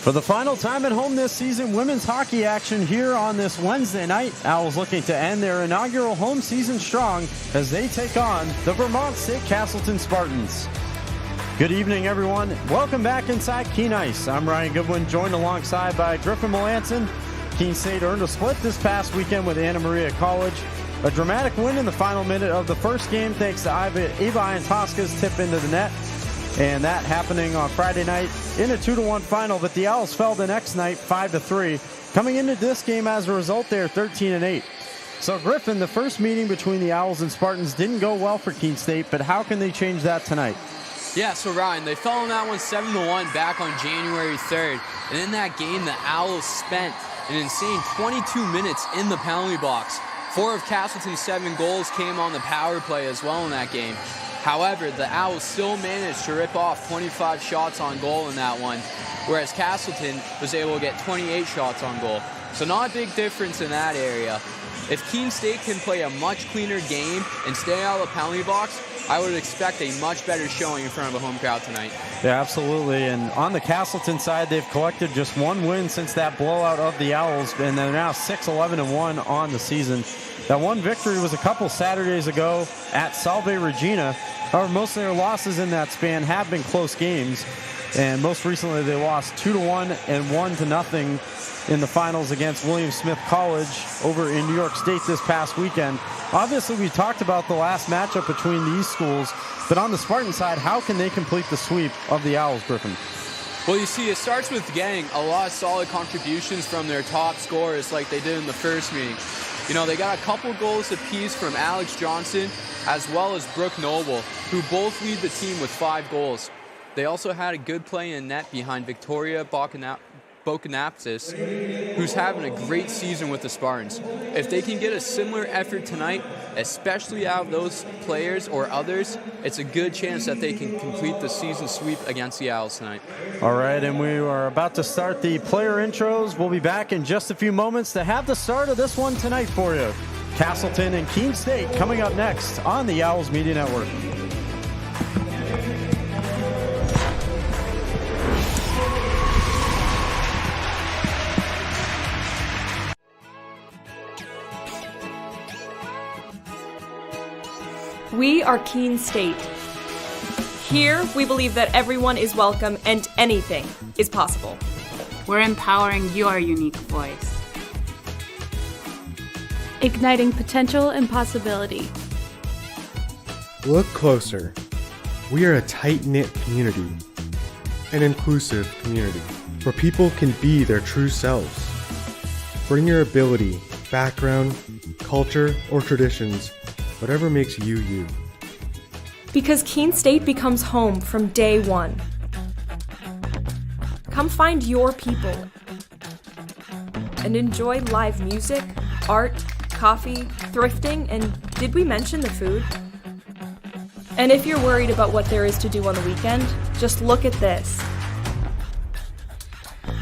For the final time at home this season, women's hockey action here on this Wednesday night. Owls looking to end their inaugural home season strong as they take on the Vermont State Castleton Spartans. Good evening, everyone. Welcome back inside Keene Ice. I'm Ryan Goodwin, joined alongside by Griffin Melanson. Keene State earned a split this past weekend with Anna Maria College. A dramatic win in the final minute of the first game thanks to Eva Iantoska's tip into the net. And that happening on Friday night in a 2-1 final, but the Owls fell the next night 5-3. Coming into this game as a result, they're 13-8. So Griffin, the first meeting between the Owls and Spartans didn't go well for Keene State, but how can they change that tonight? Yeah, so Ryan, they fell in that one 7-1 back on January 3rd. And in that game, the Owls spent an insane 22 minutes in the penalty box. 4 of Castleton's 7 goals came on the power play as well in that game. However, the Owls still managed to rip off 25 shots on goal in that one, whereas Castleton was able to get 28 shots on goal. So not a big difference in that area. If Keene State can play a much cleaner game and stay out of the penalty box, I would expect a much better showing in front of a home crowd tonight. Yeah, absolutely. And on the Castleton side, they've collected just one win since that blowout of the Owls, and they're now 6-11-1 on the season. That one victory was a couple Saturdays ago at Salve Regina. However, most of their losses in that span have been close games, and most recently they lost 2-1 and 1-0 in the finals against William Smith College over in New York State this past weekend. Obviously, we talked about the last matchup between these schools, but on the Spartan side, how can they complete the sweep of the Owls, Griffin? Well, you see, it starts with getting a lot of solid contributions from their top scorers like they did in the first meeting. You know, they got a couple goals apiece from Alex Johnson as well as Brooke Noble, who both lead the team with 5 goals. They also had a good play in net behind Victoria Bokanapsis, who's having a great season with the Spartans. If they can get a similar effort tonight, especially out of those players or others, it's a good chance that they can complete the season sweep against the Owls tonight. All right, and we are about to start the player intros. We'll be back in just a few moments to have the start of this one tonight for you. Castleton and Keene State coming up next on the Owls Media Network. We are Keene State. Here, we believe that everyone is welcome and anything is possible. We're empowering your unique voice. Igniting potential and possibility. Look closer. We are a tight-knit community, an inclusive community, where people can be their true selves. Bring your ability, background, culture, or traditions, whatever makes you, you. Because Keene State becomes home from day one. Come find your people and enjoy live music, art, coffee, thrifting, and did we mention the food? And if you're worried about what there is to do on the weekend, just look at this.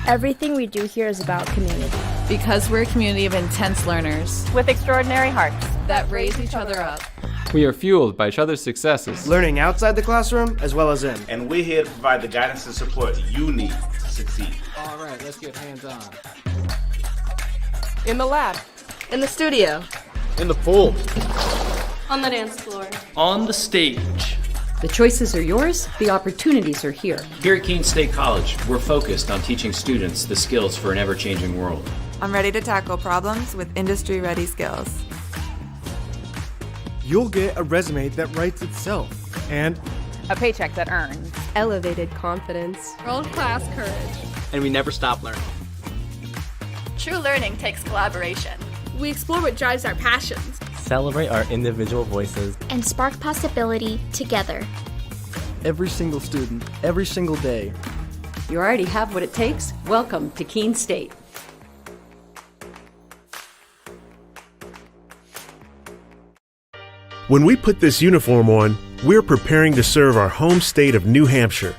Everything we do here is about community. Because we're a community of intense learners With extraordinary hearts that raise each other up. We are fueled by each other's successes. Learning outside the classroom as well as in. And we're here to provide the guidance and support you need to succeed. All right, let's get hands-on. in the lab, in the studio, in the pool, on the dance floor, on the stage. The choices are yours, the opportunities are here. Here at Keene State College, we're focused on teaching students the skills for an ever-changing world. I'm ready to tackle problems with industry-ready skills. You'll get a resume that writes itself, and a paycheck that earns, elevated confidence, world-class courage. And we never stop learning. True learning takes collaboration. We explore what drives our passions, celebrate our individual voices, and spark possibility together. Every single student, every single day. You already have what it takes. Welcome to Keene State. When we put this uniform on, we're preparing to serve our home state of New Hampshire.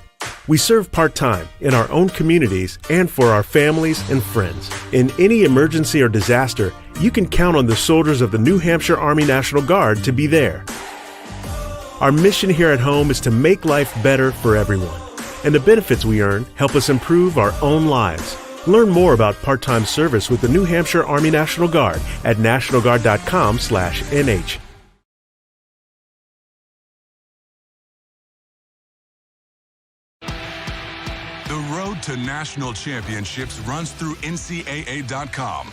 We serve part-time in our own communities and for our families and friends. In any emergency or disaster, you can count on the soldiers of the New Hampshire Army National Guard to be there. Our mission here at home is to make life better for everyone. and the benefits we earn help us improve our own lives. Learn more about part-time service with the New Hampshire Army National Guard at nationalguard.com/NH. The road to national championships runs through NCAA.com.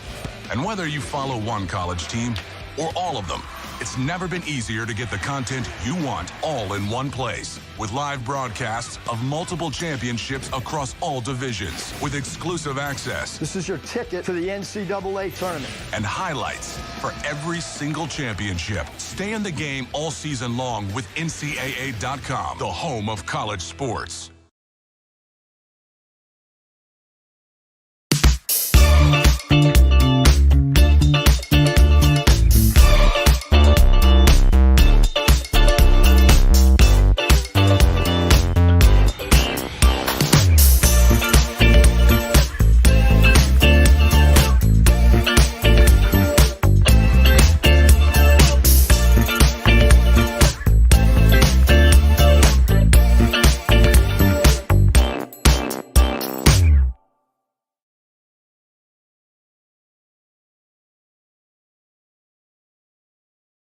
And whether you follow one college team or all of them, it's never been easier to get the content you want all in one place. With live broadcasts of multiple championships across all divisions, with exclusive access. This is your ticket to the NCAA tournament. And highlights for every single championship. Stay in the game all season long with NCAA.com, the home of college sports.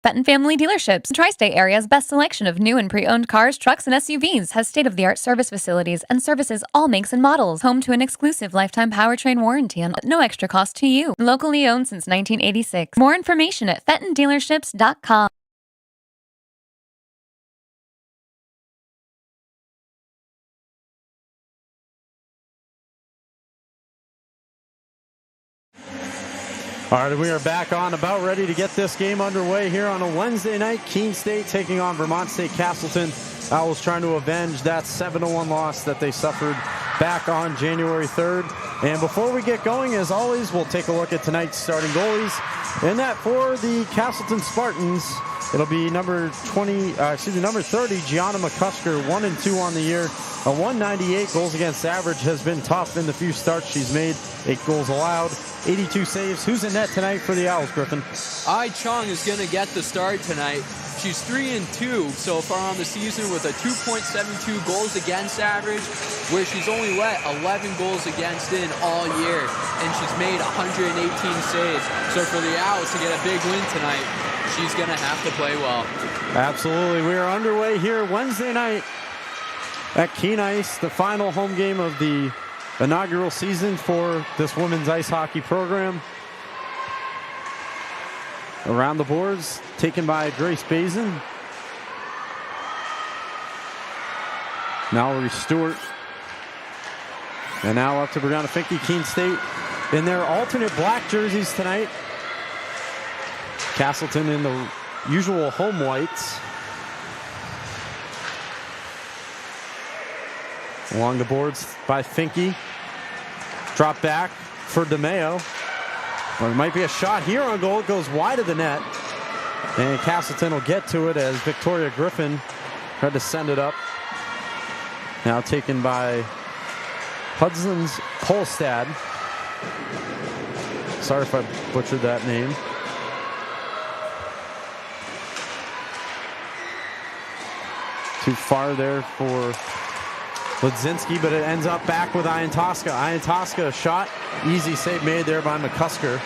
Fenton Family Dealerships, Tri-State area's best selection of new and pre-owned cars, trucks, and SUVs, has state-of-the-art service facilities and services all makes and models. Home to an exclusive lifetime powertrain warranty and no extra cost to you. Locally owned since 1986. More information at FentonDealerships.com. All right, we are back on, about ready to get this game underway here on a Wednesday night. Keene State taking on Vermont State Castleton. Owls trying to avenge that 7-1 loss that they suffered back on January 3rd. And before we get going, as always, we'll take a look at tonight's starting goalies. And that for the Castleton Spartans, it'll be number 30, Gianna McCusker, 1-2 on the year. A 198 goals against average, has been tough in the few starts she's made. 8 goals allowed, 82 saves. Who's in net tonight for the Owls, Griffin? Ai Chung is going to get the start tonight. She's 3-2 so far on the season with a 2.72 goals against average, where she's only let 11 goals against in all year, and she's made 118 saves. So for the Owls to get a big win tonight, she's going to have to play well. Absolutely. We are underway here Wednesday night at Keene Ice, the final home game of the inaugural season for this women's ice hockey program. Around the boards, taken by Grace Bazin. Mallory Stewart. And now up to Brianna Finke. Keene State in their alternate black jerseys tonight. Castleton in the usual home whites. Along the boards by Finke. Drop back for DeMeo. Well, there might be a shot here on goal. It goes wide of the net. And Castleton will get to it as Victoria Griffin tried to send it up. Now taken by Hudson's Polstad. Sorry if I butchered that name. Too far there for Ledzinski, but it ends up back with Iantoska. Iantoska, a shot. Easy save made there by McCusker.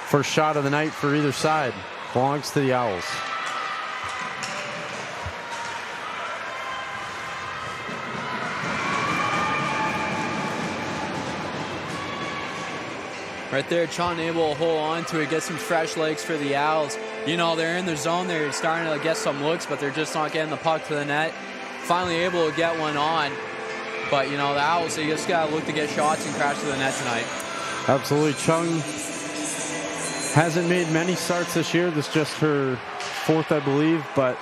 First shot of the night for either side. Belongs to the Owls. Right there, Chon able to hold on to it, get some fresh legs for the Owls. You know, they're in their zone. They're starting to get some looks, but they're just not getting the puck to the net. Finally able to get one on. But, you know, the Owls, they just got to look to get shots and crash to the net tonight. Absolutely. Chung hasn't made many starts this year. This is just her fourth, I believe. But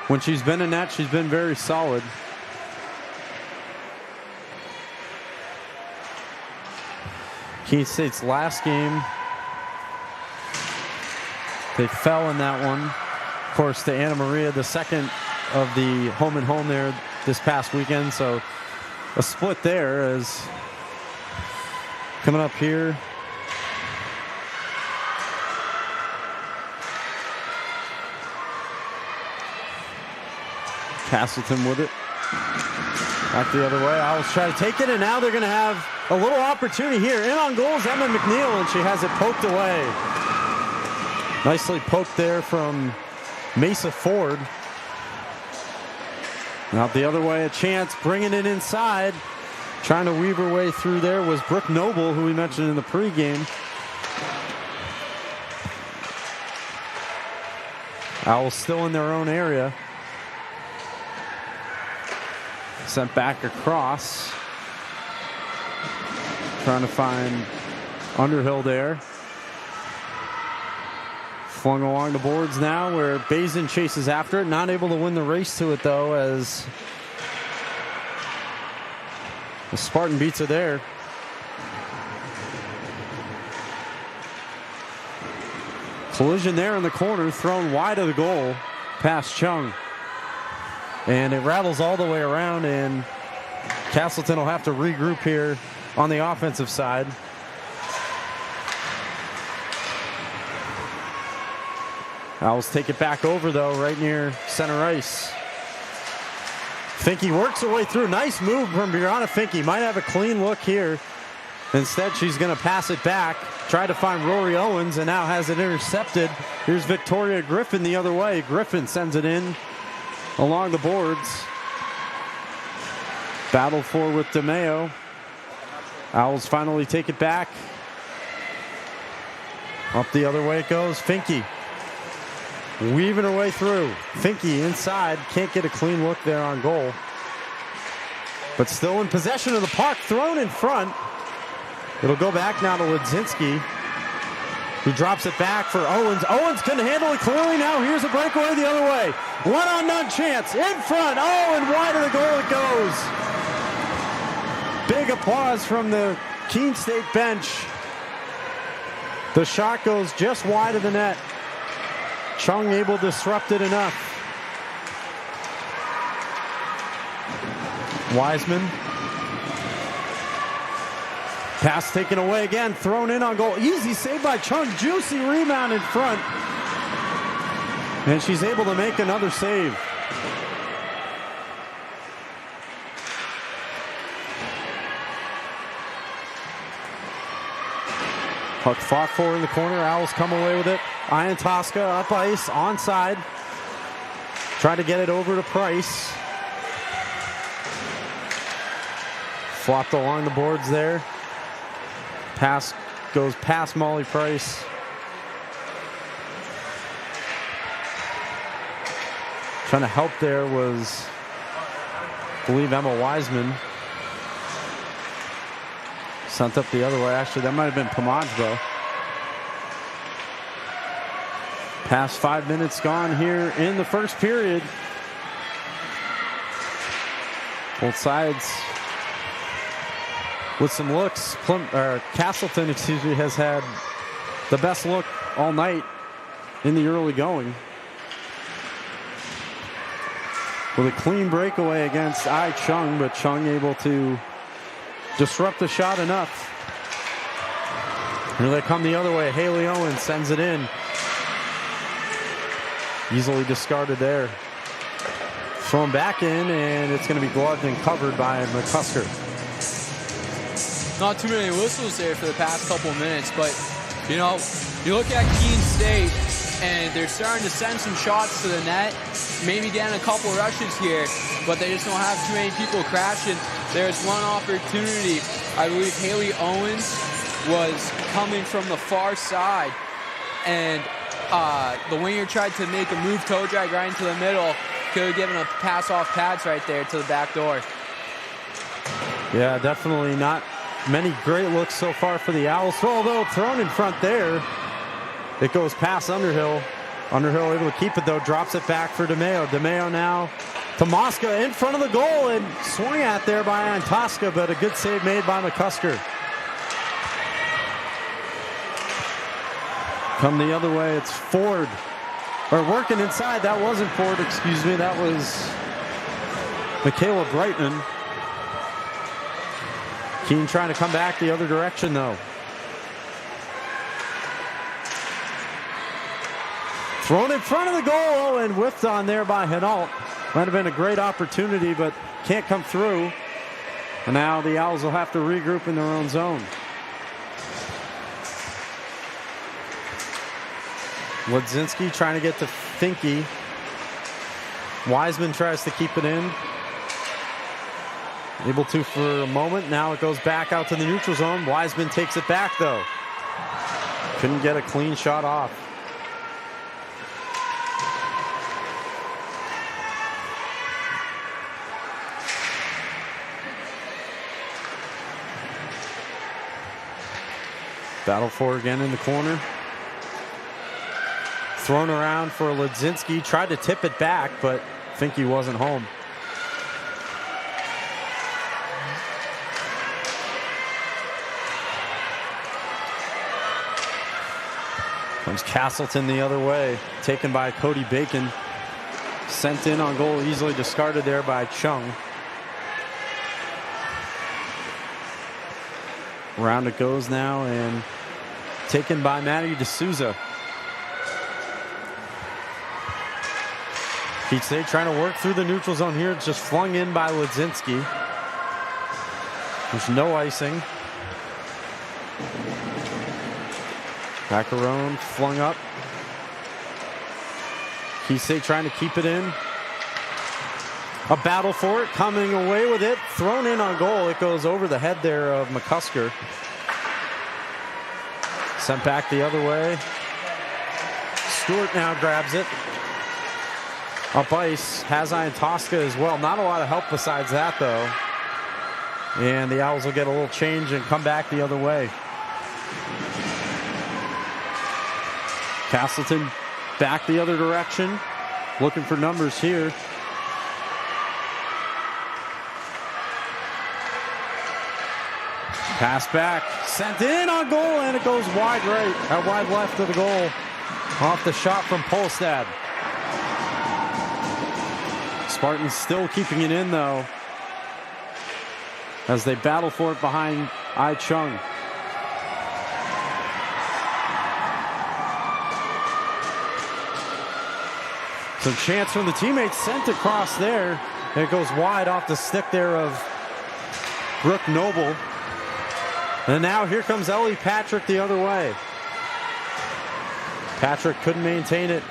when she's been in net, she's been very solid. Keene State's last game, they fell in that one. Of course, to Anna Maria, the second of the home and home there this past weekend. So a split there as coming up here. Castleton with it. Back the other way. Owls try to take it, and now they're going to have a little opportunity here. In on goal is Emma McNeil, and she has it poked away. Nicely poked there from Mesa Ford. Out the other way, a chance, bringing it inside. Trying to weave her way through there was Brooke Noble, who we mentioned in the pregame. Owls still in their own area. Sent back across. Trying to find Underhill there. Flung along the boards now where Bazin chases after it. Not able to win the race to it though, as the Spartan beats her there. Collision there in the corner, thrown wide of the goal past Chung. And it rattles all the way around, and Castleton will have to regroup here on the offensive side. Owls take it back over, though, right near center ice. Finke works her way through. Nice move from Brianna Finke. Might have a clean look here. Instead, she's going to pass it back. Try to find Rory Owens, and now has it intercepted. Here's Victoria Griffin the other way. Griffin sends it in along the boards. Battle for with DeMeo. Owls finally take it back. Up the other way it goes. Finke weaving her way through. Finke inside. Can't get a clean look there on goal. But still in possession of the puck. Thrown in front. It'll go back now to Ledzinski. He drops it back for Owens. Owens couldn't handle it clearly. Now here's a breakaway the other way. 1-on-none chance. In front. Oh, and wide of the goal it goes. Big applause from the Keene State bench. The shot goes just wide of the net. Chung able to disrupt it enough. Wiseman. Pass taken away again, thrown in on goal. Easy save by Chung, juicy rebound in front. And she's able to make another save. Puck fought for in the corner, Owls come away with it. Ian Tosca up ice, onside. Try to get it over to Price. Flopped along the boards there. Pass goes past Molly Price. Trying to help there was, I believe, Emma Wiseman. Sent up the other way. Actually, that might have been Pomajbo. Past 5 minutes gone here in the first period. Both sides with some looks. Castleton, has had the best look all night in the early going. With a clean breakaway against Ai Chung, but Chung able to disrupt the shot enough. Here they come the other way. Haley Owens sends it in. Easily discarded there. Thrown back in, and it's going to be gloved and covered by McCusker. Not too many whistles there for the past couple of minutes, but, you know, you look at Keene State, and they're starting to send some shots to the net, maybe getting a couple rushes here, but they just don't have too many people crashing. There's one opportunity. I believe Haley Owens was coming from the far side, and the winger tried to make a move toe drag right into the middle. Could have given a pass off pads right there to the back door. Yeah, definitely not many great looks so far for the Owls. Although thrown in front there, it goes past Underhill. Underhill able to keep it though, drops it back for DeMeo. DeMeo now to Mosca in front of the goal and swung at there by Antosca, but a good save made by McCusker. Come the other way, it's Ford. Or working inside, that wasn't Ford, excuse me, that was Michaela Brightman. Keene trying to come back the other direction though. Thrown in front of the goal and whiffed on there by Hinault. Might have been a great opportunity, but can't come through. And now the Owls will have to regroup in their own zone. Ledzinski trying to get to Finke. Wiseman tries to keep it in. Able to for a moment. Now it goes back out to the neutral zone. Wiseman takes it back, though. Couldn't get a clean shot off. Battle for again in the corner. Thrown around for Ledzinski. Tried to tip it back, but Finke wasn't home. Comes Castleton the other way. Taken by Cody Bacon. Sent in on goal. Easily discarded there by Chung. Around it goes now and taken by Matty D'Souza. Keene State trying to work through the neutral zone here. It's just flung in by Ledzinski. There's no icing. Macaron flung up. Keene State trying to keep it in. A battle for it, coming away with it. Thrown in on goal. It goes over the head there of McCusker. Sent back the other way. Stewart now grabs it. Up ice, has Ian Tosca as well. Not a lot of help besides that, though. And the Owls will get a little change and come back the other way. Castleton back the other direction. Looking for numbers here. Pass back, sent in on goal, and it goes wide right, wide left of the goal. Off the shot from Polstad. Spartans still keeping it in, though, as they battle for it behind Ai Chung. Some chance from the teammates, sent across there. And it goes wide off the stick there of Brooke Noble. And now here comes Ellie Patrick the other way. Patrick couldn't maintain it.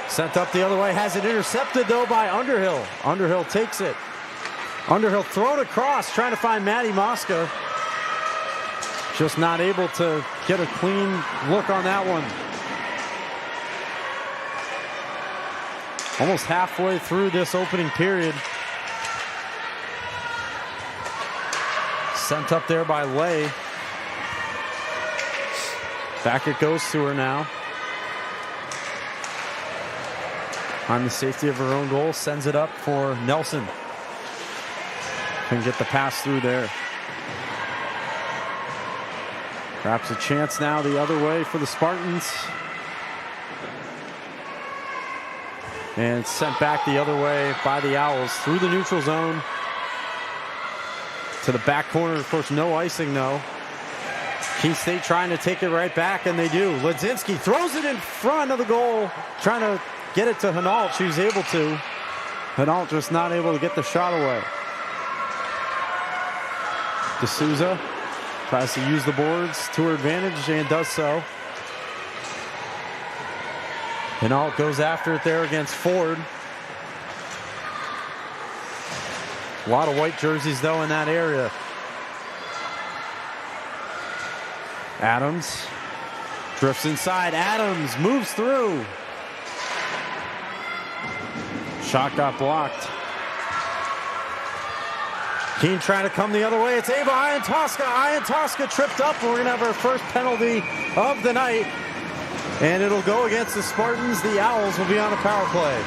Sent up the other way, has it intercepted though by Underhill. Underhill takes it. Underhill thrown across, trying to find Maddie Mosca. Just not able to get a clean look on that one. Almost halfway through this opening period. Sent up there by Lay. Back it goes to her now. On the safety of her own goal, sends it up for Nelson. Can get the pass through there. Perhaps a chance now the other way for the Spartans. And sent back the other way by the Owls through the neutral zone. To the back corner, of course, no icing though. Keene State trying to take it right back, and they do. Ledzinski throws it in front of the goal, trying to get it to Hinault. She was able to. Hinault just not able to get the shot away. D'Souza tries to use the boards to her advantage and does so. Hinault goes after it there against Ford. A lot of white jerseys, though, in that area. Adams drifts inside. Adams moves through. Shot got blocked. Keene trying to come the other way. It's Ava Ian-Tosca. Ian-Tosca tripped up. We're going to have our first penalty of the night. And it'll go against the Spartans. The Owls will be on a power play.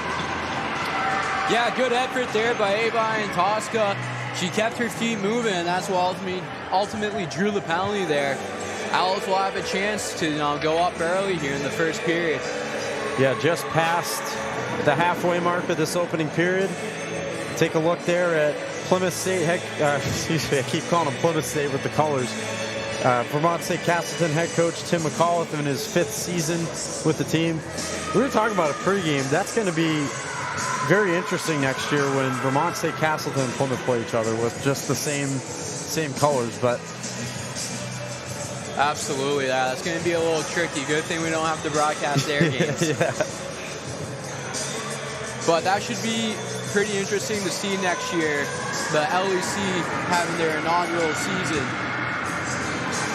Yeah, good effort there by Ava Ian-Tosca. She kept her feet moving, and that's what ultimately drew the penalty there. Owls will have a chance to go up early here in the first period. Yeah, just past the halfway mark of this opening period. Take a look there at Plymouth State excuse me, I keep calling them Plymouth State with the colors. Vermont State Castleton head coach Tim McAuliffe in his 5th season with the team. We were talking about a pregame. That's going to be very interesting next year when Vermont State Castleton and Plymouth play each other with just the same colors, but absolutely, that's going to be a little tricky. Good thing we don't have to broadcast their games. Yeah. But that should be pretty interesting to see next year. The LEC having their inaugural season.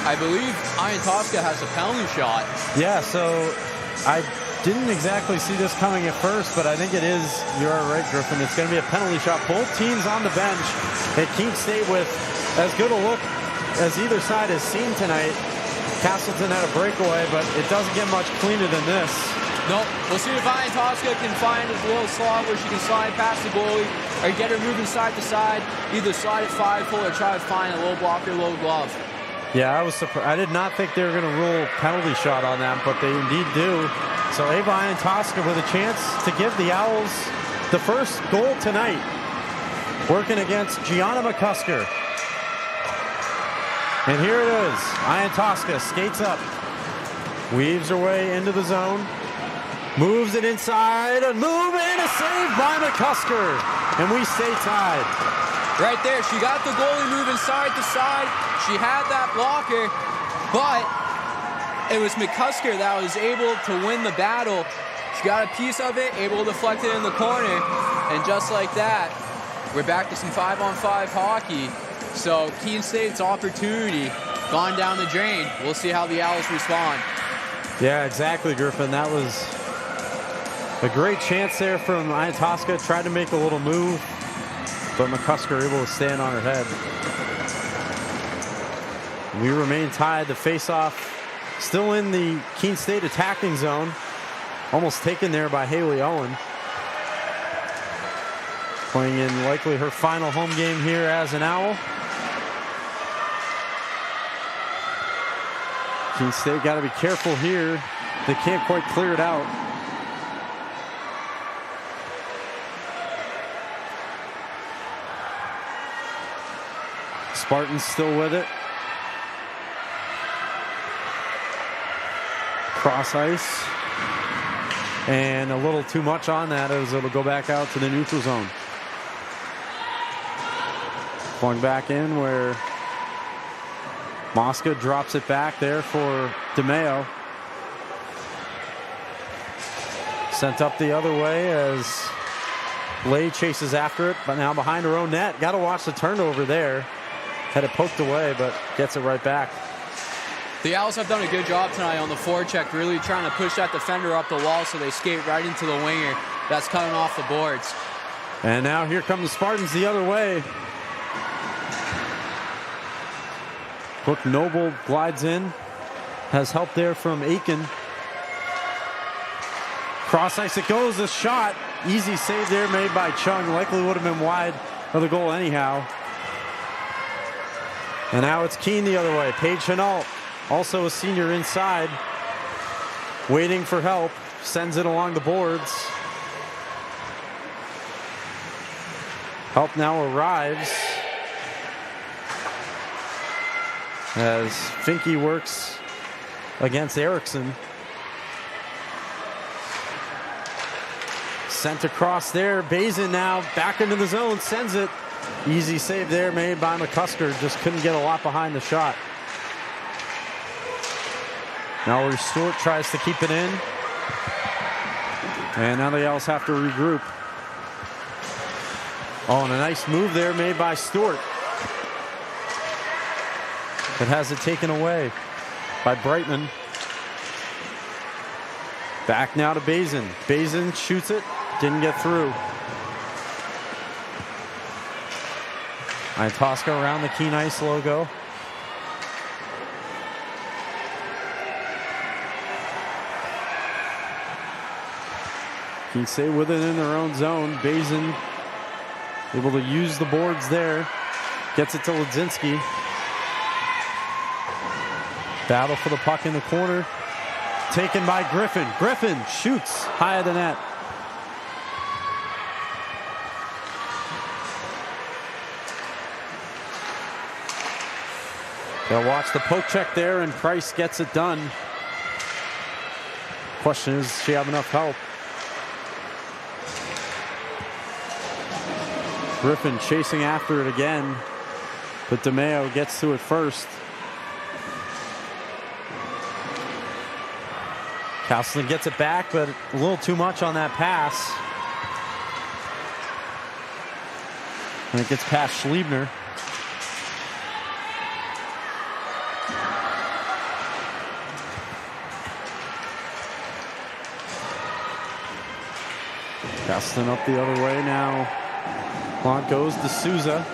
I believe Iantoska has a penalty shot. Yeah, so I didn't exactly see this coming at first, but I think it is. You're right, Griffin. It's going to be a penalty shot. Both teams on the bench at Keene State with as good a look as either side has seen tonight. Castleton had a breakaway, but it doesn't get much cleaner than this. Nope. We'll see if Iantoska can find a little slot where she can slide past the goalie or get her moving side to side. Either slide it 5-hole or try to find a low blocker, low glove. Yeah, I was surprised. I did not think they were going to rule penalty shot on that, but they indeed do. So Ava Iantoska with a chance to give the Owls the first goal tonight, working against Gianna McCusker. And here it is. Iantoska skates up, weaves her way into the zone, moves it inside, a move in, a save by McCusker, and we stay tied. Right there, she got the goalie moving side to side. She had that blocker, but it was McCusker that was able to win the battle. She got a piece of it, able to deflect it in the corner, and just like that, we're back to some 5-on-5 hockey. So Keene State's opportunity gone down the drain. We'll see how the Owls respond. Yeah, exactly, Griffin. That was a great chance there from Iantoska. Tried to make a little move, but McCusker able to stand on her head. We remain tied. The face-off still in the Keene State attacking zone. Almost taken there by Haley Owen. Playing in likely her final home game here as an Owl. Keene State got to be careful here. They can't quite clear it out. Spartans still with it. Cross ice. And a little too much on that as it'll go back out to the neutral zone. Flung back in where Mosca drops it back there for DeMeo. Sent up the other way as Blade chases after it, but now behind her own net. Got to watch the turnover there. Had it poked away, but gets it right back. The Owls have done a good job tonight on the forecheck, really trying to push that defender up the wall so they skate right into the winger that's coming off the boards. And now here come the Spartans the other way. Brooke Noble glides in. Has help there from Aiken. Cross ice it goes, a shot. Easy save there made by Chung. Likely would have been wide of the goal anyhow. And now it's Keene the other way. Paige Chenault, also a senior inside. Waiting for help. Sends it along the boards. Help now arrives. As Finke works against Erickson. Sent across there. Bazin now back into the zone. Sends it. Easy save there made by McCusker. Just couldn't get a lot behind the shot. Now where Stewart tries to keep it in. And now the Owls have to regroup. Oh, and a nice move there made by Stewart. But has it taken away by Brightman. Back now to Bazin. Bazin shoots it. Didn't get through. Iantoska around the Keene Ice logo. Keene State with it in their own zone. Bazin able to use the boards there. Gets it to Ledzinski. Battle for the puck in the corner. Taken by Griffin. Griffin shoots high of the net. They'll watch the poke check there, and Price gets it done. Question is, does she have enough help? Griffin chasing after it again, but DeMeo gets to it first. Castleton gets it back, but a little too much on that pass. And it gets past Schliebner. Castleton up the other way now. On goes to Souza.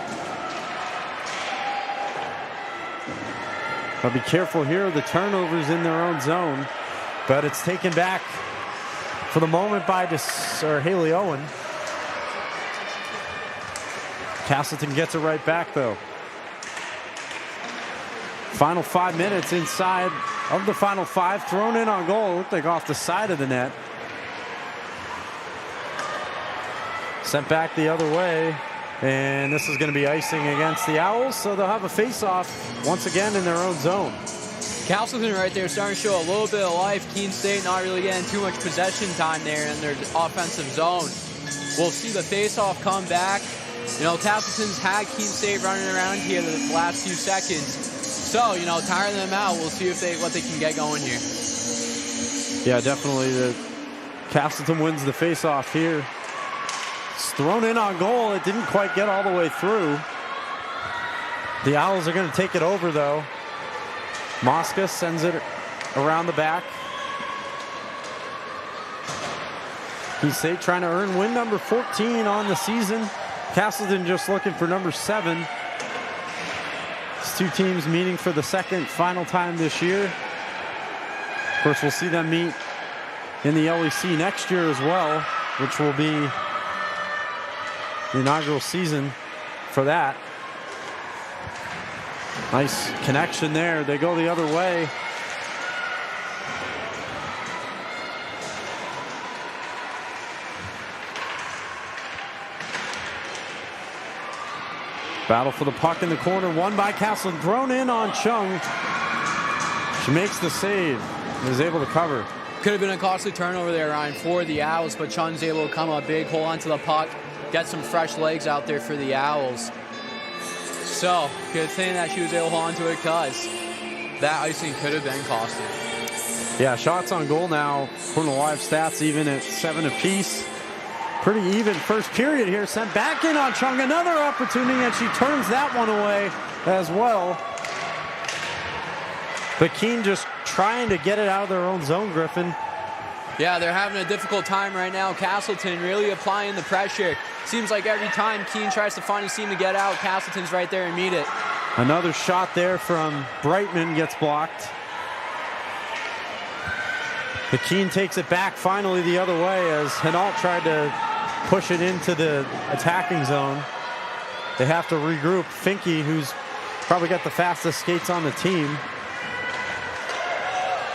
But be careful here, the turnovers in their own zone. But it's taken back for the moment by Haley Owen. Castleton gets it right back though. Final 5 minutes inside of the final 5. Thrown in on goal. Looked like off the side of the net. Sent back the other way. And this is going to be icing against the Owls. So they'll have a face-off once again in their own zone. Castleton right there starting to show a little bit of life. Keene State not really getting too much possession time there in their offensive zone. We'll see the face-off come back. You know, Castleton's had Keene State running around here the last few seconds. So, you know, tiring them out. We'll see what they can get going here. Yeah, definitely. The Castleton wins the face-off here. It's thrown in on goal. It didn't quite get all the way through. The Owls are going to take it over, though. Mosca sends it around the back. Keene State trying to earn win number 14 on the season. Castleton just looking for number 7. These two teams meeting for the second final time this year. Of course, we'll see them meet in the LEC next year as well, which will be the inaugural season for that. Nice connection there. They go the other way. Battle for the puck in the corner. Won by Castleton. Thrown in on Chung. She makes the save. Is able to cover. Could have been a costly turnover there, Ryan, for the Owls, but Chung's able to come up big, hold onto the puck, get some fresh legs out there for the Owls. So, good thing that she was able to hold on to it because that icing could have been costly. Yeah, shots on goal now, according to live stats, even at 7 apiece. Pretty even first period here. Sent back in on Chung. Another opportunity, and she turns that one away as well. But Keene just trying to get it out of their own zone, Griffin. Yeah, they're having a difficult time right now. Castleton really applying the pressure. Seems like every time Keene tries to find a seam to get out, Castleton's right there and meet it. Another shot there from Brightman gets blocked. The Keene takes it back finally the other way as Hinault tried to push it into the attacking zone. They have to regroup. Finke, who's probably got the fastest skates on the team,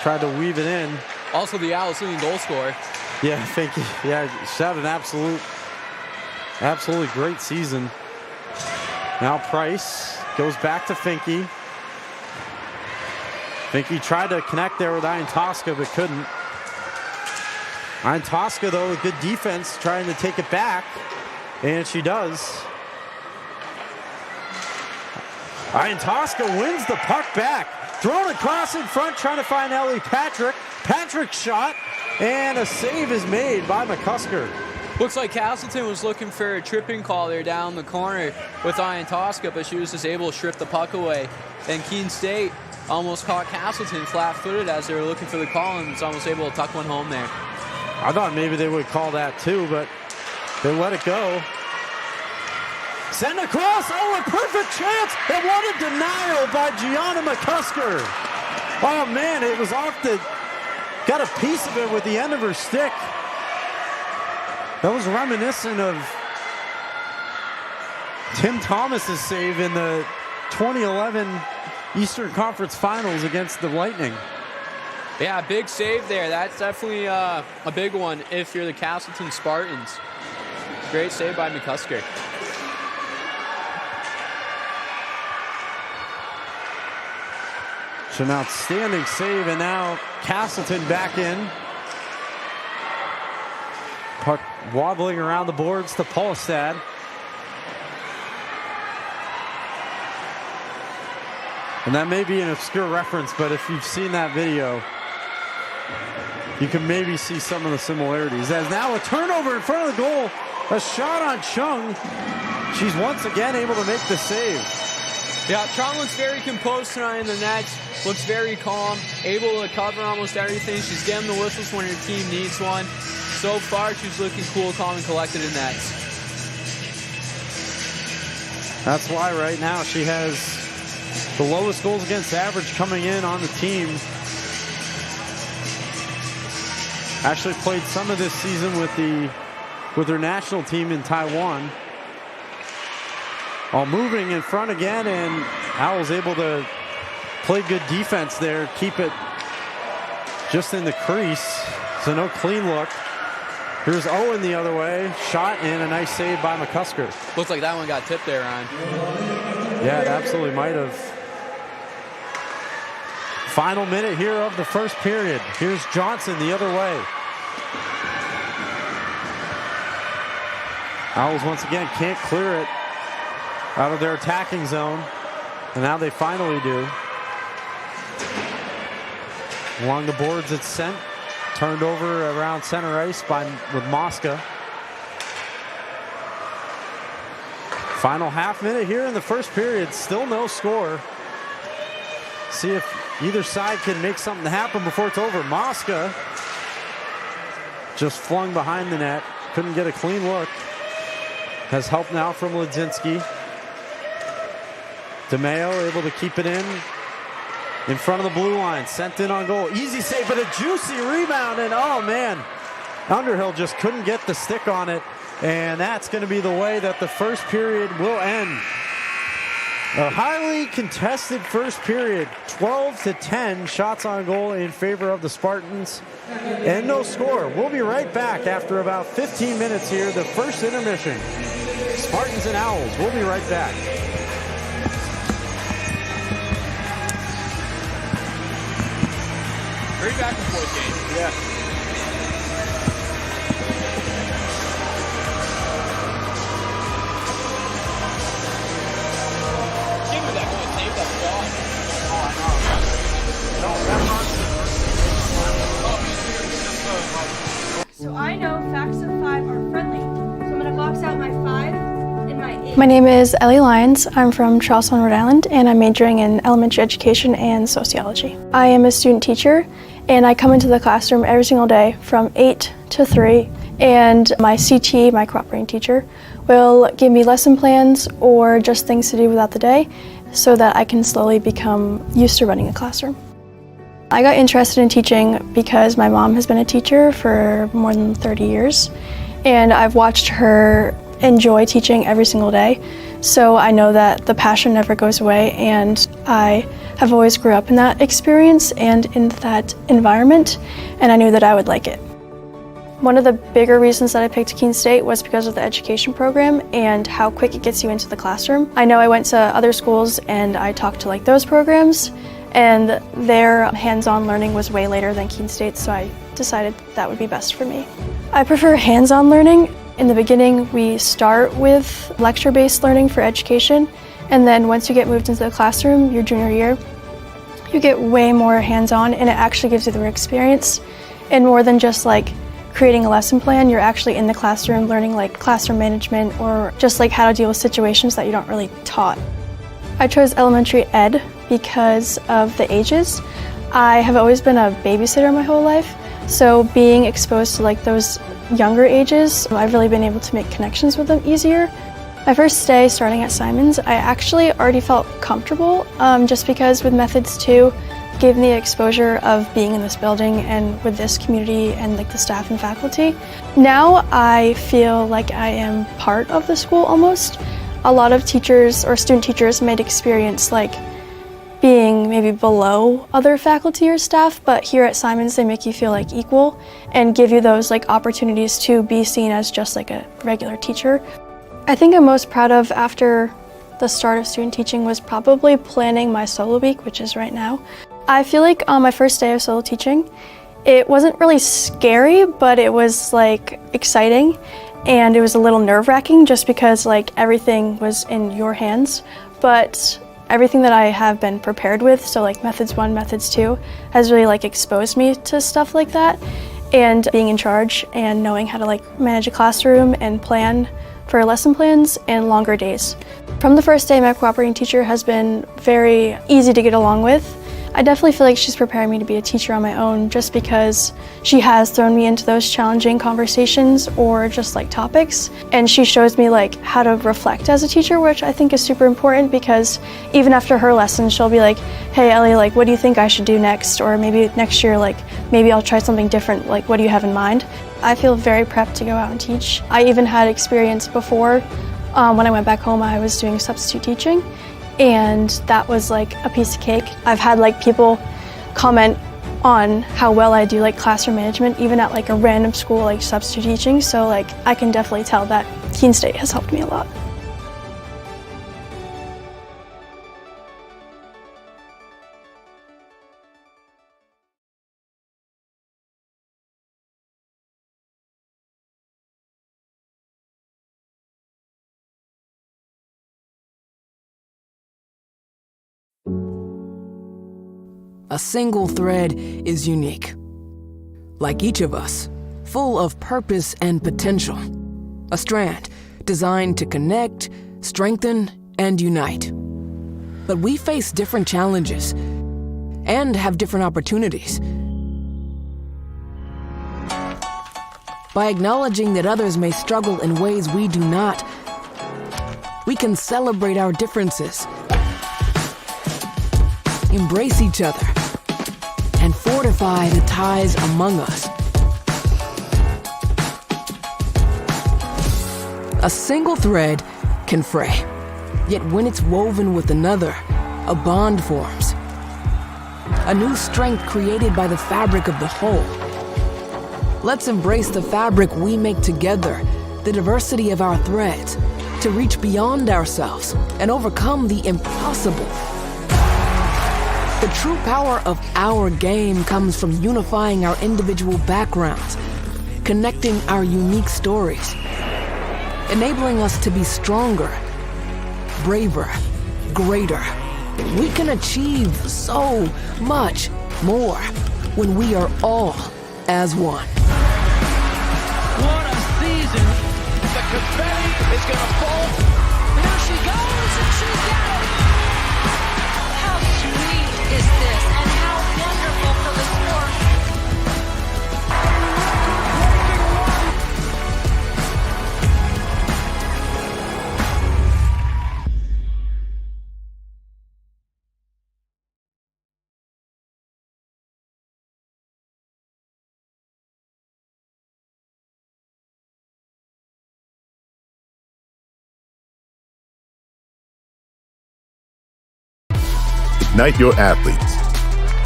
tried to weave it in. Also the Owls leading goal scorer. Yeah, Finke. Yeah, she's had an absolutely great season. Now Price goes back to Finke. Finke tried to connect there with Ian Tosca, but couldn't. Ian Tosca, though, with good defense, trying to take it back, and she does. Ian Tosca wins the puck back. Thrown across in front, trying to find Ellie Patrick. Patrick's shot, and a save is made by McCusker. Looks like Castleton was looking for a tripping call there down the corner with Ian Tosca, but she was just able to strip the puck away. And Keene State almost caught Castleton flat-footed as they were looking for the call, and was almost able to tuck one home there. I thought maybe they would call that too, but they let it go. Send across, oh, a perfect chance, and what a denial by Gianna McCusker. Oh man, it was off the, got a piece of it with the end of her stick. That was reminiscent of Tim Thomas's save in the 2011 Eastern Conference Finals against the Lightning. Yeah, big save there. That's definitely a big one if you're the Castleton Spartans. Great save by McCusker. It's an outstanding save, and now Castleton back in. Puck wobbling around the boards to Polistad. And that may be an obscure reference, but if you've seen that video, you can maybe see some of the similarities. As now a turnover in front of the goal, a shot on Chung. She's once again able to make the save. Yeah, Chung looks very composed tonight in the net, looks very calm, able to cover almost everything. She's getting the whistles when her team needs one. So far, she's looking cool, calm, and collected in that. That's why right now she has the lowest goals against average coming in on the team. Actually played some of this season with her national team in Taiwan. All moving in front again, and Owls able to play good defense there, keep it just in the crease. So no clean look. Here's Owen the other way. Shot and a nice save by McCusker. Looks like that one got tipped there, Ryan. Yeah, it absolutely might have. Final minute here of the first period. Here's Johnson the other way. Owls once again can't clear it out of their attacking zone. And now they finally do. Along the boards it's sent. Turned over around center ice with Mosca. Final half minute here in the first period. Still no score. See if either side can make something happen before it's over. Mosca just flung behind the net. Couldn't get a clean look. Has help now from Ledzinski. DeMeo able to keep it in front of the blue line. Sent in on goal. Easy save, but a juicy rebound. And oh man, Underhill just couldn't get the stick on it. And that's going to be the way that the first period will end. A highly contested first period. 12-10 shots on goal in favor of the Spartans. And no score. We'll be right back after about 15 minutes here. The first intermission. Spartans and Owls. We'll be right back. Very back and forth game. Yeah. Give me that one. Take that shot. So I know facts of 5 are friendly. So I'm gonna box out my 5 and my 8. My name is Ellie Lyons. I'm from Charleston, Rhode Island, and I'm majoring in elementary education and sociology. I am a student teacher, and I come into the classroom every single day from 8 to 3, and my CT, my cooperating teacher, will give me lesson plans or just things to do throughout the day so that I can slowly become used to running a classroom. I got interested in teaching because my mom has been a teacher for more than 30 years, and I've watched her enjoy teaching every single day. So I know that the passion never goes away, and I have always grew up in that experience and in that environment, and I knew that I would like it. One of the bigger reasons that I picked Keene State was because of the education program and how quick it gets you into the classroom. I know I went to other schools and I talked to like those programs, and their hands-on learning was way later than Keene State, so I decided that would be best for me. I prefer hands-on learning. In the beginning, we start with lecture-based learning for education, and then once you get moved into the classroom, your junior year, you get way more hands-on, and it actually gives you the experience. And more than just like creating a lesson plan, you're actually in the classroom learning like classroom management or just like how to deal with situations that you don't really taught. I chose elementary ed because of the ages. I have always been a babysitter my whole life, so being exposed to like those younger ages, I've really been able to make connections with them easier. My first day starting at Simons, I actually already felt comfortable just because with Methods 2 gave me the exposure of being in this building and with this community and like the staff and faculty. Now I feel like I am part of the school almost. A lot of teachers or student teachers might experience like being maybe below other faculty or staff, but here at Simons they make you feel like equal and give you those like opportunities to be seen as just like a regular teacher. I think I'm most proud of after the start of student teaching was probably planning my solo week, which is right now. I feel like on my first day of solo teaching, it wasn't really scary, but it was like exciting, and it was a little nerve-wracking just because like everything was in your hands. But Everything that I have been prepared with, so like methods 1, methods 2, has really like exposed me to stuff like that. And being in charge and knowing how to like manage a classroom and plan for lesson plans and longer days. From the first day, my cooperating teacher has been very easy to get along with. I definitely feel like she's preparing me to be a teacher on my own just because she has thrown me into those challenging conversations or just like topics. And she shows me like how to reflect as a teacher, which I think is super important because even after her lessons, she'll be like, hey Ellie, like what do you think I should do next? Or maybe next year, like maybe I'll try something different. Like what do you have in mind? I feel very prepped to go out and teach. I even had experience before when I went back home, I was doing substitute teaching. And that was like a piece of cake. I've had like people comment on how well I do like classroom management, even at like a random school like substitute teaching. So like I can definitely tell that Keene State has helped me a lot. A single thread is unique. Like each of us, full of purpose and potential. A strand designed to connect, strengthen, and unite. But we face different challenges and have different opportunities. By acknowledging that others may struggle in ways we do not, we can celebrate our differences, embrace each other, and fortify the ties among us. A single thread can fray, yet when it's woven with another, a bond forms. A new strength created by the fabric of the whole. Let's embrace the fabric we make together, the diversity of our threads, to reach beyond ourselves and overcome the impossible. The true power of our game comes from unifying our individual backgrounds, connecting our unique stories, enabling us to be stronger, braver, greater. We can achieve so much more when we are all as one. What a season! The confetti is gonna fall. There she goes, and she's got it! How sweet is this, and how wonderful for the sport! Ignite your athletes.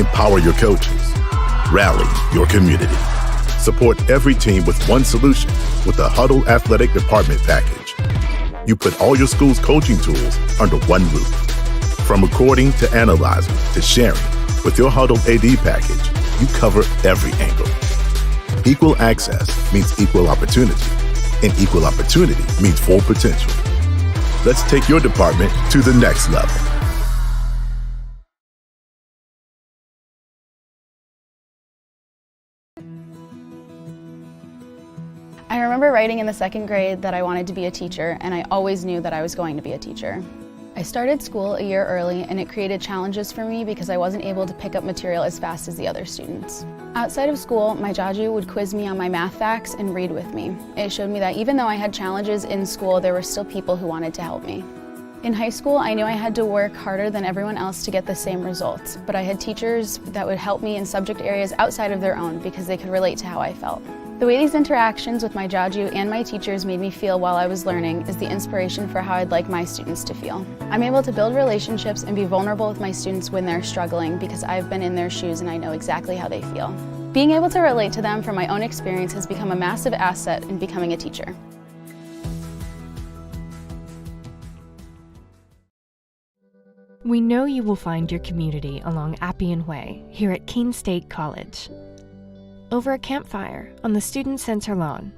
Empower your coaches. Rally your community. Support every team with one solution with the Huddle Athletic Department package. You put all your school's coaching tools under one roof. From recording to analyzing to sharing, with your Huddle AD package, you cover every angle. Equal access means equal opportunity, and equal opportunity means full potential. Let's take your department to the next level. I remember writing in the second grade that I wanted to be a teacher, and I always knew that I was going to be a teacher. I started school a year early, and it created challenges for me because I wasn't able to pick up material as fast as the other students. Outside of school, my Jaju would quiz me on my math facts and read with me. It showed me that even though I had challenges in school, there were still people who wanted to help me. In high school, I knew I had to work harder than everyone else to get the same results, but I had teachers that would help me in subject areas outside of their own because they could relate to how I felt. The way these interactions with my Jaju and my teachers made me feel while I was learning is the inspiration for how I'd like my students to feel. I'm able to build relationships and be vulnerable with my students when they're struggling because I've been in their shoes and I know exactly how they feel. Being able to relate to them from my own experience has become a massive asset in becoming a teacher. We know you will find your community along Appian Way here at Keene State College. Over a campfire on the Student Center lawn,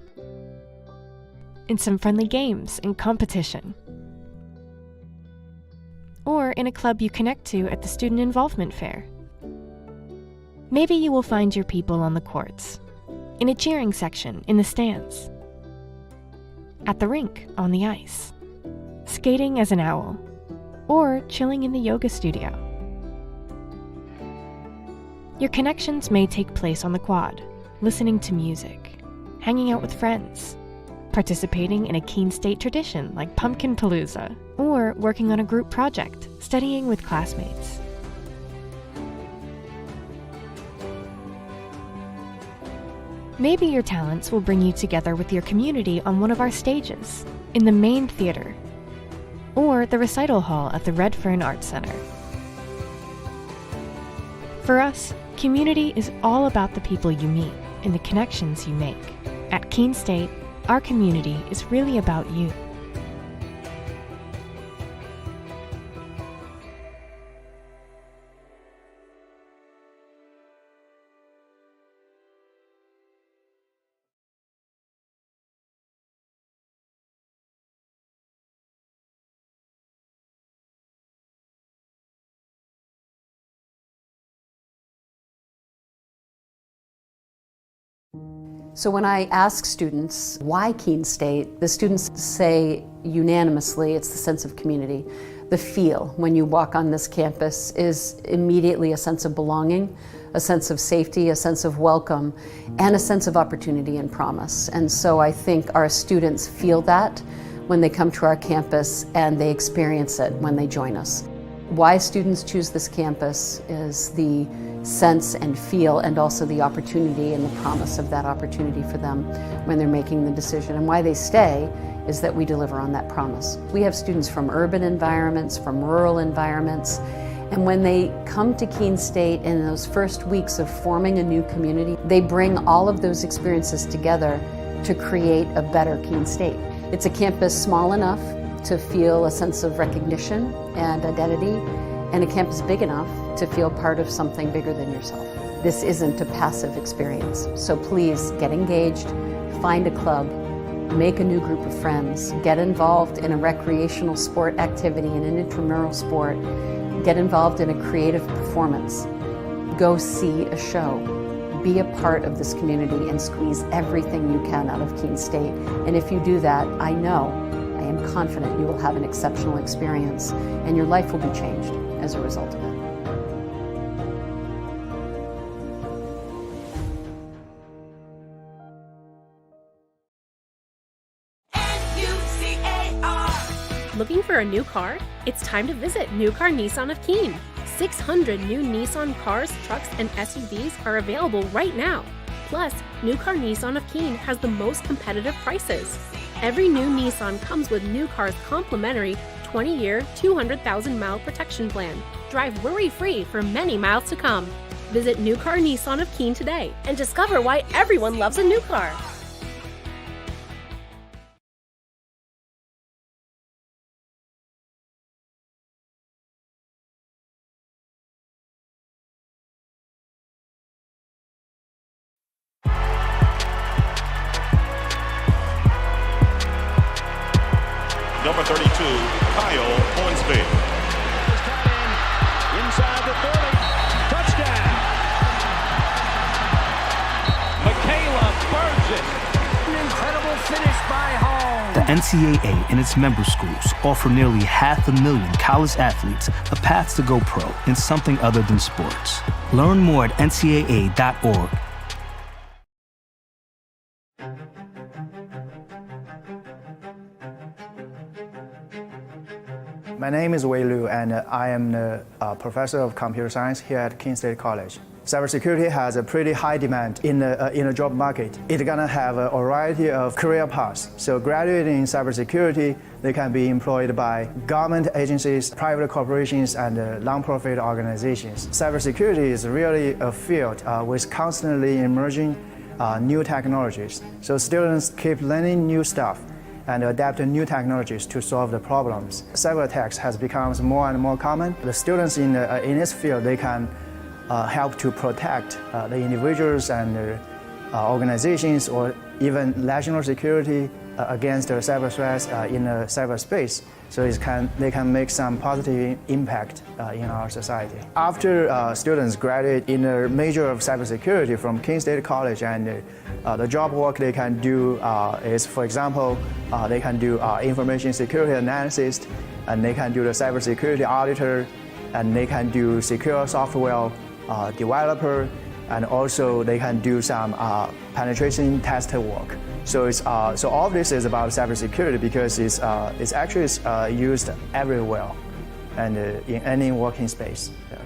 in some friendly games and competition, or in a club you connect to at the Student Involvement Fair. Maybe you will find your people on the courts, in a cheering section in the stands, at the rink on the ice, skating as an owl, or chilling in the yoga studio. Your connections may take place on the quad, listening to music, hanging out with friends, participating in a Keene State tradition like Pumpkin Palooza, or working on a group project, studying with classmates. Maybe your talents will bring you together with your community on one of our stages, in the main theater, or the recital hall at the Redfern Arts Center. For us, community is all about the people you meet and the connections you make. At Keene State, our community is really about you. So when I ask students, why Keene State, the students say unanimously it's the sense of community. The feel when you walk on this campus is immediately a sense of belonging, a sense of safety, a sense of welcome, and a sense of opportunity and promise. And so I think our students feel that when they come to our campus, and they experience it when they join us. Why students choose this campus is the sense and feel, and also the opportunity and the promise of that opportunity for them when they're making the decision. And why they stay is that we deliver on that promise. We have students from urban environments, from rural environments, and when they come to Keene State in those first weeks of forming a new community, they bring all of those experiences together to create a better Keene State. It's a campus small enough to feel a sense of recognition and identity, and a campus big enough to feel part of something bigger than yourself. This isn't a passive experience, so please get engaged, find a club, make a new group of friends, get involved in a recreational sport activity, in an intramural sport, get involved in a creative performance, go see a show, be a part of this community and squeeze everything you can out of Keene State. And if you do that, I am confident you will have an exceptional experience and your life will be changed as a result of it. Looking for a new car? It's time to visit New Car Nissan of Keene. 600 new Nissan cars, trucks, and SUVs are available right now. Plus, New Car Nissan of Keene has the most competitive prices. Every new Nissan comes with New Car's complimentary 20-year, 200,000-mile protection plan. Drive worry-free for many miles to come. Visit New Car Nissan of Keene today and discover why everyone loves a new car. Number 32, Kyle Hornsby. Inside the 30. Touchdown. Michaela Burgess. An incredible finish by Hall. The NCAA and its member schools offer nearly 500,000 college athletes a path to go pro in something other than sports. Learn more at ncaa.org. My name is Wei Liu, and I am the professor of computer science here at Keene State College. Cybersecurity has a pretty high demand in the job market. It's gonna have a variety of career paths. So graduating in cybersecurity, they can be employed by government agencies, private corporations, and non-profit organizations. Cybersecurity is really a field with constantly emerging new technologies. So students keep learning new stuff and adapt new technologies to solve the problems. Cyber attacks has become more and more common. The students in this field, they can help to protect the individuals and organizations, or even national security against the cyber threats in the cyberspace, so they can make some positive impact in our society. After students graduate in a major of cybersecurity from Keene State College, and the job work they can do is, for example, they can do information security analysis, and they can do the cybersecurity auditor, and they can do secure software developer, and also they can do some penetration tester work. So so all of this is about cybersecurity because it's actually used everywhere and in any working space. Yeah.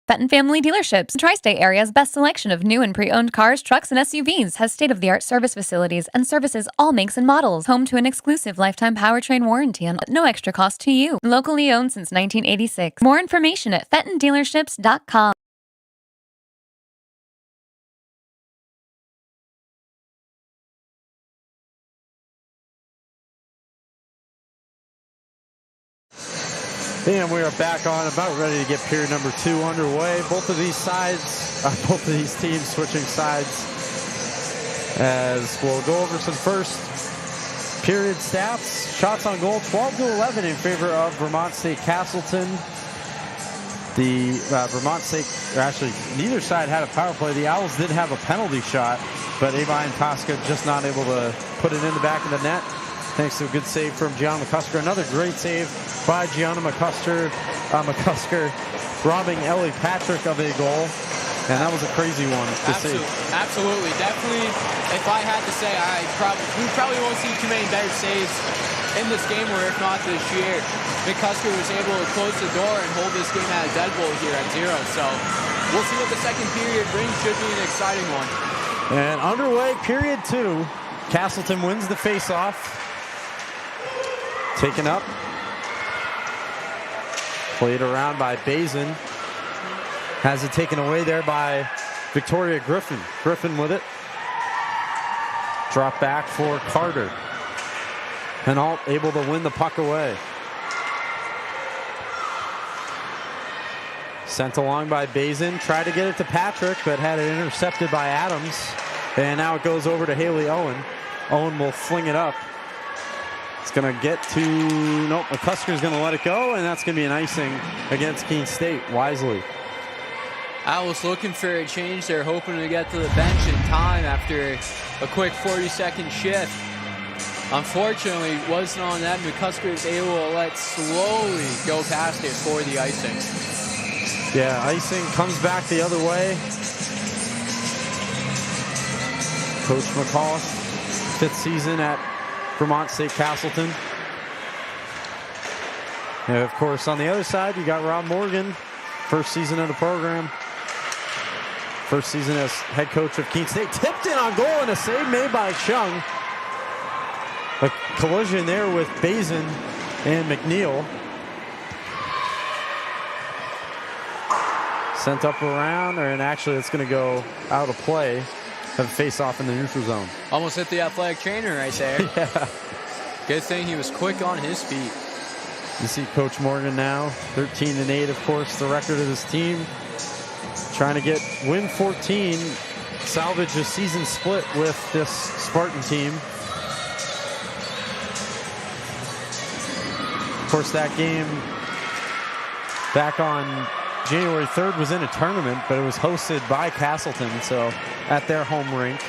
Fenton Family Dealerships, Tri-State Area's best selection of new and pre-owned cars, trucks, and SUVs, has state-of-the-art service facilities and services all makes and models. Home to an exclusive lifetime powertrain warranty on no extra cost to you. Locally owned since 1986. More information at FentonDealerships.com. And we are back on, about ready to get period number 2 underway. Both of these teams switching sides. As we'll go over some first period stats. Shots on goal, 12-11 in favor of Vermont State Castleton. The Vermont State, actually, neither side had a power play. The Owls did have a penalty shot, but Ava and Tosca just not able to put it in the back of the net. Thanks to a good save from Gianna McCusker. Another great save by Gianna McCusker, robbing Ellie Patrick of a goal. And that was a crazy one to see. Absolutely. Definitely, if I had to say, we probably won't see too many better saves in this game, or if not this year. McCusker was able to close the door and hold this game at a deadbolt here at 0. So we'll see what the second period brings. Should be an exciting one. And underway, period 2. Castleton wins the face-off. Taken up. Played around by Bazin. Has it taken away there by Victoria Griffin. Griffin with it. Drop back for Carter. Hinault able to win the puck away. Sent along by Bazin. Tried to get it to Patrick, but had it intercepted by Adams. And now it goes over to Haley Owen. Owen will fling it up. It's going to get to, nope, McCusker's going to let it go, and that's going to be an icing against Keene State, Wisely. Owls looking for a change. They're hoping to get to the bench in time after a quick 40-second shift. Unfortunately, wasn't on that. McCusker is able to let slowly go past it for the icing. Yeah, icing comes back the other way. Coach McCall, 5th season at Vermont State Castleton. And of course, on the other side, you got Rob Morgan, 1st season of the program. 1st season as head coach of Keene State. Tipped in on goal and a save made by Chung. A collision there with Bazin and McNeil. Sent up around, and actually it's going to go out of play. Have a face-off in the neutral zone. Almost hit the athletic trainer right there. Yeah. Good thing he was quick on his feet. You see Coach Morgan now, 13-8, of course, the record of this team. Trying to win 14, salvage a season split with this Spartan team. Of course, that game back on January 3rd was in a tournament, but it was hosted by Castleton, so at their home rink.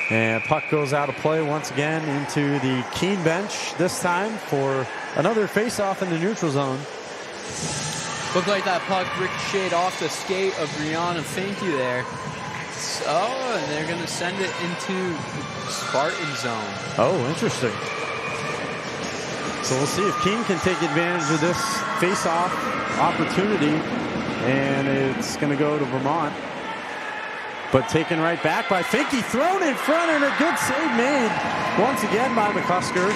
And puck goes out of play once again into the Keene bench, this time for another face-off in the neutral zone. Looked like that puck ricocheted off the skate of Brianna Finke there. Oh, and they're going to send it into Spartan zone. Oh, interesting. So we'll see if Keene can take advantage of this face-off opportunity. And it's going to go to Vermont. but taken right back by Finke, thrown in front, and a good save made once again by McCusker.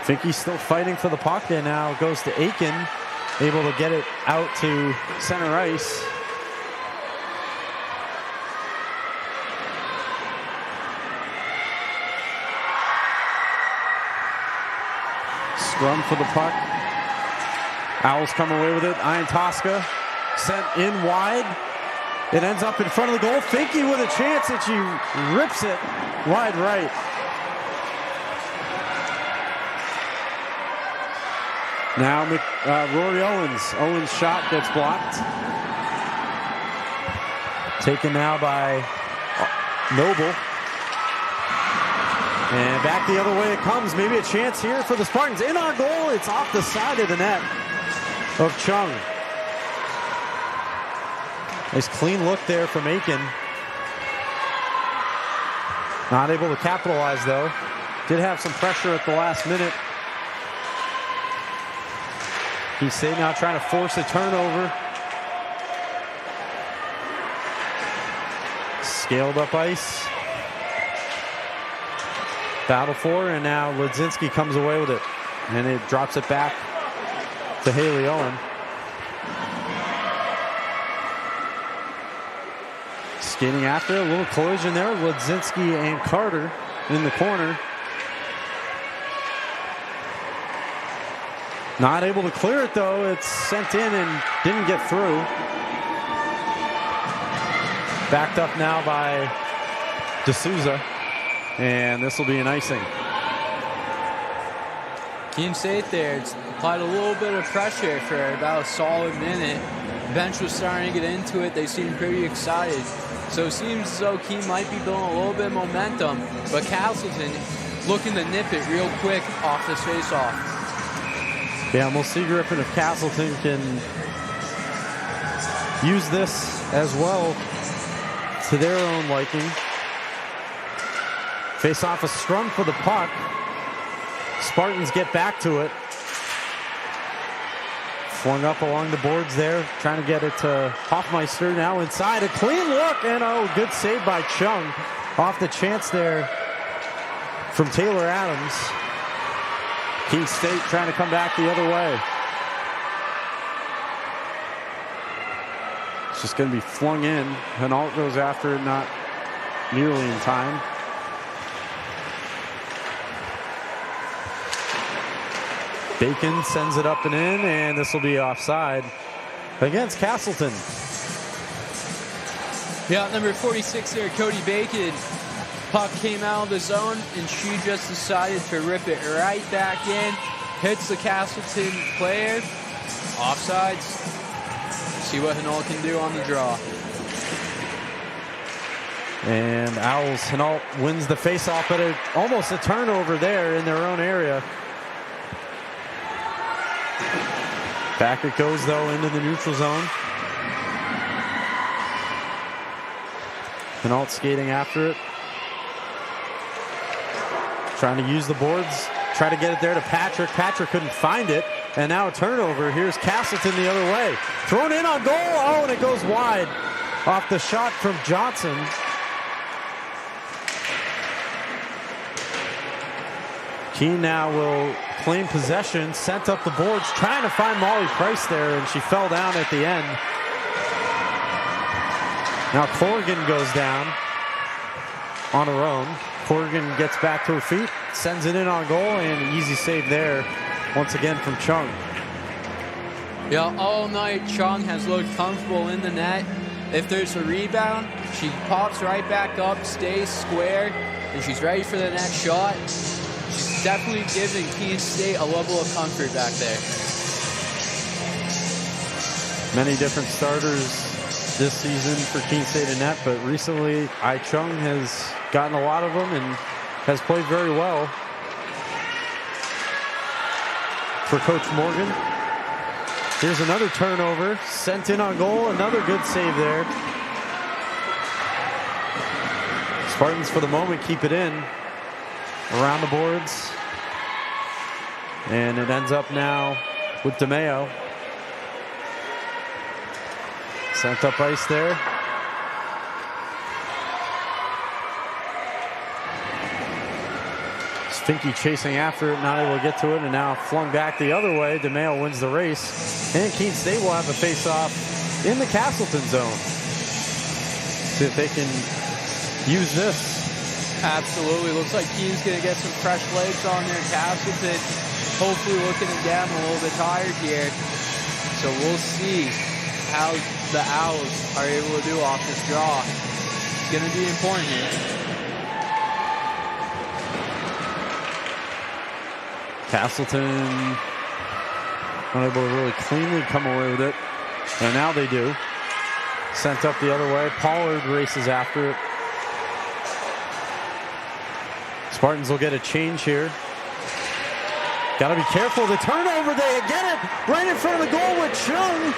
Finke still fighting for the puck, and now goes to Aiken, able to get it out to center ice. Scrum for the puck. Owls come away with it. Ian Tosca sent in wide. It ends up in front of the goal. Finke with a chance, and she rips it wide right. Now Rory Owens. Owens' shot gets blocked. Taken now by Noble. And back the other way it comes. Maybe a chance here for the Spartans. In on goal. It's off the side of the net of Chung. Nice clean look there from Aiken. Not able to capitalize, though. Did have some pressure at the last minute. He's now trying to force a turnover. Scaled up ice. Battle for, and now Ledzinski comes away with it. And it drops it back to Haley Owen. Skating after, a little collision there. Ledzinski and Carter in the corner. Not able to clear it, though. It's sent in and didn't get through. Backed up now by D'Souza. And this will be an icing. Keene State there applied a little bit of pressure for about a solid minute. The bench was starting to get into it. They seemed pretty excited. So it seems as though Keene might be building a little bit of momentum. But Castleton looking to nip it real quick off this face-off. Yeah, we'll see, Griffin, if Castleton can use this as well to their own liking. Face off a scrum for the puck. Spartans get back to it. Flung up along the boards there, trying to get it to Hoffmeister. Now inside, a clean look, and good save by Chung off the chance there from Taylor Adams. Keene State trying to come back the other way. It's just going to be flung in. Hinault goes after it, not nearly in time. Bacon sends it up and in, and this will be offside against Castleton. Yeah, number 46 there, Cody Bacon. Puck came out of the zone, and she just decided to rip it right back in. Hits the Castleton player. Offsides. See what Hinault can do on the draw. And Owls, Hinault wins the faceoff, but almost a turnover there in their own area. Back it goes, though, into the neutral zone. Hinault skating after it. Trying to use the boards. Try to get it there to Patrick. Patrick couldn't find it. And now a turnover. Here's Castleton the other way. Thrown in on goal. Oh, and it goes wide off the shot from Johnson. Keene now will claim possession. Sent up the boards. Trying to find Molly Price there, and she fell down at the end. Now Corrigan goes down on her own. Corrigan gets back to her feet, sends it in on goal, and an easy save there once again from Chung. Yeah, all night Chung has looked comfortable in the net. If there's a rebound, she pops right back up, stays square, and she's ready for the next shot. She's definitely giving Keene State a level of comfort back there. Many different starters this season for Keene State in net, but recently Ai Chung has gotten a lot of them and has played very well for Coach Morgan. Here's another turnover, sent in on goal, another good save there. Spartans for the moment keep it in around the boards, and it ends up now with DeMeo. Sent up ice there. Finke chasing after it, not able to get to it, and now flung back the other way. DeMeo wins the race. And Keene State will have a face-off in the Castleton zone. See if they can use this. Absolutely. Looks like Keene's going to get some fresh legs on there. Castleton hopefully looking again a little bit tired here. So we'll see how the Owls are able to do off this draw. It's going to be important here. Castleton unable to really cleanly come away with it. And now they do. Sent up the other way. Pollard races after it. Spartans will get a change here. Got to be careful. The turnover, they get it right in front of the goal with Chung.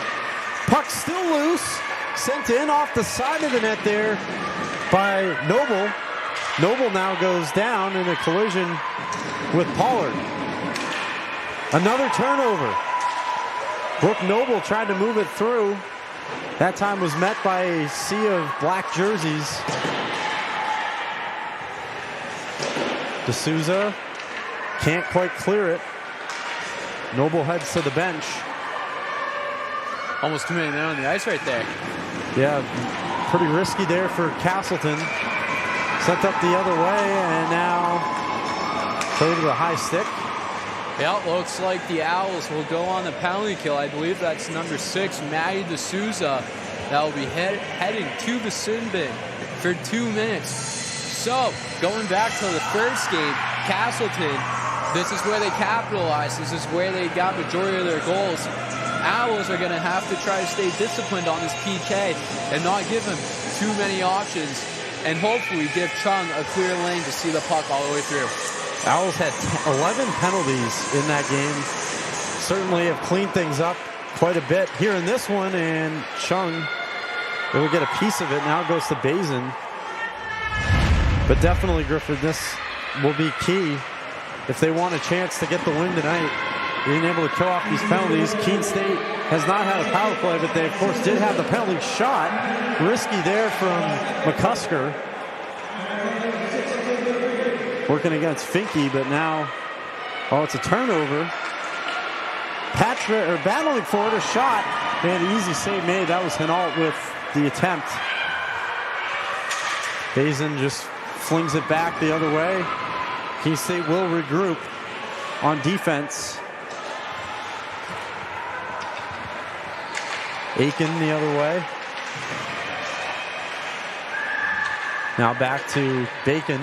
Puck still loose. Sent in off the side of the net there by Noble. Noble now goes down in a collision with Pollard. Another turnover. Brooke Noble tried to move it through. That time was met by a sea of black jerseys. D'Souza can't quite clear it. Noble heads to the bench. Almost 2 minutes men on the ice right there. Yeah, pretty risky there for Castleton. Sent up the other way, and now throw to the high stick. Yeah, looks like the Owls will go on the penalty kill. I believe that's number 6, Maddie D'Souza. That will be heading to the sin bin for 2 minutes. So, going back to the first game, Castleton, this is where they capitalized. This is where they got majority of their goals. Owls are going to have to try to stay disciplined on this PK and not give him too many options, and hopefully give Chung a clear lane to see the puck all the way through. Owls had 11 penalties in that game. Certainly have cleaned things up quite a bit here in this one, and Chung will get a piece of it. Now it goes to Bazin. But definitely, Griffin, this will be key if they want a chance to get the win tonight. Being able to kill off these penalties. Keene State has not had a power play, but they, of course, did have the penalty shot. Risky there from McCusker. Working against Finke, but now, it's a turnover. Battling for it, a shot, and easy save made. That was Hinault with the attempt. Bazin just flings it back the other way. Keene State will regroup on defense. Aiken the other way. Now back to Bacon.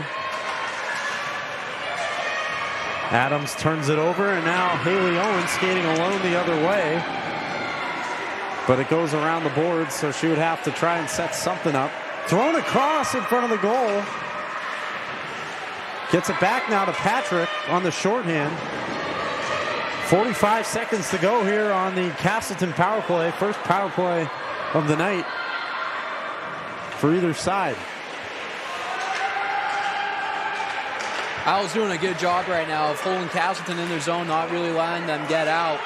Adams turns it over, and now Haley Owens skating alone the other way. But it goes around the boards, so she would have to try and set something up. Thrown across in front of the goal. Gets it back now to Patrick on the shorthand. 45 seconds to go here on the Castleton power play. First power play of the night for either side. Owls doing a good job right now of holding Castleton in their zone, not really letting them get out.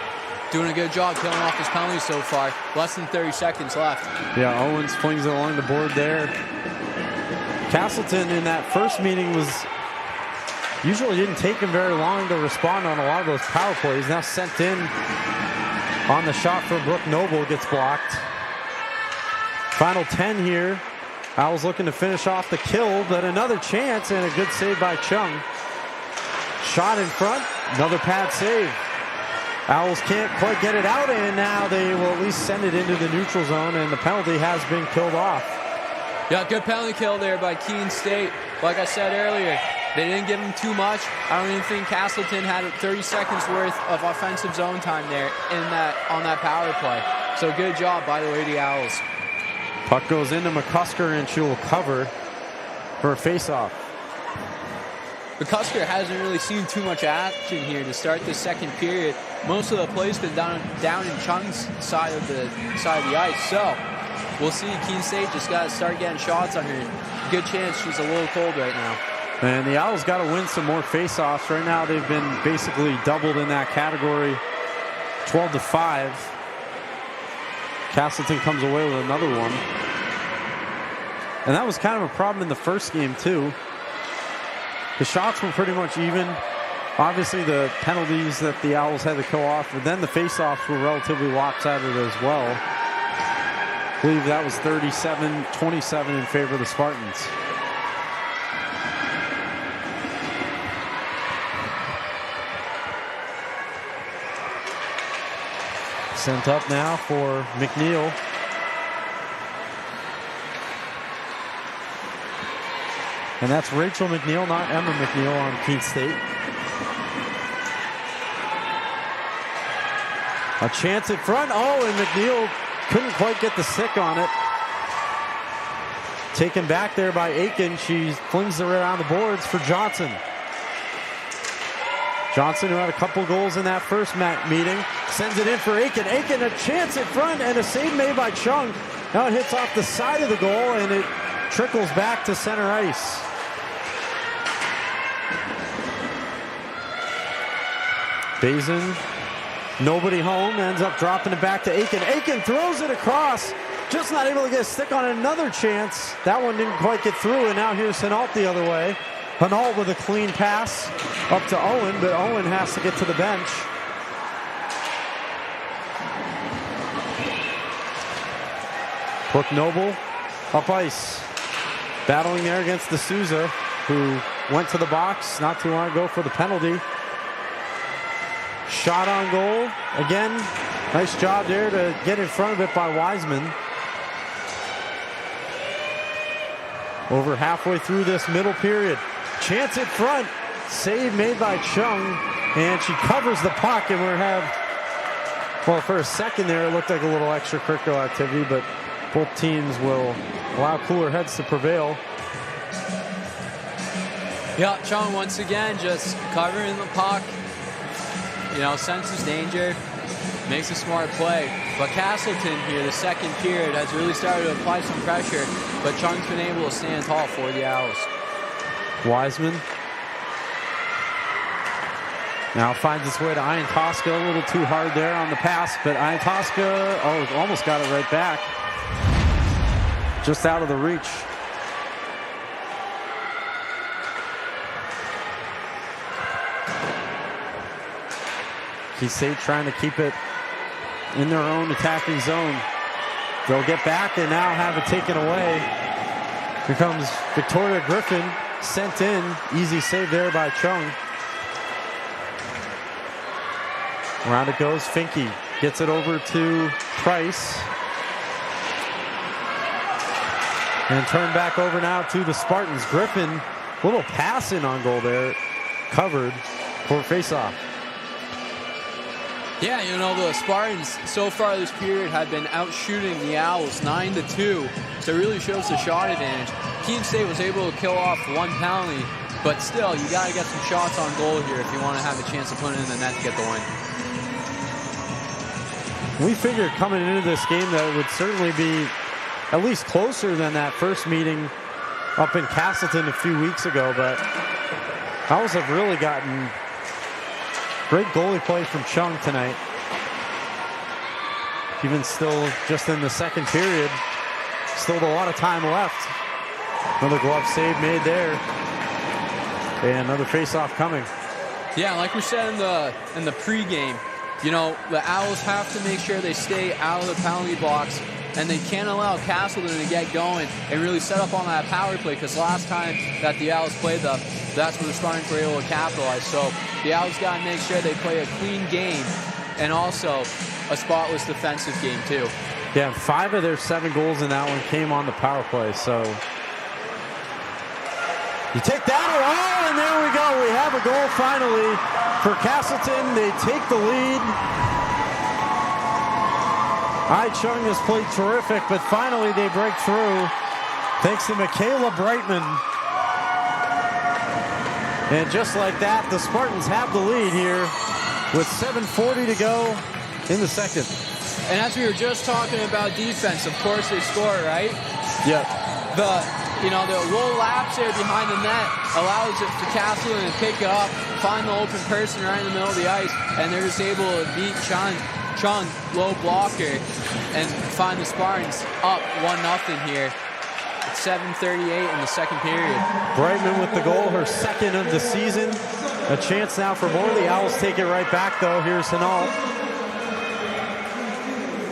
Doing a good job killing off his penalties so far. Less than 30 seconds left. Yeah, Owens flings it along the board there. Castleton in that first meeting usually didn't take him very long to respond on a lot of those power plays. Now sent in on the shot from Brooke Noble, gets blocked. Final 10 here. Owls looking to finish off the kill, but another chance and a good save by Chung. Shot in front, another pad save. Owls can't quite get it out, and now they will at least send it into the neutral zone, and the penalty has been killed off. Yeah, good penalty kill there by Keene State. Like I said earlier, they didn't give him too much. I don't even think Castleton had 30 seconds worth of offensive zone time there on that power play. So good job by the Lady Owls. Puck goes into McCusker, and she will cover for a faceoff. McCusker hasn't really seen too much action here to start the second period. Most of the play's been down in Chung's side of the ice. So we'll see. Keene State just got to start getting shots on her. Good chance she's a little cold right now. And the Owls got to win some more faceoffs. Right now they've been basically doubled in that category, 12-5. Castleton comes away with another one. And that was kind of a problem in the first game, too. The shots were pretty much even. Obviously, the penalties that the Owls had to go off, but then the face-offs were relatively lopsided as well. I believe that was 37-27 in favor of the Spartans. Sent up now for McNeil. And that's Rachel McNeil, not Emma McNeil on Keene State. A chance in front. Oh, and McNeil couldn't quite get the stick on it. Taken back there by Aiken. She flings it around the boards for Johnson. Johnson, who had a couple goals in that first meeting, sends it in for Aiken. Aiken, a chance in front and a save made by Chung. Now it hits off the side of the goal and it trickles back to center ice. Bazin, nobody home, ends up dropping it back to Aiken. Aiken throws it across, just not able to get a stick on another chance. That one didn't quite get through, and now here's Hinault the other way. Hinault with a clean pass up to Owen, but Owen has to get to the bench. Brooke Noble up ice, battling there against D'Souza, who went to the box not too long ago for the penalty. Shot on goal. Again, nice job there to get in front of it by Wiseman. Over halfway through this middle period. Chance in front. Save made by Chung. And she covers the puck, and we have, well, for a second there, it looked like a little extracurricular activity, but both teams will allow cooler heads to prevail. Yeah, Chung once again just covering the puck. You know, senses danger, makes a smart play. But Castleton here, the second period, has really started to apply some pressure, but Chung's been able to stand tall for the Owls. Wiseman now finds its way to Ian Tosca, a little too hard there on the pass, but Ian Tosca, almost got it right back. Just out of the reach. Keene State trying to keep it in their own attacking zone. They'll get back and now have it taken away. Here comes Victoria Griffin, sent in. Easy save there by Chung. Around it goes. Finke gets it over to Price. And turned back over now to the Spartans. Griffin, little pass in on goal there. Covered for faceoff. Yeah, you know, the Spartans so far this period have been out-shooting the Owls 9-2, so it really shows the shot advantage. Keene State was able to kill off one penalty, but still, you got to get some shots on goal here if you want to have a chance to put it in the net to get the win. We figured coming into this game that it would certainly be at least closer than that first meeting up in Castleton a few weeks ago, but Owls have really gotten great goalie play from Chung tonight. Even still just in the second period, still a lot of time left. Another glove save made there. And another face-off coming. Yeah, like we said in the pregame, you know, the Owls have to make sure they stay out of the penalty box, and they can't allow Castleton to get going and really set up on that power play, because last time that the Owls played them, that's where the Spartans were able to capitalize. So the Owls got to make sure they play a clean game and also a spotless defensive game too. Yeah, 5 of their 7 goals in that one came on the power play. So you take that away, and there we go. We have a goal finally for Castleton. They take the lead. Ai Chung has played terrific, but finally they break through thanks to Michaela Brightman. And just like that, the Spartans have the lead here with 7:40 to go in the second. And as we were just talking about defense, of course they score, right? Yep. The low laps there behind the net allows it for Castleton to pick it up, find the open person right in the middle of the ice, and they're just able to beat Chung Chung, low blocker, and find the Spartans up 1-0 here. It's 7:38 in the second period. Brightman with the goal, her second of the season. A chance now for more. The Owls take it right back, though. Here's Hinault.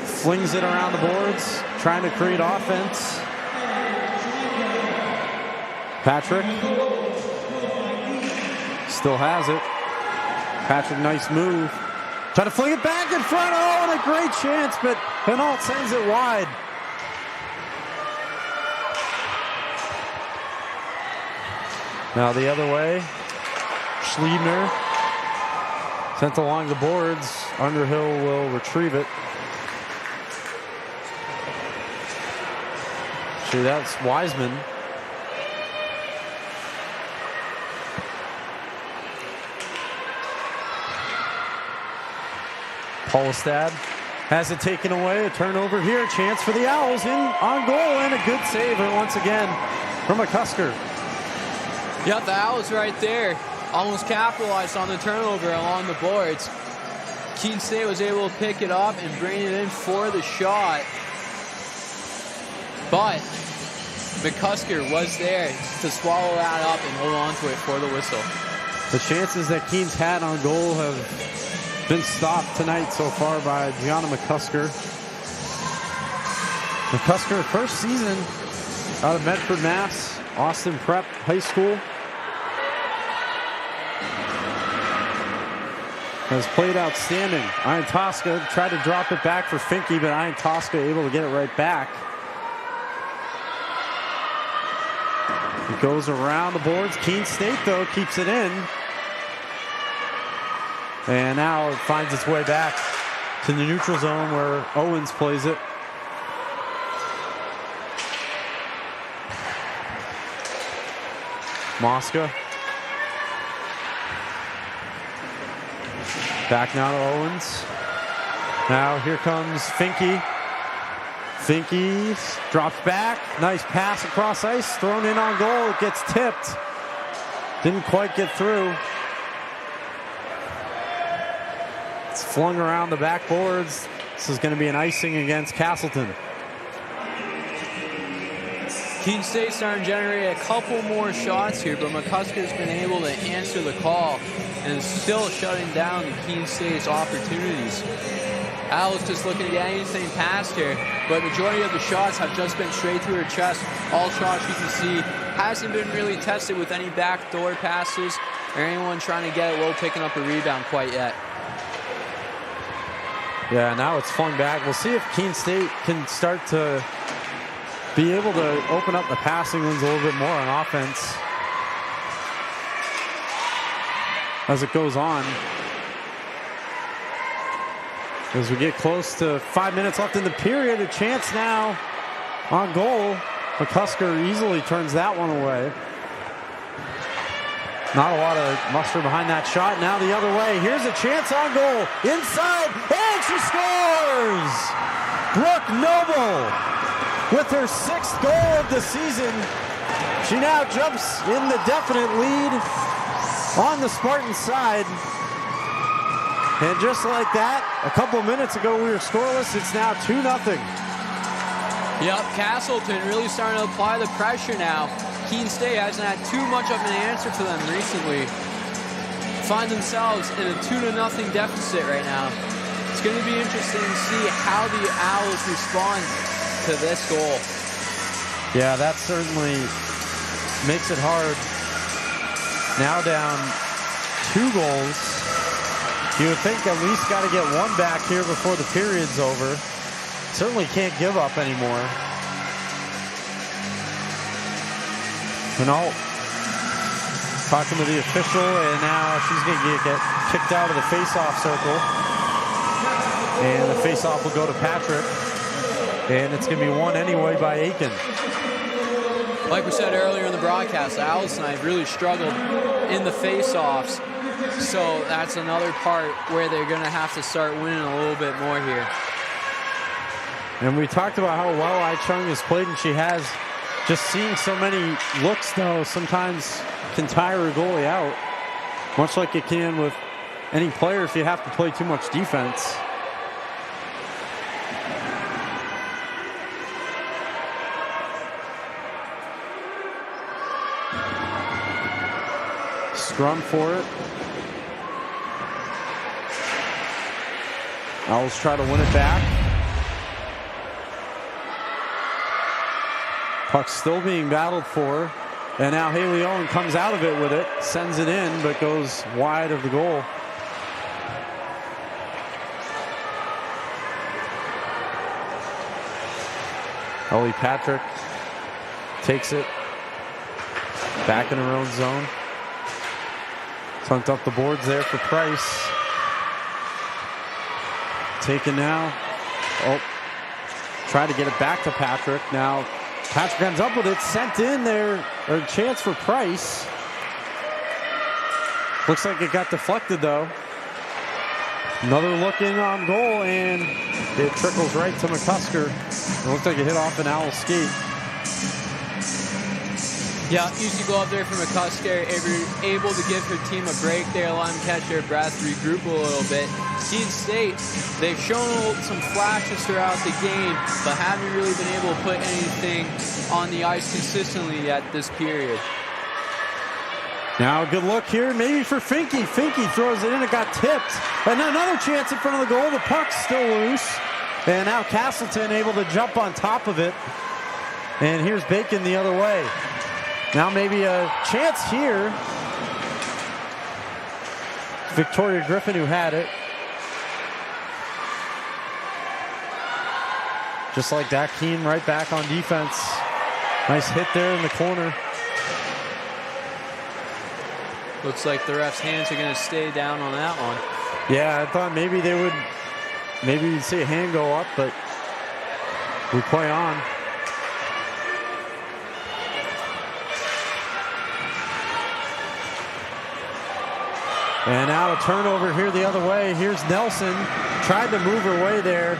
Flings it around the boards, trying to create offense. Patrick still has it. Patrick, nice move. Trying to fling it back in front. Oh, and a great chance, but Hinault sends it wide. Now the other way. Schliebner sent along the boards. Underhill will retrieve it. See, that's Wiseman. Polstad has it taken away. A turnover here. Chance for the Owls in on goal, and a good save once again from McCusker. Yeah, the Owls right there almost capitalized on the turnover along the boards. Keene State was able to pick it up and bring it in for the shot. But McCusker was there to swallow that up and hold on to it for the whistle. The chances that Keene's had on goal have been stopped tonight so far by Gianna McCusker. McCusker, first season out of Medford, Mass, Austin Prep High School. Has played outstanding. Ian Tosca tried to drop it back for Finke, but Ian Tosca able to get it right back. It goes around the boards. Keene State, though, keeps it in. And now it finds its way back to the neutral zone where Owens plays it. Mosca. Back now to Owens. Now here comes Finke. Finke drops back. Nice pass across ice. Thrown in on goal. It gets tipped. Didn't quite get through. It's flung around the backboards. This is going to be an icing against Castleton. Keene State starting to generate a couple more shots here, but McCusker's been able to answer the call and is still shutting down the Keene State's opportunities. Owls just looking to get anything past her, but majority of the shots have just been straight through her chest. All shots you can see hasn't been really tested with any backdoor passes or anyone trying to get it low, picking up a rebound quite yet. Yeah, now it's flung back. We'll see if Keene State can start to be able to open up the passing lanes a little bit more on offense as it goes on. As we get close to 5 minutes left in the period, a chance now on goal. McCusker easily turns that one away. Not a lot of muster behind that shot. Now the other way. Here's a chance on goal. Inside, and she scores! Brooke Noble with her 6th goal of the season. She now jumps in the definite lead on the Spartans side. And just like that, a couple minutes ago we were scoreless. It's now 2-0. Yep, Castleton really starting to apply the pressure now. Keene State hasn't had too much of an answer for them recently. Find themselves in a 2-0 deficit right now. It's going to be interesting to see how the Owls respond to this goal. Yeah, that certainly makes it hard. Now down 2 goals. You would think at least got to get one back here before the period's over. Certainly can't give up anymore. Hinault talking to the official, and now she's going to get kicked out of the face-off circle. And the face-off will go to Patrick. And it's going to be won anyway by Aiken. Like we said earlier in the broadcast, the Owls tonight really struggled in the face-offs. So that's another part where they're going to have to start winning a little bit more here. And we talked about how well Ai Chung has played, and she has. Just seeing so many looks, though, sometimes can tire a goalie out. Much like it can with any player if you have to play too much defense. scrum for it. Owls try to win it back. Puck still being battled for. And now Haley Owen comes out of it with it, sends it in, but goes wide of the goal. Ollie Patrick takes it back in her own zone. Tunked up the boards there for Price. Taken now. Oh, try to get it back to Patrick. Now Patrick ends up with it, sent in there. A chance for Price. Looks like it got deflected though. Another look in on goal, and it trickles right to McCusker. It looked like it hit off an Owl skate. Yeah, easy go up there for McCusker, able to give her team a break there, let them catch their breath, regroup a little bit. Keene State, they've shown some flashes throughout the game, but haven't really been able to put anything on the ice consistently yet this period. Now a good look here, maybe for Finke. Finke throws it in, it got tipped. And another chance in front of the goal, the puck's still loose. And now Castleton able to jump on top of it. And here's Bacon the other way. Now maybe a chance here. Victoria Griffin who had it. Just like that, Keene right back on defense. Nice hit there in the corner. Looks like the ref's hands are going to stay down on that one. Yeah, I thought maybe they would, maybe you'd see a hand go up, but we play on. And now a turnover here the other way. Here's Nelson. Tried to move her way there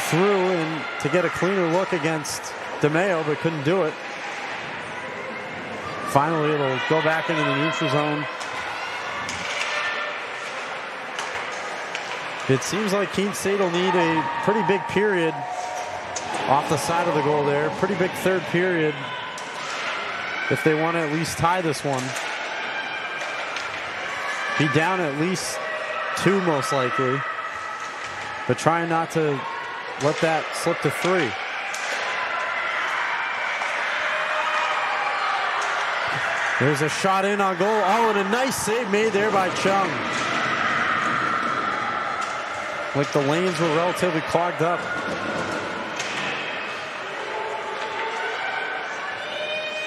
through and to get a cleaner look against DeMeo, but couldn't do it. Finally, it'll go back into the neutral zone. It seems like Keene State will need a pretty big period off the side of the goal there. Pretty big third period if they want to at least tie this one. Be down at least 2 most likely, but trying not to let that slip to 3. There's a shot in on goal. Oh, and a nice save made there by Chung. Like the lanes were relatively clogged up.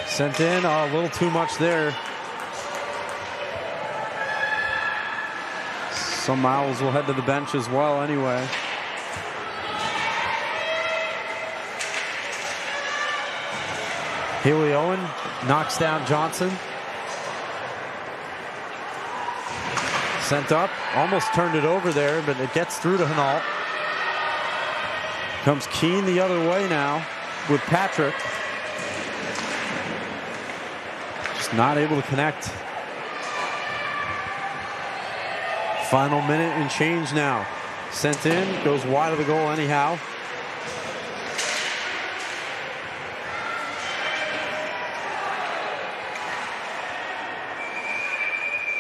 Sent in, a little too much there. Some Owls will head to the bench as well anyway. Haley Owen knocks down Johnson. Sent up, almost turned it over there, but it gets through to Hinault. Comes Keene the other way now with Patrick. Just not able to connect. Final minute and change now. Sent in, goes wide of the goal anyhow.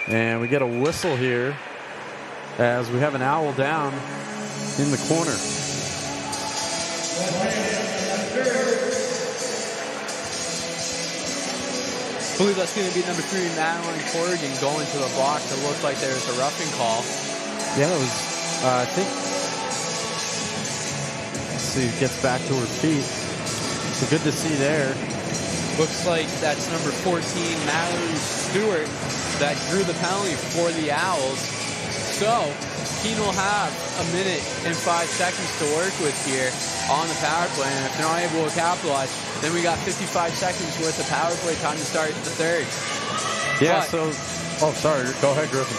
And we get a whistle here as we have an Owl down in the corner. I believe that's going to be number 3, Madeline Corrigan, going to the box. It looked like there was a roughing call. Yeah, it was, I think, let's see, gets back to her feet. So good to see there. Looks like that's number 14, Mallory Stewart, that drew the penalty for the Owls. So Keene will have a minute and 5 seconds to work with here on the power play. And if they're not able to capitalize, then we got 55 seconds worth of power play time to start the third. Yeah, but, sorry, go ahead, Griffin.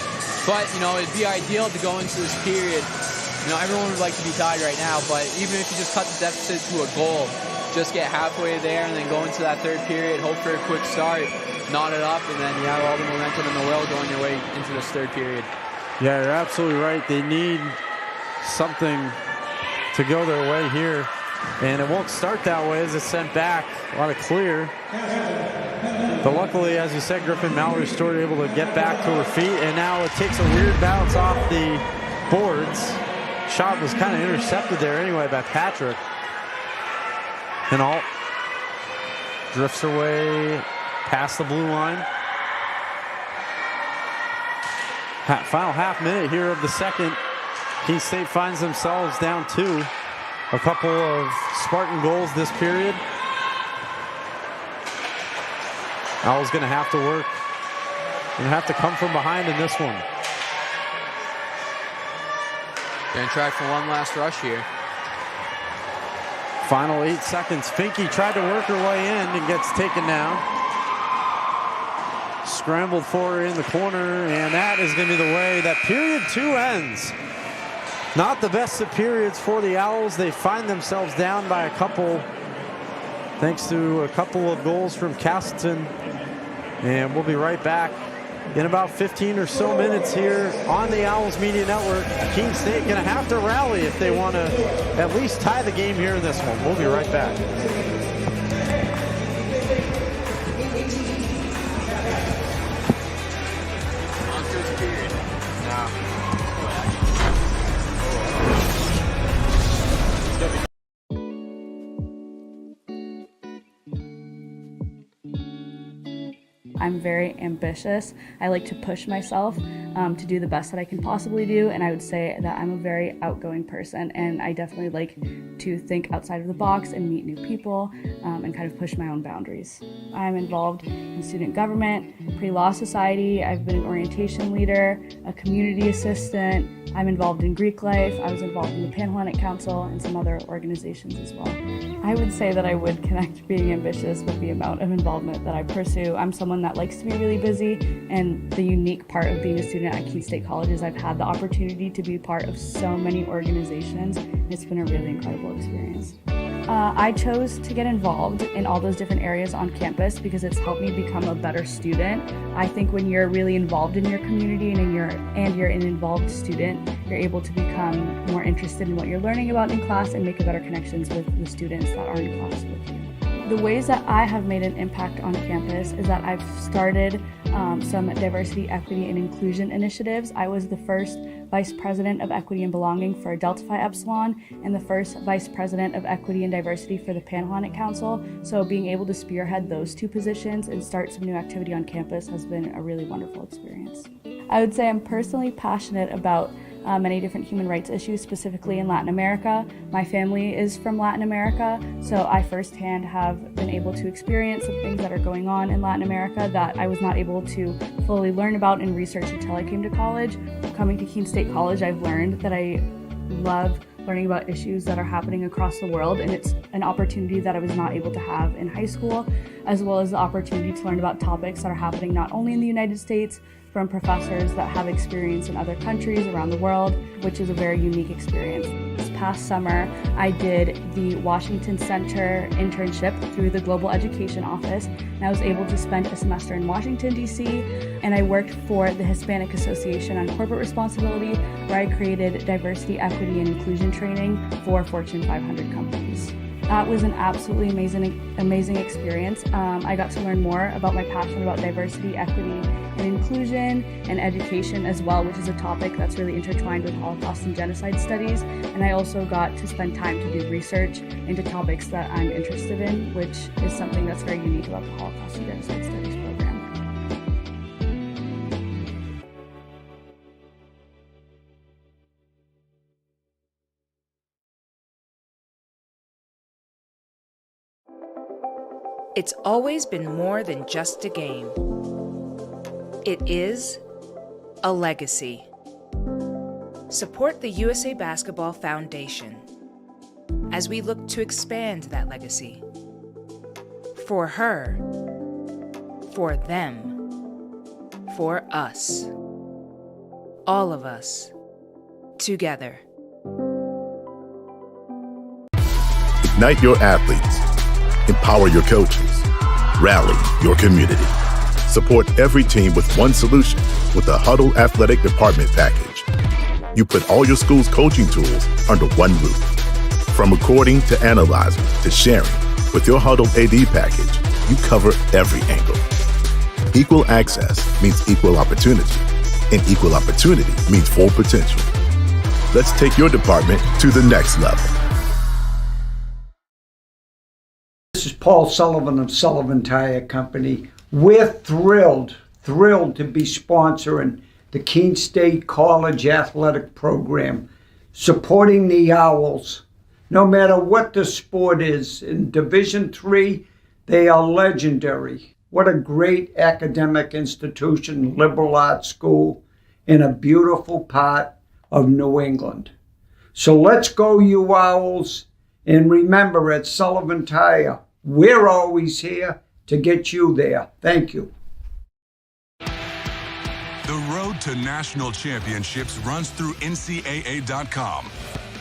But, it'd be ideal to go into this period. Everyone would like to be tied right now, but even if you just cut the deficit to a goal, just get halfway there and then go into that third period, hope for a quick start, knot it up, and then you have all the momentum and the will going your way into this third period. Yeah, you're absolutely right. They need something to go their way here, and it won't start that way as it's sent back. A lot of clear. But luckily, as you said, Griffin, Mallory Stewart able to get back to her feet, and now it takes a weird bounce off the boards. Shot was kind of intercepted there anyway by Patrick. Hinault drifts her way past the blue line. Final half minute here of the second. Keene State finds themselves down 2. A couple of Spartan goals this period. Owls going to have to work. Going to have to come from behind in this one. Going to try for one last rush here. Final 8 seconds. Finke tried to work her way in and gets taken down. Scrambled for her in the corner, and that is going to be the way that period 2 ends. Not the best of periods for the Owls. They find themselves down by a couple, thanks to a couple of goals from Castleton. And we'll be right back in about 15 or so minutes here on the Owls Media Network. Keene State going to have to rally if they want to at least tie the game here in this one. We'll be right back. I'm very ambitious. I like to push myself to do the best that I can possibly do, and I would say that I'm a very outgoing person, and I definitely like to think outside of the box and meet new people and kind of push my own boundaries. I'm involved in student government, pre-law society. I've been an orientation leader, a community assistant. I'm involved in Greek life. I was involved in the Panhellenic Council and some other organizations as well. I would say that I would connect being ambitious with the amount of involvement that I pursue. I'm someone that likes to be really busy, and the unique part of being a student at Keene State College is I've had the opportunity to be part of so many organizations. It's been a really incredible experience. I chose to get involved in all those different areas on campus because it's helped me become a better student. I think when you're really involved in your community and you're an involved student, you're able to become more interested in what you're learning about in class and make better connections with the students that are in class with you. The ways that I have made an impact on campus is that I've started some diversity, equity, and inclusion initiatives. I was the first Vice President of Equity and Belonging for Delta Phi Epsilon and the first Vice President of Equity and Diversity for the Panhellenic Council. So being able to spearhead those 2 positions and start some new activity on campus has been a really wonderful experience. I would say I'm personally passionate about many different human rights issues, specifically in Latin America. My family is from Latin America, so I firsthand have been able to experience some things that are going on in Latin America that I was not able to fully learn about and research until I came to college. Coming to Keene State College, I've learned that I love learning about issues that are happening across the world, and it's an opportunity that I was not able to have in high school, as well as the opportunity to learn about topics that are happening not only in the United States, from professors that have experience in other countries around the world, which is a very unique experience. This past summer, I did the Washington Center internship through the Global Education Office, and I was able to spend a semester in Washington, D.C., and I worked for the Hispanic Association on Corporate Responsibility, where I created diversity, equity, and inclusion training for Fortune 500 companies. That was an absolutely amazing experience. I got to learn more about my passion about diversity, equity, and inclusion, and education as well, which is a topic that's really intertwined with Holocaust and genocide studies. And I also got to spend time to do research into topics that I'm interested in, which is something that's very unique about the Holocaust and genocide studies program. It's always been more than just a game. It is a legacy. Support the USA Basketball Foundation as we look to expand that legacy. For her, for them, for us. All of us, together. Ignite your athletes. Empower your coaches. Rally your community. Support every team with one solution with the Huddle Athletic Department package. You put all your school's coaching tools under one roof. From recording to analyzing to sharing, with your Huddle AD package, you cover every angle. Equal access means equal opportunity, and equal opportunity means full potential. Let's take your department to the next level. This is Paul Sullivan of Sullivan Tire Company. We're thrilled to be sponsoring the Keene State College Athletic Program, supporting the Owls. No matter what the sport is, in Division III, they are legendary. What a great academic institution, liberal arts school, in a beautiful part of New England. So let's go, you Owls, and remember at Sullivan Tire, we're always here to get you there. Thank you. The road to national championships runs through NCAA.com.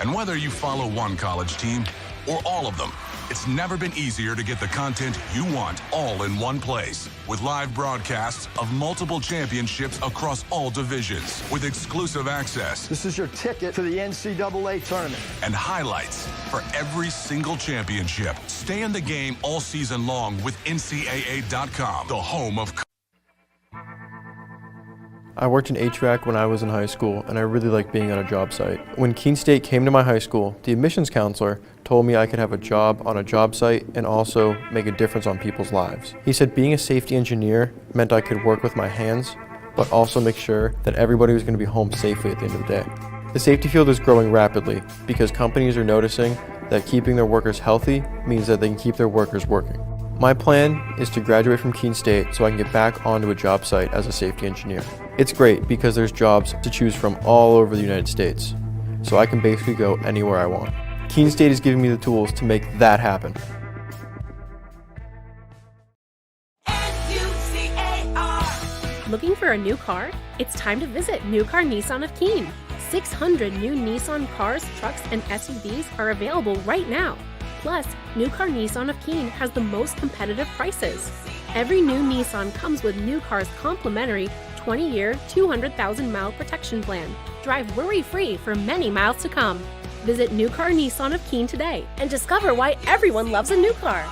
And whether you follow one college team or all of them, it's never been easier to get the content you want all in one place. With live broadcasts of multiple championships across all divisions, with exclusive access. This is your ticket to the NCAA tournament. And highlights for every single championship. Stay in the game all season long with NCAA.com, the home of... I worked in HVAC when I was in high school, and I really liked being on a job site. When Keene State came to my high school, the admissions counselor told me I could have a job on a job site and also make a difference on people's lives. He said being a safety engineer meant I could work with my hands, but also make sure that everybody was going to be home safely at the end of the day. The safety field is growing rapidly because companies are noticing that keeping their workers healthy means that they can keep their workers working. My plan is to graduate from Keene State so I can get back onto a job site as a safety engineer. It's great because there's jobs to choose from all over the United States, so I can basically go anywhere I want. Keene State is giving me the tools to make that happen. Looking for a new car? It's time to visit New Car Nissan of Keene. 600 new Nissan cars, trucks, and SUVs are available right now. Plus, New Car Nissan of Keene has the most competitive prices. Every new Nissan comes with New Car's complimentary 20-year, 200,000-mile protection plan. Drive worry-free for many miles to come. Visit New Car Nissan of Keene today and discover why everyone loves a new car.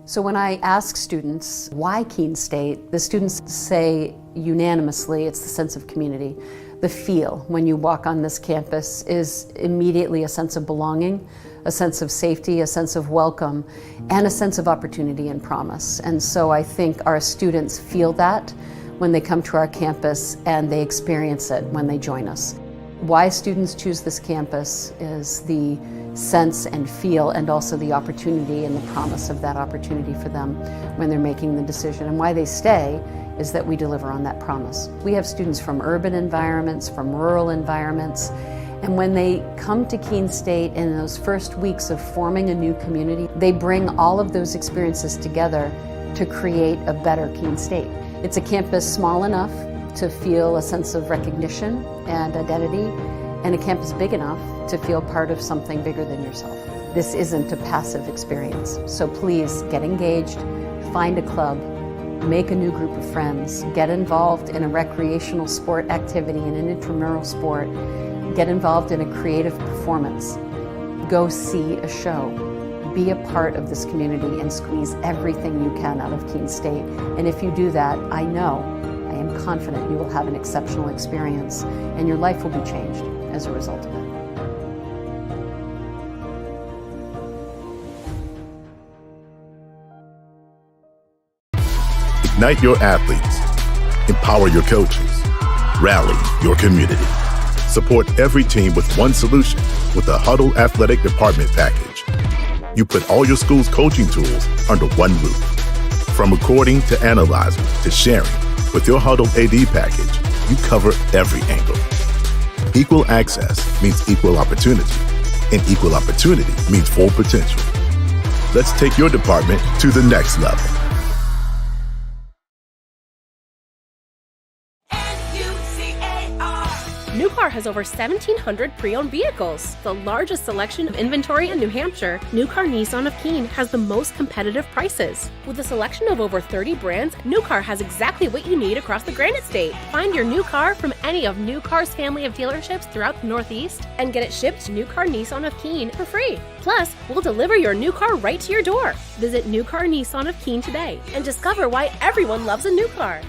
So when I ask students why Keene State, the students say unanimously it's the sense of community. The feel when you walk on this campus is immediately a sense of belonging, a sense of safety, a sense of welcome, and a sense of opportunity and promise. And so I think our students feel that when they come to our campus and they experience it when they join us. Why students choose this campus is the sense and feel and also the opportunity and the promise of that opportunity for them when they're making the decision. And why they stay is that we deliver on that promise. We have students from urban environments, from rural environments, and when they come to Keene State in those first weeks of forming a new community, they bring all of those experiences together to create a better Keene State. It's a campus small enough to feel a sense of recognition and identity, and a campus big enough to feel part of something bigger than yourself. This isn't a passive experience, so please get engaged, find a club, make a new group of friends, get involved in a recreational sport activity, an intramural sport, get involved in a creative performance, go see a show, be a part of this community and squeeze everything you can out of Keene State. And if you do that, I am confident you will have an exceptional experience and your life will be changed as a result of it. Ignite your athletes. Empower your coaches. Rally your community. Support every team with one solution with the Huddle Athletic Department Package. You put all your school's coaching tools under one roof. From recording to analyzing to sharing, with your Huddle AD package, you cover every angle. Equal access means equal opportunity, and equal opportunity means full potential. Let's take your department to the next level. New Car has over 1,700 pre-owned vehicles, the largest selection of inventory in New Hampshire. New Car Nissan of Keene has the most competitive prices. With a selection of over 30 brands, New Car has exactly what you need across the Granite State. Find your new car from any of New Car's family of dealerships throughout the Northeast and get it shipped to New Car Nissan of Keene for free. Plus, we'll deliver your new car right to your door. Visit New Car Nissan of Keene today and discover why everyone loves a new car.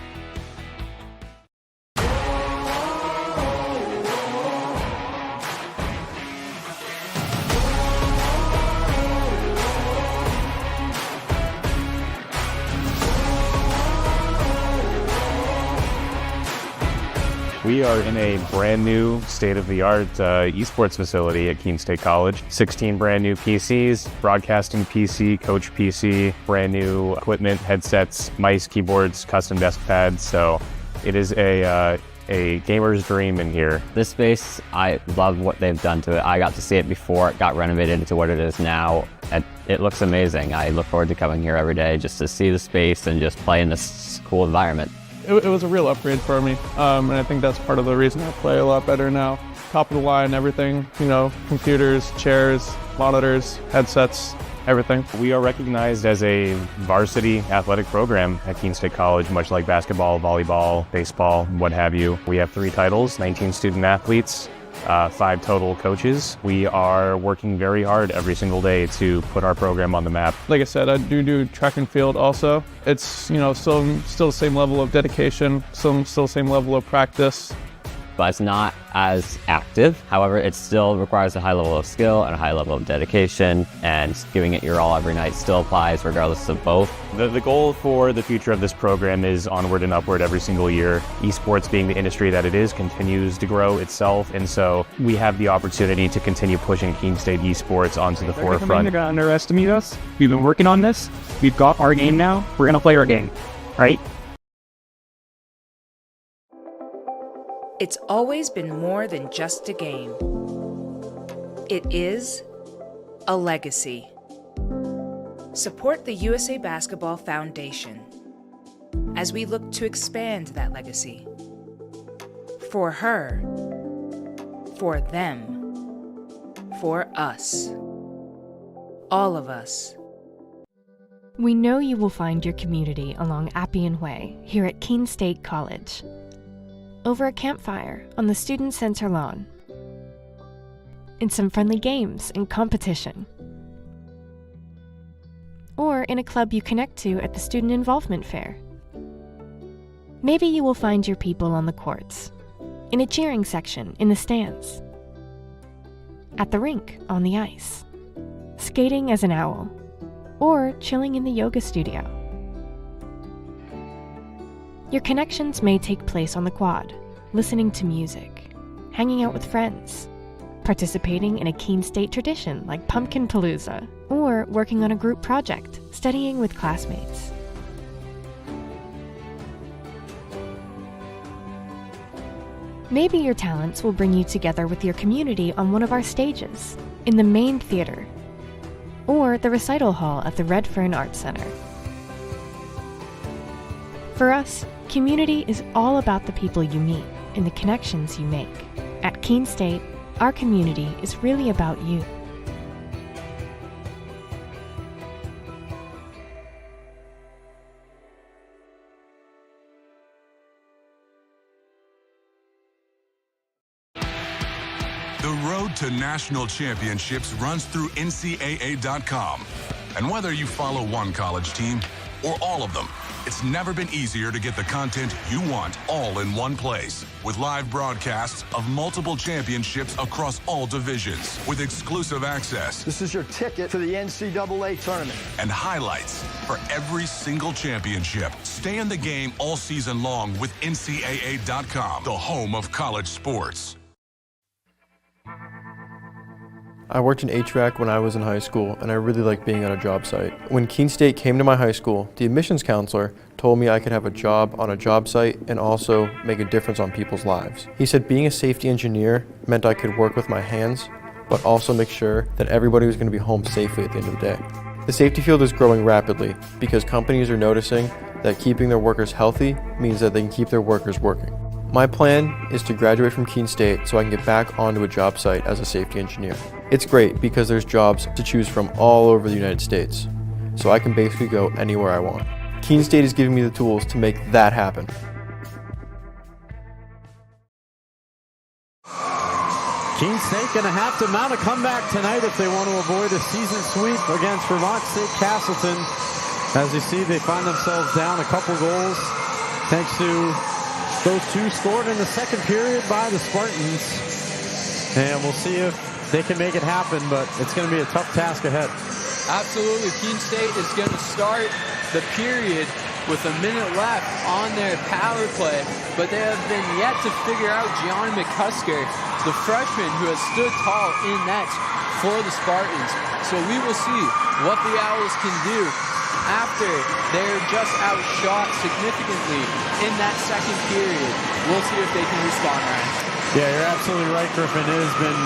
We are in a brand new state-of-the-art esports facility at Keene State College. 16 brand new PCs, broadcasting PC, coach PC, brand new equipment, headsets, mice, keyboards, custom desk pads. So it is a gamer's dream in here. This space, I love what they've done to it. I got to see it before it got renovated into what it is now. And it looks amazing. I look forward to coming here every day just to see the space and just play in this cool environment. It was a real upgrade for me, and I think that's part of the reason I play a lot better now. Top of the line, everything, computers, chairs, monitors, headsets, everything. We are recognized as a varsity athletic program at Keene State College, much like basketball, volleyball, baseball, what have you. We have 3 titles, 19 student athletes, 5 total coaches. We are working very hard every single day to put our program on the map. Like I said, I do track and field also. It's, still the same level of dedication, still the same level of practice. But it's not as active. However, it still requires a high level of skill and a high level of dedication, and giving it your all every night still applies regardless of both. The goal for the future of this program is onward and upward every single year. Esports, being the industry that it is, continues to grow itself, and so we have the opportunity to continue pushing Keene State esports onto the forefront. They're going to underestimate us. We've been working on this. We've got our game now. We're going to play our game, right? It's always been more than just a game. It is a legacy. Support the USA Basketball Foundation as we look to expand that legacy. For her, for them, for us. All of us. We know you will find your community along Appian Way here at Keene State College. Over a campfire on the Student Center lawn, in some friendly games and competition, or in a club you connect to at the Student Involvement Fair. Maybe you will find your people on the courts, in a cheering section in the stands, at the rink on the ice, skating as an owl, or chilling in the yoga studio. Your connections may take place on the quad, listening to music, hanging out with friends, participating in a Keene State tradition like Pumpkin Palooza, or working on a group project, studying with classmates. Maybe your talents will bring you together with your community on one of our stages, in the main theater, or the recital hall at the Redfern Arts Center. For us, community is all about the people you meet and the connections you make. At Keene State, our community is really about you. The road to national championships runs through NCAA.com. And whether you follow one college team or all of them, it's never been easier to get the content you want all in one place. With live broadcasts of multiple championships across all divisions, with exclusive access. This is your ticket to the NCAA tournament. And highlights for every single championship. Stay in the game all season long with NCAA.com, the home of college sports. I worked in HVAC when I was in high school, and I really liked being on a job site. When Keene State came to my high school, the admissions counselor told me I could have a job on a job site and also make a difference on people's lives. He said being a safety engineer meant I could work with my hands, but also make sure that everybody was going to be home safely at the end of the day. The safety field is growing rapidly because companies are noticing that keeping their workers healthy means that they can keep their workers working. My plan is to graduate from Keene State so I can get back onto a job site as a safety engineer. It's great because there's jobs to choose from all over the United States, so I can basically go anywhere I want. Keene State is giving me the tools to make that happen. Keene State going to have to mount a comeback tonight if they want to avoid a season sweep against Vermont State Castleton. As you see, they find themselves down a couple goals thanks to those two scored in the second period by the Spartans. And we'll see if they can make it happen, but it's going to be a tough task ahead. Absolutely. Keene State is going to start the period with a minute left on their power play, but they have been yet to figure out Gianni McCusker, the freshman who has stood tall in net for the Spartans. So we will see what the Owls can do after they're just outshot significantly in that second period. We'll see if they can respond, Ryan. Yeah, you're absolutely right, Griffin. It has been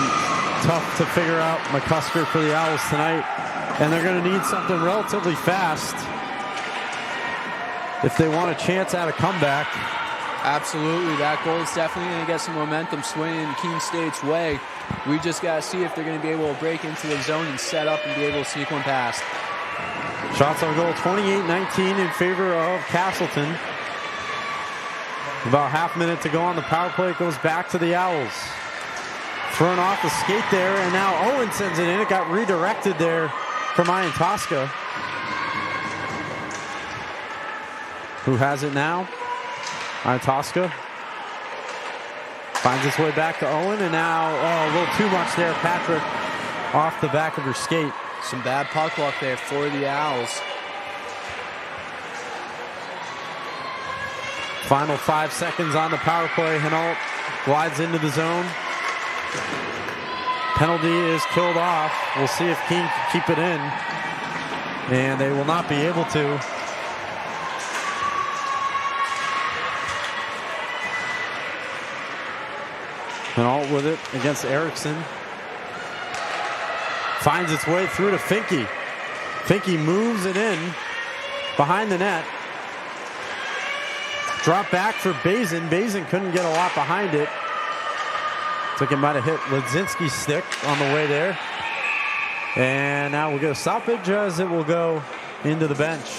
tough to figure out McCusker for the Owls tonight, and they're going to need something relatively fast if they want a chance at a comeback. Absolutely. That goal is definitely going to get some momentum swinging Keene State's way. We just got to see if they're going to be able to break into the zone and set up and be able to sneak one past. Shots on goal, 28-19 in favor of Castleton. About half minute to go on the power play. It goes back to the Owls. Thrown off the skate there, and now Owen sends it in. It got redirected there from Ian Tosca. Who has it now? Tosca finds its way back to Owen, and now, a little too much there. Patrick off the back of her skate. Some bad puck luck there for the Owls. Final 5 seconds on the power play. Hinault glides into the zone. Penalty is killed off. We'll see if Keene can keep it in. And they will not be able to. Hinault with it against Erickson. Finds its way through to Finke. Finke moves it in behind the net. Drop back for Bazin. Bazin couldn't get a lot behind it. Think it might have hit Ledzinski's stick on the way there. And now we'll go stoppage as it will go into the bench.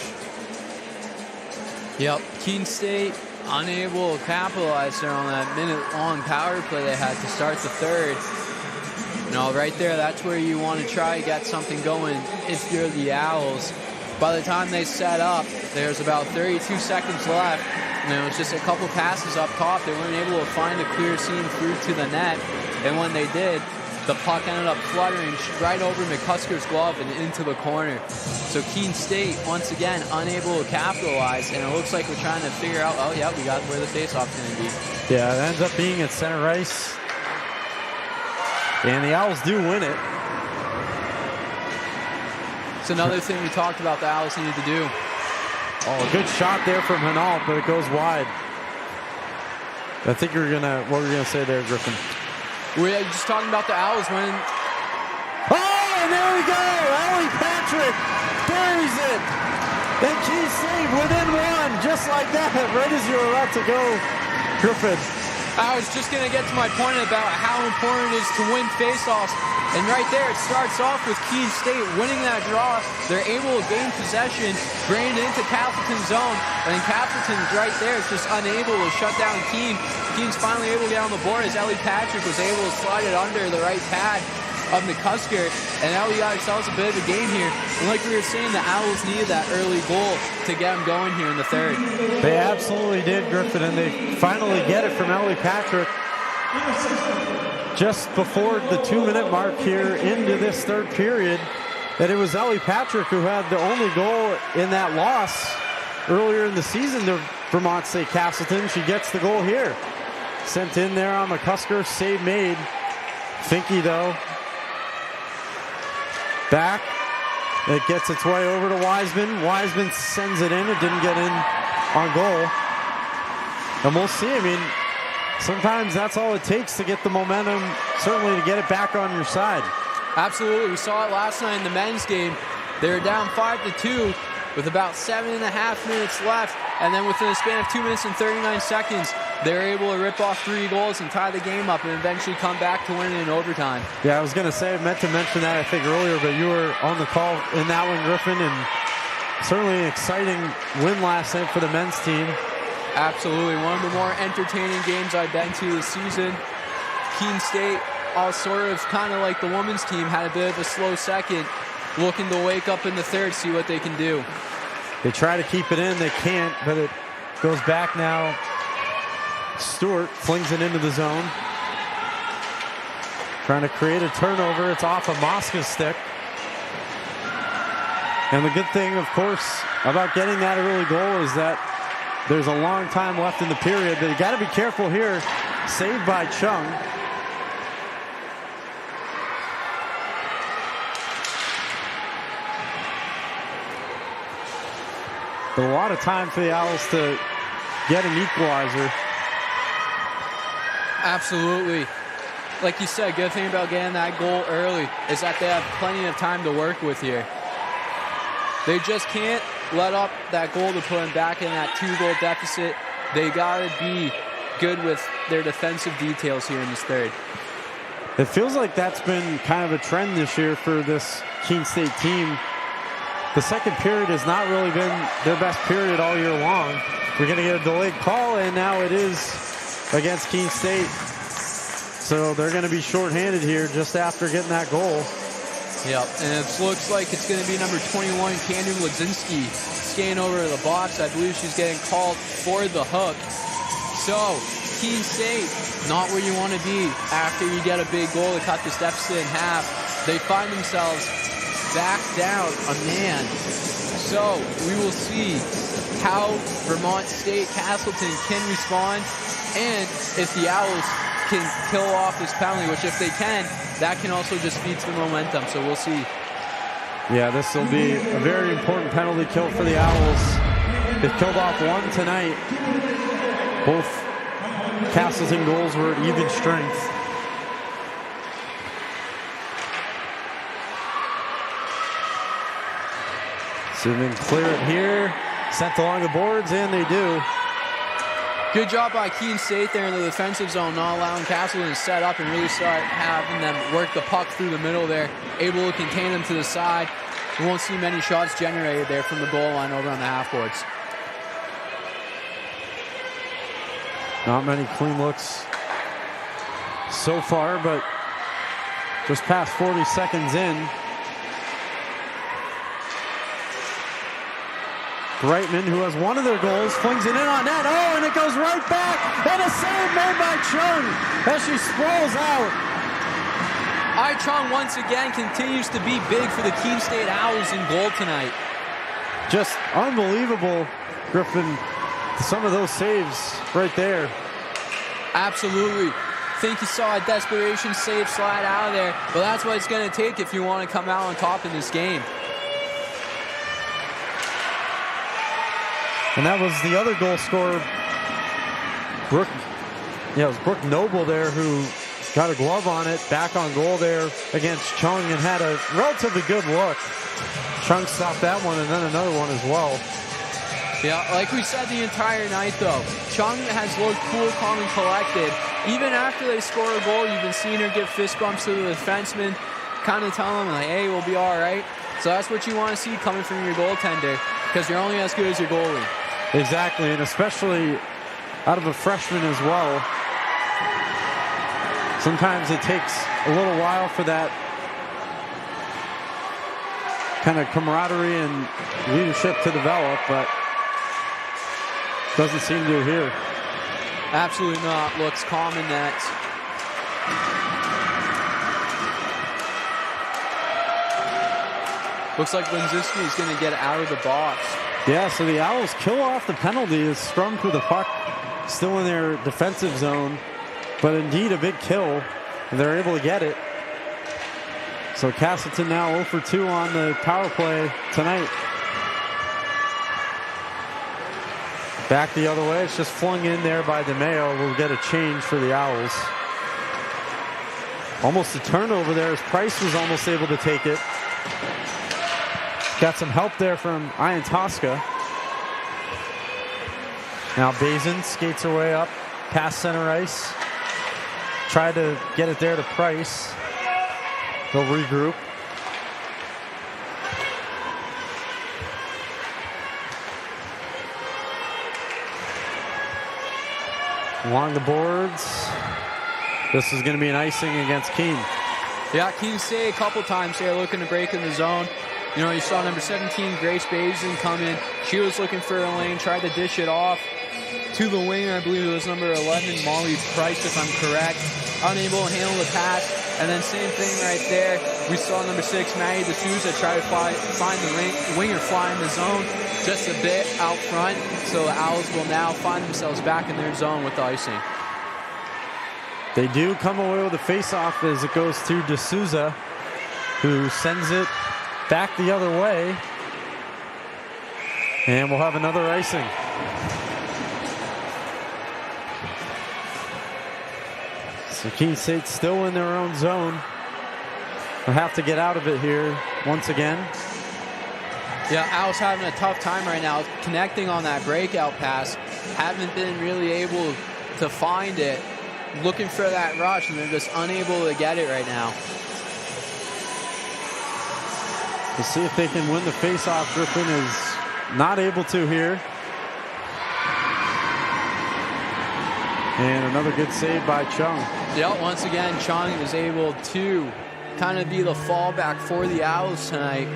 Yep, Keene State unable to capitalize there on that minute-long power play they had to start the third. You know, right there, that's where you want to try to get something going if you're the Owls. By the time they set up, there's about 32 seconds left. And it was just a couple passes up top. They weren't able to find a clear seam through to the net. And when they did, the puck ended up fluttering right over McCusker's glove and into the corner. So Keene State, once again, unable to capitalize. And it looks like we're trying to figure out, oh, yeah, we got where the faceoff's going to be. Yeah, it ends up being at center ice. And the Owls do win it. It's another thing we talked about the Owls needed to do. Oh, a good shot there from Hinault, but it goes wide. I think what were you gonna say there, Griffin? We're just talking about the Owls winning. Oh, and there we go! Ellie Patrick buries it! And Keene State within one, just like that, right as you were about to go, Griffin. I was just going to get to my point about how important it is to win faceoffs. And right there, it starts off with Keene State winning that draw. They're able to gain possession, bring it into Castleton's zone. And Castleton's right there is just unable to shut down Keene. Keene's finally able to get on the board as Ellie Patrick was able to slide it under the right pad of McCusker. And now we got ourselves a bit of a game here. And like we were saying, the Owls needed that early goal to get them going here in the third. They absolutely did, Griffin, and they finally get it from Ellie Patrick just before the 2-minute mark here into this third period. That it was Ellie Patrick who had the only goal in that loss earlier in the season to Vermont State Castleton. She gets the goal here. Sent in there on McCusker, save made. Finke, though, back. It gets its way over to Wiseman. Wiseman sends it in. It didn't get in on goal. And we'll see. I mean, sometimes that's all it takes to get the momentum, certainly to get it back on your side. Absolutely. We saw it last night in the men's game. They're down 5-2 with about 7.5 minutes left, and then within a span of 2 minutes and 39 seconds, they're able to rip off 3 goals and tie the game up and eventually come back to win it in overtime. Yeah, I was going to say, I meant to mention that, I think, earlier, but you were on the call in that one, Griffin, and certainly an exciting win last night for the men's team. Absolutely. One of the more entertaining games I've been to this season. Keene State, all sort of kind of like the women's team, had a bit of a slow second, looking to wake up in the third, see what they can do. They try to keep it in. They can't, but it goes back now. Stewart flings it into the zone. Trying to create a turnover. It's off of Mosca's stick. And the good thing, of course, about getting that early goal is that there's a long time left in the period. But you got to be careful here. Saved by Chung. But a lot of time for the Owls to get an equalizer. Absolutely. Like you said, good thing about getting that goal early is that they have plenty of time to work with here. They just can't let up that goal to put them back in that 2-goal deficit. They got to be good with their defensive details here in this third. It feels like that's been kind of a trend this year for this Keene State team. The second period has not really been their best period all year long. We're going to get a delayed call, and now it is against Keene State. So they're going to be shorthanded here just after getting that goal. Yep, and it looks like it's going to be number 21, Candy Ladzinski, skating over to the box. I believe she's getting called for the hook. So, Keene State, not where you want to be after you get a big goal to cut this deficit in half. They find themselves back down a man. So we will see how Vermont State Castleton can respond, and if the Owls can kill off this penalty, which if they can, that can also just feed to the momentum. So we'll see. Yeah, this will be a very important penalty kill for the Owls. They've killed off one tonight. Both Castleton goals were at even strength. See if they can clear it here. Sent along the boards, and they do. Good job by Keene State there in the defensive zone, not allowing Castleton to set up and really start having them work the puck through the middle there, able to contain them to the side. We won't see many shots generated there from the goal line over on the half courts. Not many clean looks so far, but just past 40 seconds in. Brightman, who has one of their goals, flings it in on net. Oh, and it goes right back. And a save made by Chung as she sprawls out. Chung once again continues to be big for the Keene State Owls in goal tonight. Just unbelievable, Griffin. Some of those saves right there. Absolutely. Think you saw a desperation save slide out of there, but that's what it's going to take if you want to come out on top in this game. And that was the other goal scorer, it was Brooke Noble there, who got a glove on it, back on goal there against Chung, and had a relatively good look. Chung stopped that one and then another one as well. Yeah, like we said the entire night though, Chung has looked cool, calm, and collected. Even after they score a goal, you've been seeing her give fist bumps to the defenseman, kind of telling them like, hey, we'll be all right. So that's what you want to see coming from your goaltender, because you're only as good as your goalie. Exactly, and especially out of a freshman as well. Sometimes it takes a little while for that kind of camaraderie and leadership to develop, but doesn't seem to here. Absolutely not. Looks calm in that. Looks like Linzinski is going to get out of the box. Yeah, so the Owls kill off the penalty. Is strummed with the puck still in their defensive zone, but indeed a big kill. They're able to get it. So Castleton now 0 for 2 on the power play tonight. Back the other way. It's just flung in there by DeMeo. We'll get a change for the Owls. Almost a turnover there as Price was almost able to take it. Got some help there from Ian Tosca. Now Bazin skates her way up past center ice. Tried to get it there to Price. They'll regroup. Along the boards. This is going to be an icing against Keene. Yeah, Keene State a couple times there looking to break in the zone. You know, you saw number 17, Grace Bazin, come in. She was looking for a lane, tried to dish it off to the winger. I believe it was number 11, Molly Price, if I'm correct. Unable to handle the pass. And then same thing right there. We saw number 6, Maddie D'Souza, try to find the winger fly in the zone just a bit out front. So the Owls will now find themselves back in their zone with the icing. They do come away with a face-off as it goes to D'Souza, who sends it back the other way. And we'll have another icing. So Keene State still in their own zone. They'll have to get out of it here once again. Yeah, Owls having a tough time right now connecting on that breakout pass. Haven't been really able to find it. Looking for that rush, and they're just unable to get it right now. We'll see if they can win the face-off. Griffin is not able to here. And another good save by Chung. Yeah, once again, Chung is able to kind of be the fallback for the Owls tonight.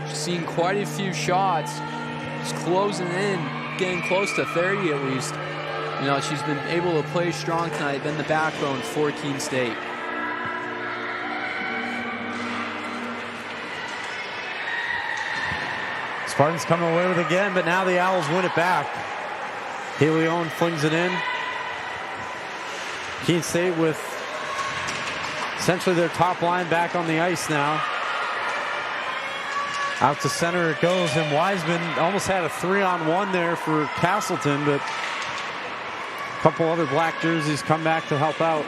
She's seen quite a few shots. She's closing in, getting close to 30 at least. You know, she's been able to play strong tonight, been the backbone for Keene State. Spartans coming away with it again, but now the Owls win it back. Haley Owen flings it in. Keene State with essentially their top line back on the ice now. Out to center it goes, and Wiseman almost had a 3-on-1 there for Castleton, but a couple other black jerseys come back to help out.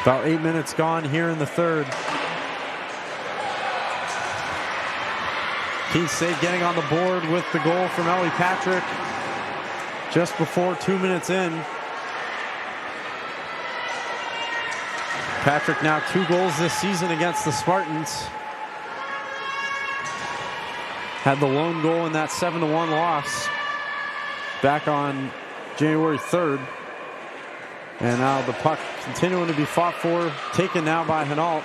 About 8 minutes gone here in the third. Keene State getting on the board with the goal from Ellie Patrick just before 2 minutes in. Patrick now 2 goals this season against the Spartans. Had the lone goal in that 7-1 loss back on January 3rd. And now the puck continuing to be fought for, taken now by Hinault.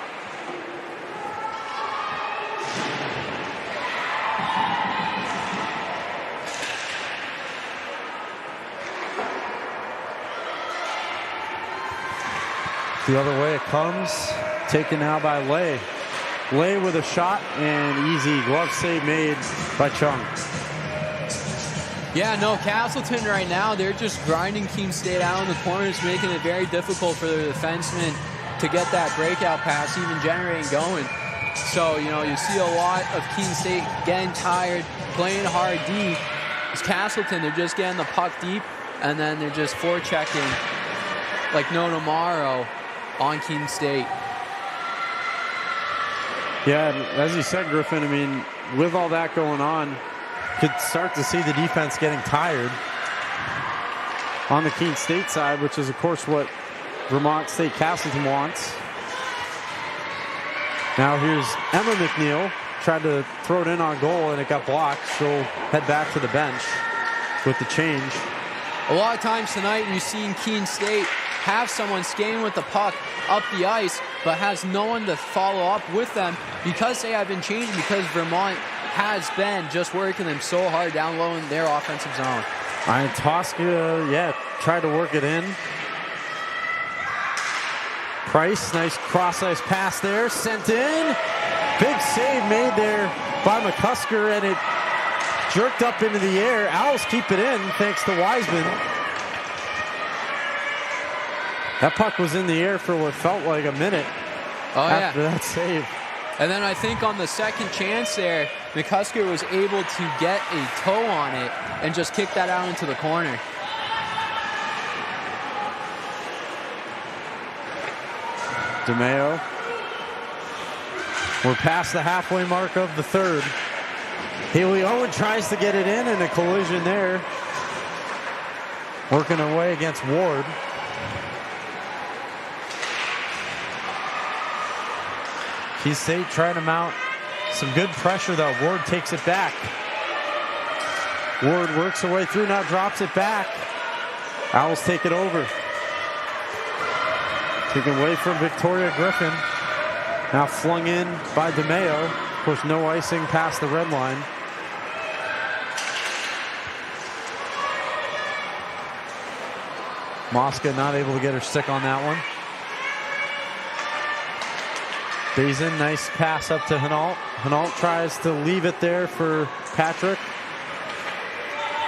The other way it comes, taken now by Lay. Lay with a shot and easy glove save made by Chung. Yeah, no, Castleton right now, they're just grinding Keene State out in the corners, making it very difficult for their defensemen to get that breakout pass, even generating going. So, you know, you see a lot of Keene State getting tired, playing hard deep. It's Castleton, they're just getting the puck deep, and then they're just forechecking like no tomorrow on Keene State. Yeah, as you said, Griffin, I mean, with all that going on, could start to see the defense getting tired on the Keene State side, which is, of course, what Vermont State Castleton wants. Now here's Emma McNeil, tried to throw it in on goal, and it got blocked. She'll head back to the bench with the change. A lot of times tonight, you've seen Keene State have someone skating with the puck up the ice, but has no one to follow up with them because they have been changing, because Vermont has been just working them so hard down low in their offensive zone. And Tosca, tried to work it in. Price, nice cross-ice pass there, sent in. Big save made there by McCusker, and it jerked up into the air. Owls keep it in thanks to Wiseman. That puck was in the air for what felt like a minute after that save. And then I think on the second chance there, McCusker was able to get a toe on it and just kick that out into the corner. DeMeo We're past the halfway mark of the third. Haley Owen tries to get it in, and a collision there. Working her way against Ward. Keene State trying to mount some good pressure, though. Ward takes it back. Ward works her way through, now drops it back. Owls take it over. Taken away from Victoria Griffin. Now flung in by DeMeo. Of course, no icing past the red line. Mosca not able to get her stick on that one. Bazin, nice pass up to Hinault. Hinault tries to leave it there for Patrick,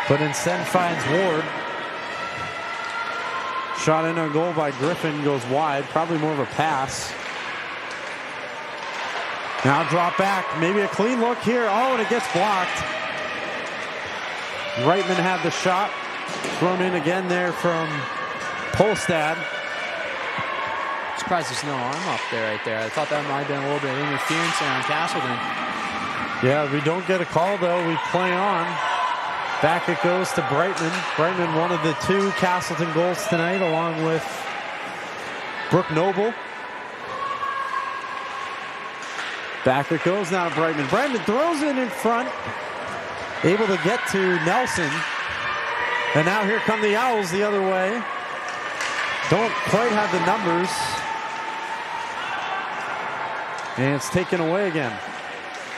but instead finds Ward. Shot in on goal by Griffin, goes wide, probably more of a pass. Now drop back, maybe a clean look here. Oh, and it gets blocked. Reitman had the shot. Thrown in again there from Polstad. Surprised there's no arm up there right there. I thought that might have been a little bit of interference there on Castleton. Yeah, we don't get a call though. We play on. Back it goes to Brightman. Brightman, one of the two Castleton goals tonight, along with Brooke Noble. Back it goes now to Brightman. Brightman throws it in front. Able to get to Nelson. And now here come the Owls the other way. Don't quite have the numbers. And it's taken away again.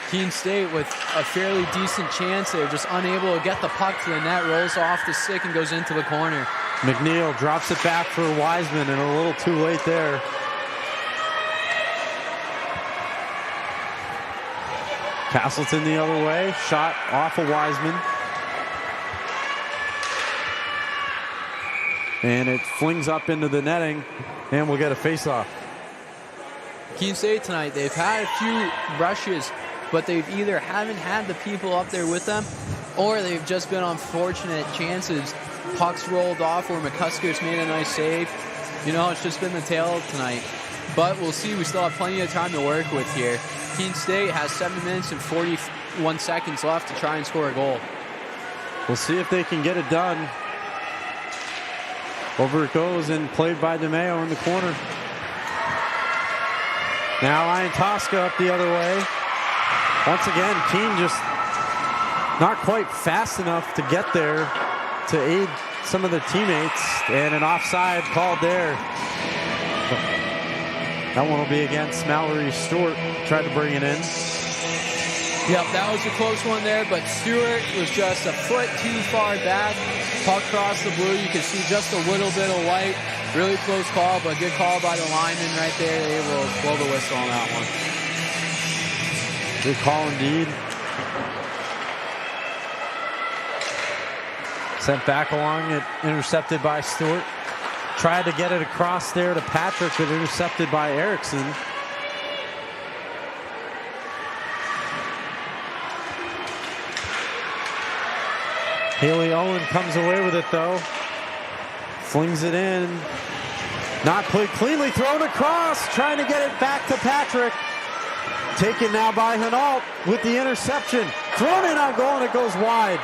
Keene State with a fairly decent chance there, just unable to get the puck to the net, rolls off the stick and goes into the corner. McNeil drops it back for Wiseman, and a little too late there. Castleton the other way, shot off of Wiseman. And it flings up into the netting, and we'll get a face-off. Keene State tonight, they've had a few rushes, but they've either haven't had the people up there with them, or they've just been unfortunate chances. Pucks rolled off where McCusker's made a nice save. You know, it's just been the tale tonight. But we'll see, we still have plenty of time to work with here. Keene State has 7 minutes and 41 seconds left to try and score a goal. We'll see if they can get it done. Over it goes and played by DeMeo in the corner. Now Ian Tosca up the other way. Once again, Keene just not quite fast enough to get there to aid some of the teammates, and an offside called there. That one will be against Mallory Stewart. Tried to bring it in. Yep, that was a close one there, but Stewart was just a foot too far back. Puck crossed the blue. You could see just a little bit of white. Really close call, but good call by the lineman right there. They will blow the whistle on that one. Good call indeed. Sent back along it, intercepted by Stewart. Tried to get it across there to Patrick, but intercepted by Erickson. Haley Owen comes away with it though. Flings it in. Not played cleanly, thrown across. Trying to get it back to Patrick. Taken now by Hinault with the interception. Thrown in on goal and it goes wide.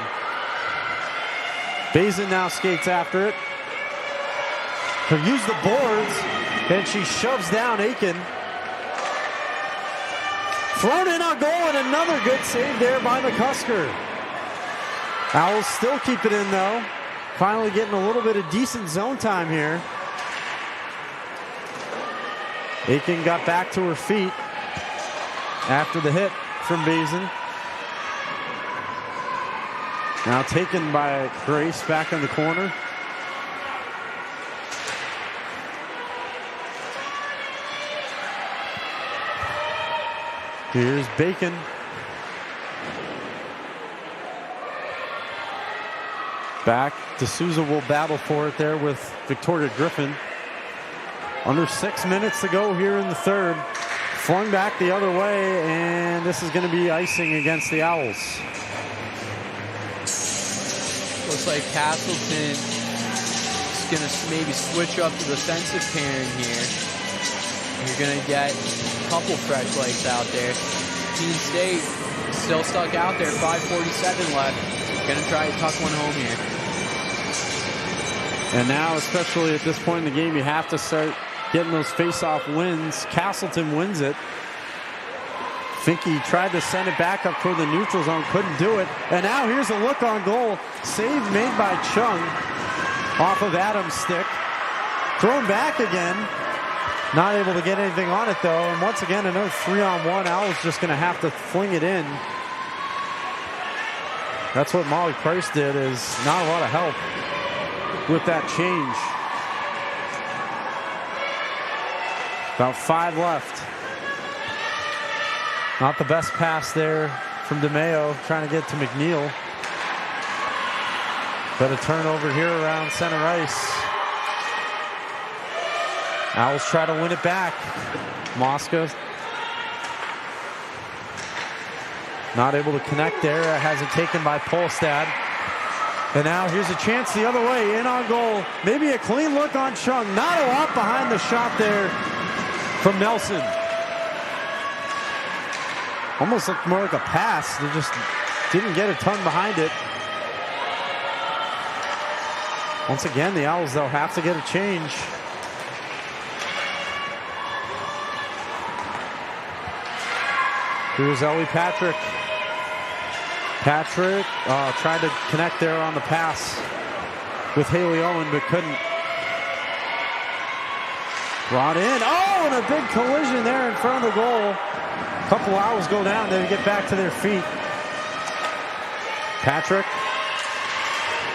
Bazin now skates after it. He'll use the boards, and she shoves down Aiken. Thrown in on goal, and another good save there by McCusker. Owls still keep it in though. Finally getting a little bit of decent zone time here. Aiken got back to her feet after the hit from Bazin. Now taken by Grace back in the corner. Here's Bacon. Back. D'Souza will battle for it there with Victoria Griffin. Under 6 minutes to go here in the third. Flung back the other way, and this is going to be icing against the Owls. Looks like Castleton is going to maybe switch up the defensive pairing here. you're going to get a couple fresh legs out there. Keene State still stuck out there, 5:47 left. Going to try to tuck one home here. And now, especially at this point in the game, you have to start getting those face-off wins. Castleton wins it. Finke tried to send it back up toward the neutral zone, couldn't do it. And now here's a look on goal. Save made by Chung off of Adams' stick. Thrown back again. Not able to get anything on it, though. And once again, another 3-on-1. Owls just going to have to fling it in. That's what Molly Price did, is not a lot of help with that change. About 5 left. Not the best pass there from DeMeo, trying to get to McNeil. But a turnover here around center ice. Owls try to win it back. Mosca not able to connect there. Has it taken by Polstad. And now here's a chance the other way, in on goal. Maybe a clean look on Chung. Not a lot behind the shot there from Nelson. Almost looked more like a pass. They just didn't get a ton behind it. Once again, the Owls, they'll have to get a change. Here's Ellie Patrick. Patrick tried to connect there on the pass with Haley Owen, but couldn't. Brought in. Oh, and a big collision there in front of the goal. A couple Owls go down, they get back to their feet. Patrick.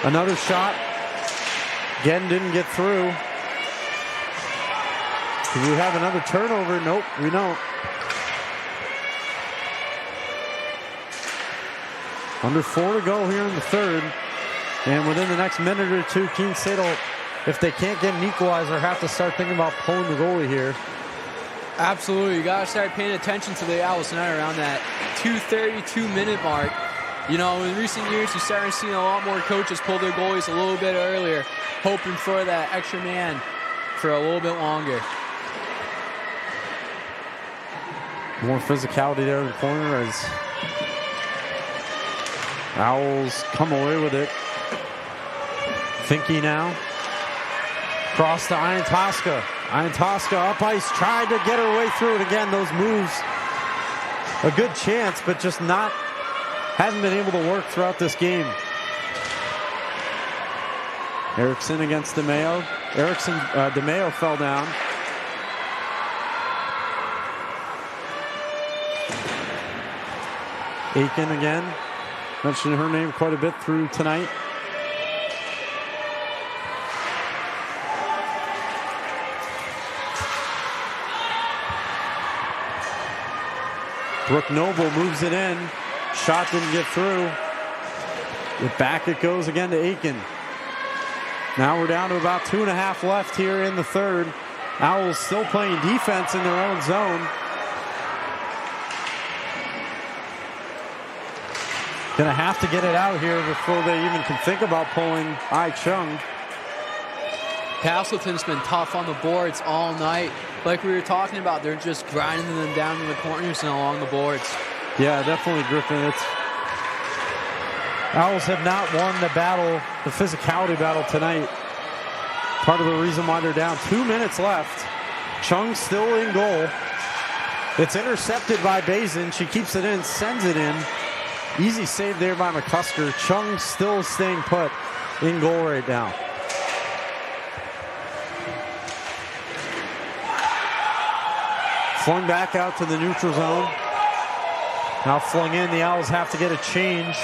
Another shot. Again, didn't get through. Do we have another turnover? Nope, we don't. Under 4 to go here in the third. And within the next minute or two, Keene State will, if they can't get an equalizer, have to start thinking about pulling the goalie here. Absolutely. You got to start paying attention to the Owls tonight around that 2:32-minute mark. You know, in recent years, you're starting to see a lot more coaches pull their goalies a little bit earlier, hoping for that extra man for a little bit longer. More physicality there in the corner as Owls come away with it. Finke now. Cross to Iantosca. Iantosca up ice, tried to get her way through it again. Those moves, a good chance, but just haven't been able to work throughout this game. Erickson against DeMeo. DeMeo fell down. Aiken again. Mentioned her name quite a bit through tonight. Brooke Noble moves it in. Shot didn't get through. Back it goes again to Aiken. Now we're down to about 2.5 left here in the third. Owls still playing defense in their own zone. Gonna have to get it out here before they even can think about pulling Ai Chung. Castleton's been tough on the boards all night. Like we were talking about, they're just grinding them down in the corners and along the boards. Yeah, definitely, Griffin. Owls have not won the battle, the physicality battle tonight. Part of the reason why they're down. 2 minutes left. Chung still in goal. It's intercepted by Bazin. She keeps it in, sends it in. Easy save there by McCusker. Chung still staying put in goal right now. Flung back out to the neutral zone. Now flung in. The Owls have to get a change.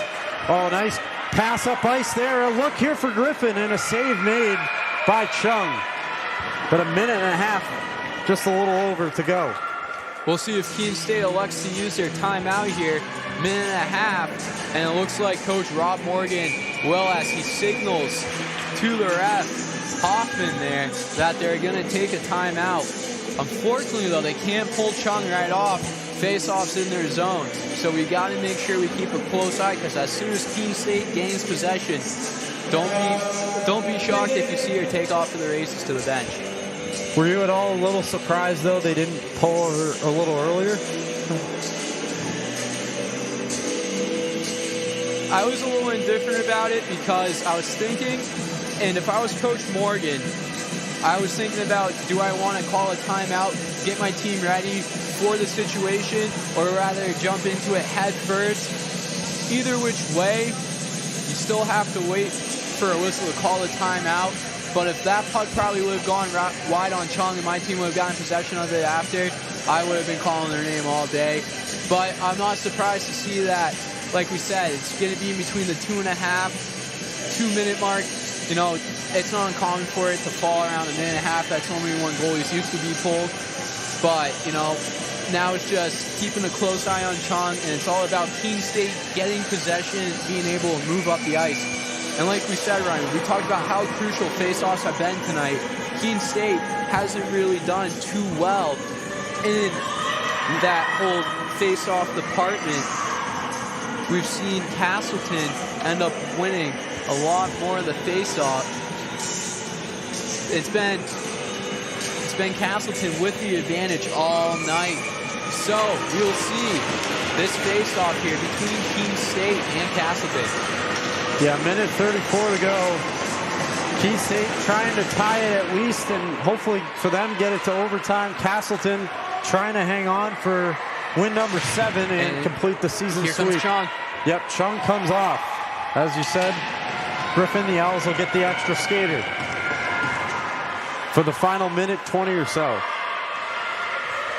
Oh, nice pass up ice there. A look here for Griffin and a save made by Chung. But a minute and a half, just a little over to go. We'll see if Keene State elects to use their timeout here. Minute and a half, and it looks like Coach Rob Morgan will, as he signals to the ref, Hoffman there, that they're going to take a timeout. Unfortunately, though, they can't pull Chung right off. Face-offs in their zone. So we got to make sure we keep a close eye, because as soon as Keene State gains possession, don't be shocked if you see her take off to the races to the bench. Were you at all a little surprised, though, they didn't pull a little earlier? I was a little indifferent about it because I was thinking, and if I was Coach Morgan, I was thinking about, do I want to call a timeout, get my team ready for the situation, or rather jump into it head first? Either which way, you still have to wait for a whistle to call a timeout. But if that puck probably would have gone wide on Chung and my team would have gotten possession of it after, I would have been calling their name all day. But I'm not surprised to see that, like we said, it's going to be in between the 2.5, 2-minute mark. You know, it's not uncommon for it to fall around a minute and a half. That's normally when goalies used to be pulled. But, you know, now it's just keeping a close eye on Chung, and it's all about Keene State getting possession and being able to move up the ice. And like we said, Ryan, we talked about how crucial faceoffs have been tonight. Keene State hasn't really done too well in that whole faceoff department. We've seen Castleton end up winning a lot more of the faceoff. It's been Castleton with the advantage all night. So we'll see this faceoff here between Keene State and Castleton. Yeah, minute 34 to go. Keene State trying to tie it at least, and hopefully for them get it to overtime. Castleton trying to hang on for win number 7 and complete the season here sweep. Comes Chung. Yep, Chung comes off. As you said, Griffin, the Owls will get the extra skater for the final minute 20 or so.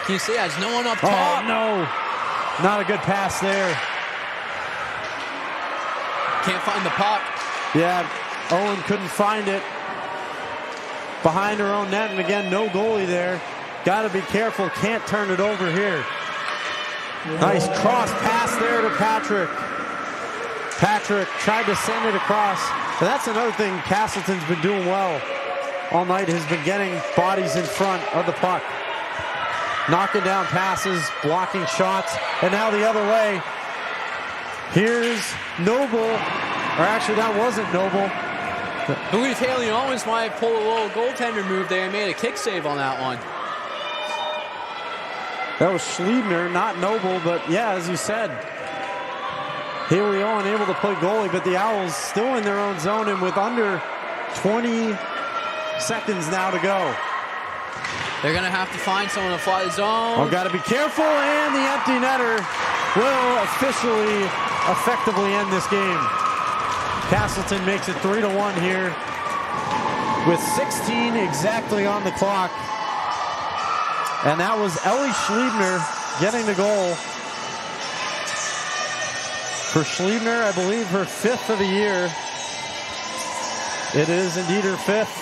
Keene State has no one up Oh, top. no. Not a good pass there. Can't find the puck. Yeah, Owen couldn't find it. Behind her own net, and again, no goalie there. Got to be careful. Can't turn it over here. Nice cross pass there to Patrick. Patrick tried to send it across. But that's another thing Castleton's been doing well all night, has been getting bodies in front of the puck. Knocking down passes, blocking shots, and now the other way. Here's Noble, or actually that wasn't Noble. Louis Haley Owens might have pulled a little goaltender move there and made a kick save on that one. That was Schliebner, not Noble, but yeah, as you said, Haley Owen able to play goalie, but the Owls still in their own zone and with under 20 seconds now to go. They're going to have to find someone to fly the zone. Oh, got to be careful, and the empty netter will officially effectively end this game. Castleton makes it 3-1 here with 16 exactly on the clock. And that was Ellie Schliebner getting the goal. For Schliebner, I believe her 5th of the year. It is indeed her 5th.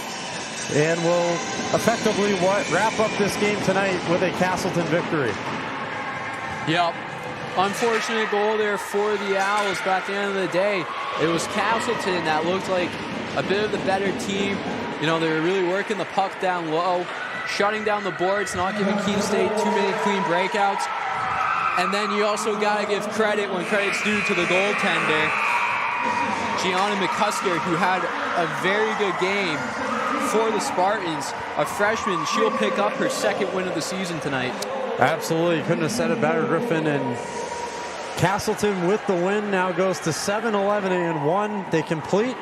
And will effectively wrap up this game tonight with a Castleton victory. Yep. Unfortunate goal there for the Owls, but at the end of the day, it was Castleton that looked like a bit of the better team. You know, they were really working the puck down low, shutting down the boards, not giving Keene State too many clean breakouts. And then you also got to give credit when credit's due to the goaltender, Gianna McCusker, who had a very good game for the Spartans. A freshman, she'll pick up her 2nd win of the season tonight. Absolutely, couldn't have said it better, Griffin. And Castleton with the win now goes to 7-11-1. They complete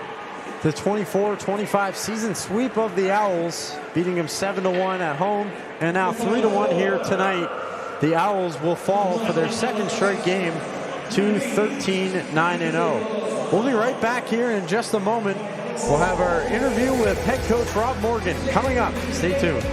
the 24-25 season sweep of the Owls, beating them 7-1 at home, and now 3-1 here tonight. The Owls will fall for their 2nd straight game to 13-9-0. We'll be right back here in just a moment. We'll have our interview with head coach Rob Morgan coming up. Stay tuned.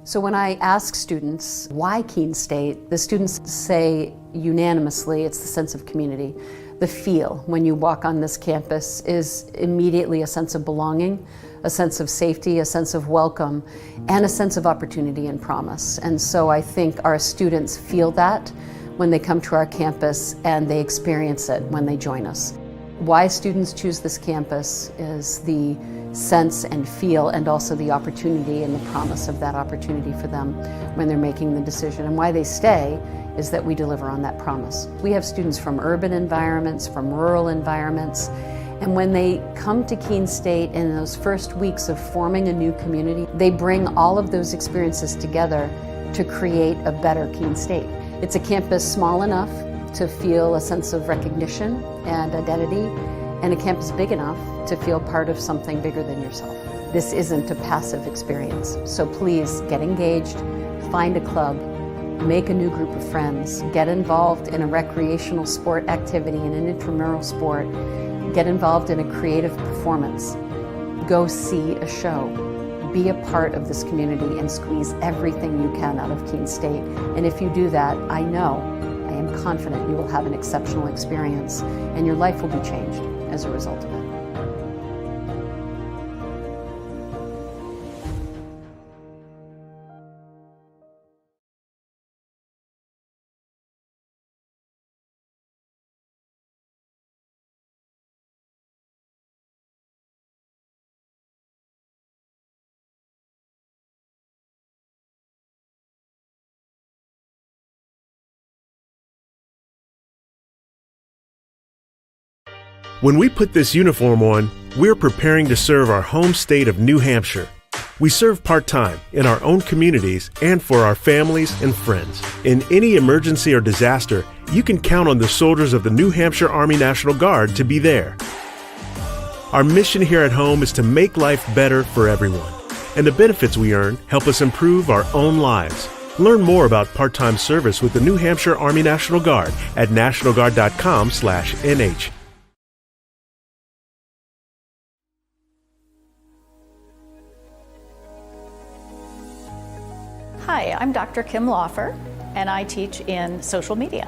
So when I ask students why Keene State, the students say unanimously it's the sense of community. The feel when you walk on this campus is immediately a sense of belonging, a sense of safety, a sense of welcome, and a sense of opportunity and promise. And so I think our students feel that when they come to our campus, and they experience it when they join us. Why students choose this campus is the sense and feel and also the opportunity and the promise of that opportunity for them when they're making the decision. And why they stay is that we deliver on that promise. We have students from urban environments, from rural environments, and when they come to Keene State in those first weeks of forming a new community, they bring all of those experiences together to create a better Keene State. It's a campus small enough to feel a sense of recognition and identity, and a campus big enough to feel part of something bigger than yourself. This isn't a passive experience, so please get engaged, find a club, make a new group of friends, get involved in a recreational sport activity, in an intramural sport, get involved in a creative performance, go see a show, be a part of this community and squeeze everything you can out of Keene State. And if you do that, I am confident you will have an exceptional experience and your life will be changed as a result of it. When we put this uniform on, we're preparing to serve our home state of New Hampshire. We serve part-time in our own communities and for our families and friends. In any emergency or disaster, you can count on the soldiers of the New Hampshire Army National Guard to be there. Our mission here at home is to make life better for everyone, and the benefits we earn help us improve our own lives. Learn more about part-time service with the New Hampshire Army National Guard at nationalguard.com/NH. Hi, I'm Dr. Kim Laufer, and I teach in social media.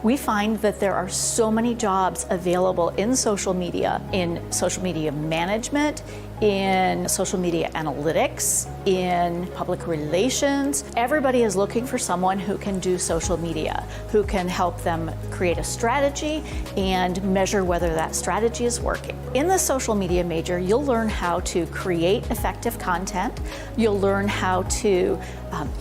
We find that there are so many jobs available in social media management, in social media analytics, in public relations. Everybody is looking for someone who can do social media, who can help them create a strategy and measure whether that strategy is working. In the social media major, you'll learn how to create effective content. You'll learn how to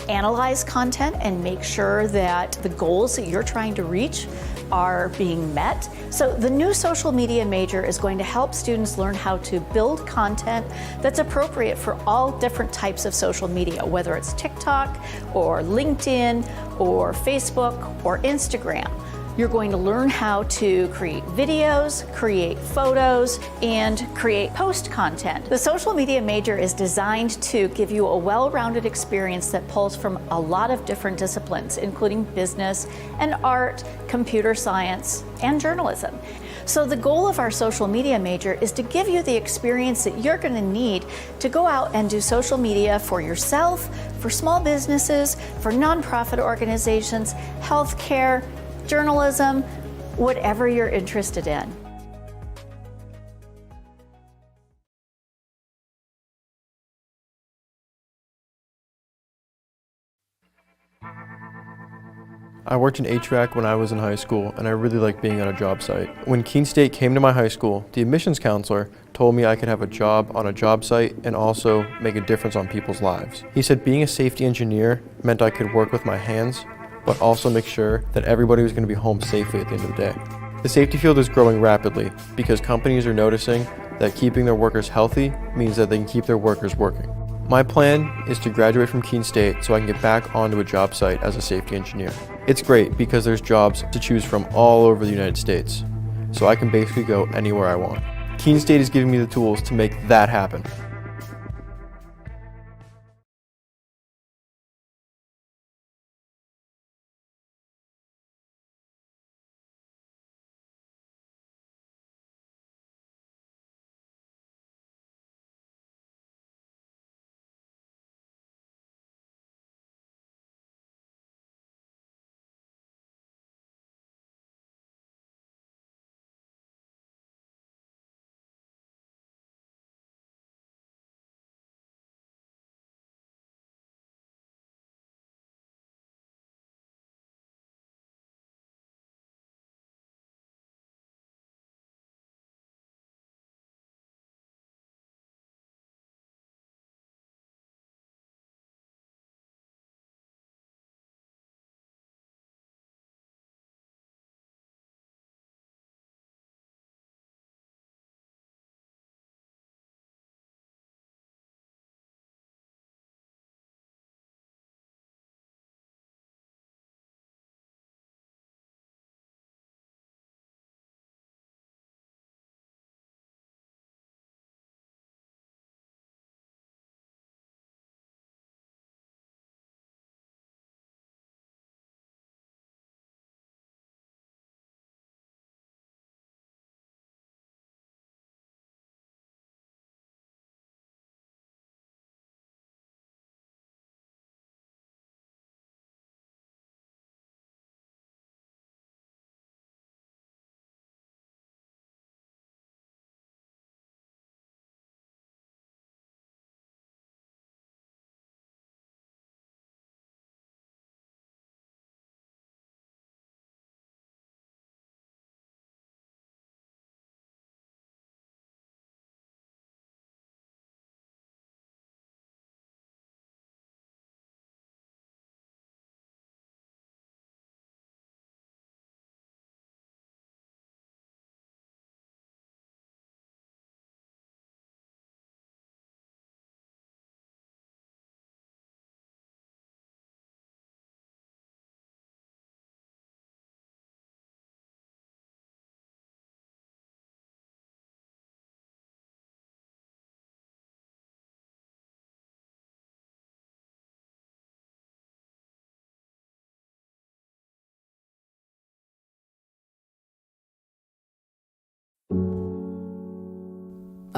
analyze content and make sure that the goals that you're trying to reach are being met. So the new social media major is going to help students learn how to build content that's appropriate for all different types of social media, whether it's TikTok or LinkedIn or Facebook or Instagram. You're going to learn how to create videos, create photos, and create post content. The social media major is designed to give you a well-rounded experience that pulls from a lot of different disciplines, including business and art, computer science, and journalism. So the goal of our social media major is to give you the experience that you're going to need to go out and do social media for yourself, for small businesses, for nonprofit organizations, healthcare, journalism, whatever you're interested in. I worked in HVAC when I was in high school, and I really liked being on a job site. When Keene State came to my high school, the admissions counselor told me I could have a job on a job site and also make a difference on people's lives. He said being a safety engineer meant I could work with my hands, but also make sure that everybody was going to be home safely at the end of the day. The safety field is growing rapidly because companies are noticing that keeping their workers healthy means that they can keep their workers working. My plan is to graduate from Keene State so I can get back onto a job site as a safety engineer. It's great because there's jobs to choose from all over the United States, so I can basically go anywhere I want. Keene State is giving me the tools to make that happen.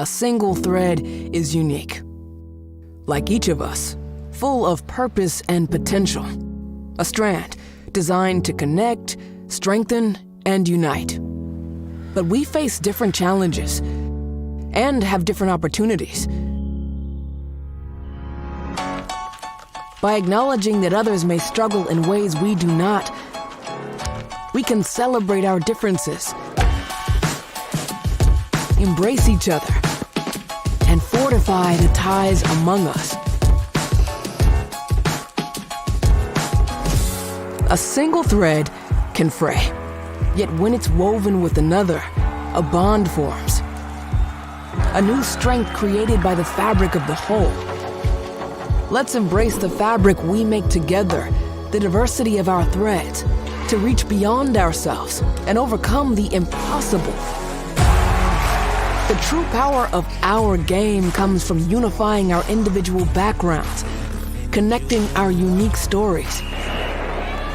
a single thread is unique. Like each of us, full of purpose and potential. A strand designed to connect, strengthen, and unite. But we face different challenges and have different opportunities. By acknowledging that others may struggle in ways we do not, we can celebrate our differences, embrace each other, and fortify the ties among us. A single thread can fray, yet when it's woven with another, a bond forms. A new strength created by the fabric of the whole. Let's embrace the fabric we make together, the diversity of our threads, to reach beyond ourselves and overcome the impossible. The true power of our game comes from unifying our individual backgrounds, connecting our unique stories,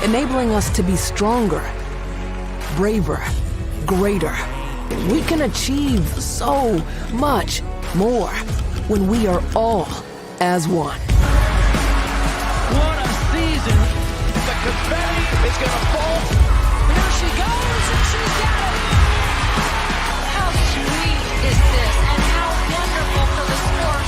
enabling us to be stronger, braver, greater. We can achieve so much more when we are all as one. What a season! The confetti is gonna fall. There she goes, and she's got it! How sweet is this, and how wonderful for the sport!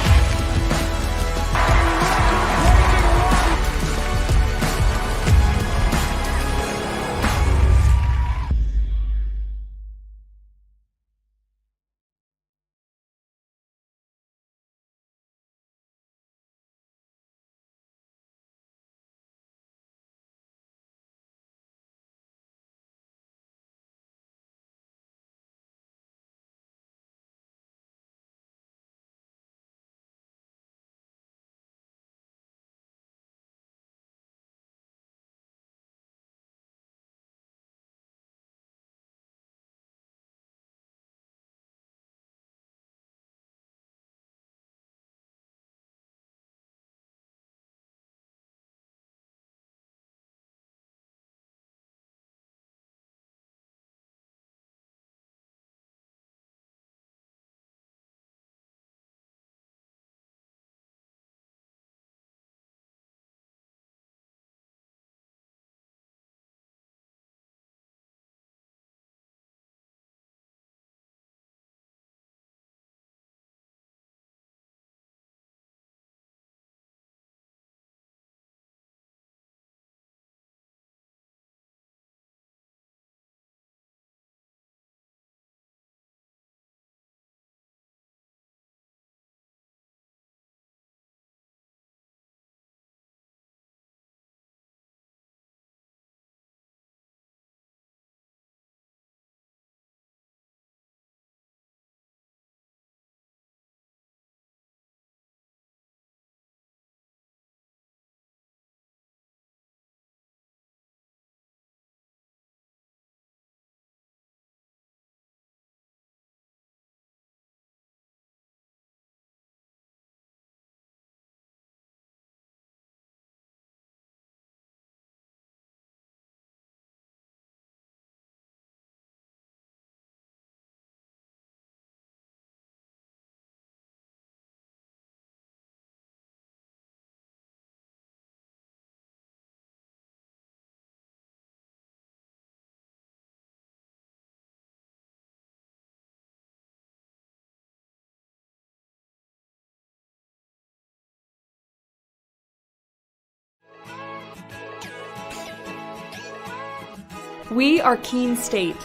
We are Keene State.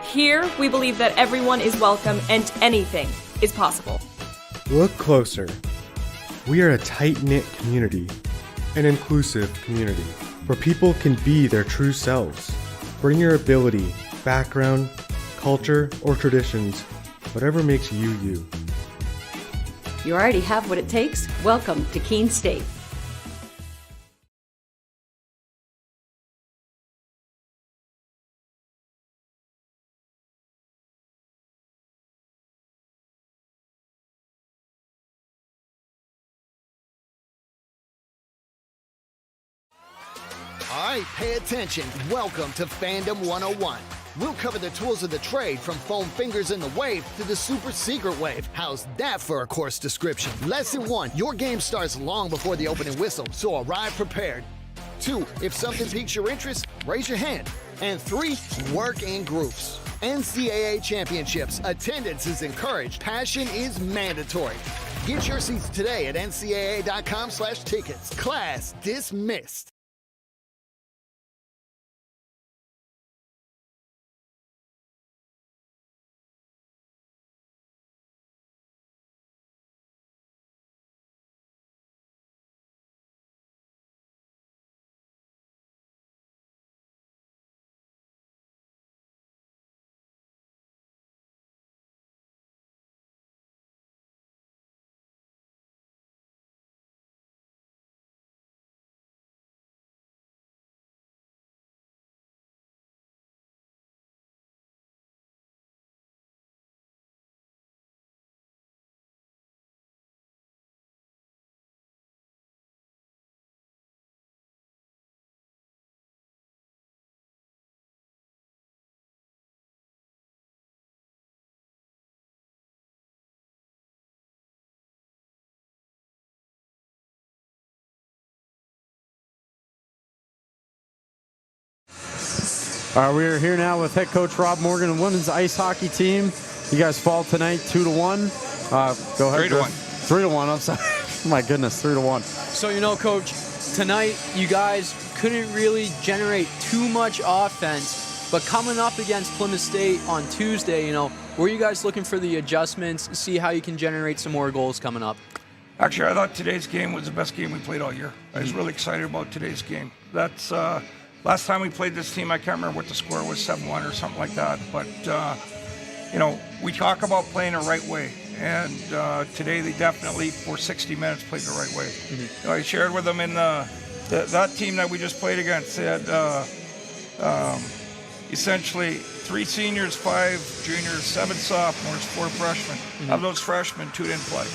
Here, we believe that everyone is welcome and anything is possible. Look closer. We are a tight-knit community, an inclusive community, where people can be their true selves. Bring your ability, background, culture, or traditions, whatever makes you you. You already have what it takes. Welcome to Keene State. All right, pay attention. Welcome to Fandom 101. We'll cover the tools of the trade from foam fingers in the wave to the super secret wave. How's that for a course description? Lesson 1, your game starts long before the opening whistle, so arrive prepared. 2, if something piques your interest, raise your hand. And 3, work in groups. NCAA championships. Attendance is encouraged. Passion is mandatory. Get your seats today at ncaa.com/tickets. Class dismissed. We are here now with head coach Rob Morgan and women's ice hockey team. You guys fall tonight 2-1. Go ahead. 3-1. 3-1. I'm sorry. My goodness, 3-1. So, Coach, tonight you guys couldn't really generate too much offense, but coming up against Plymouth State on Tuesday, were you guys looking for the adjustments, see how you can generate some more goals coming up? Actually, I thought today's game was the best game we played all year. I was really excited about today's game. That's last time we played this team, I can't remember what the score was, 7-1 or something like that. But, we talk about playing the right way. And today they definitely, for 60 minutes, played the right way. Mm-hmm. I shared with them in that team that we just played against. They had essentially 3 seniors, 5 juniors, 7 sophomores, 4 freshmen. Mm-hmm. Of those freshmen, 2 didn't play,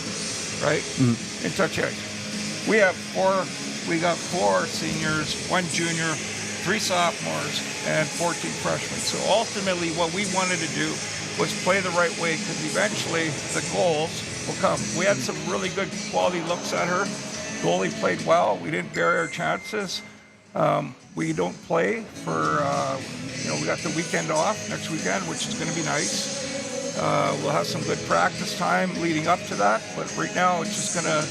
right? Mm-hmm. In touch ice. We got 4 seniors, 1 junior, 3 sophomores, and 14 freshmen. So ultimately what we wanted to do was play the right way, because eventually the goals will come. We had some really good quality looks at her. Goalie played well. We didn't bury our chances. We don't play for, we got the weekend off next weekend, which is going to be nice. We'll have some good practice time leading up to that, but right now it's just going to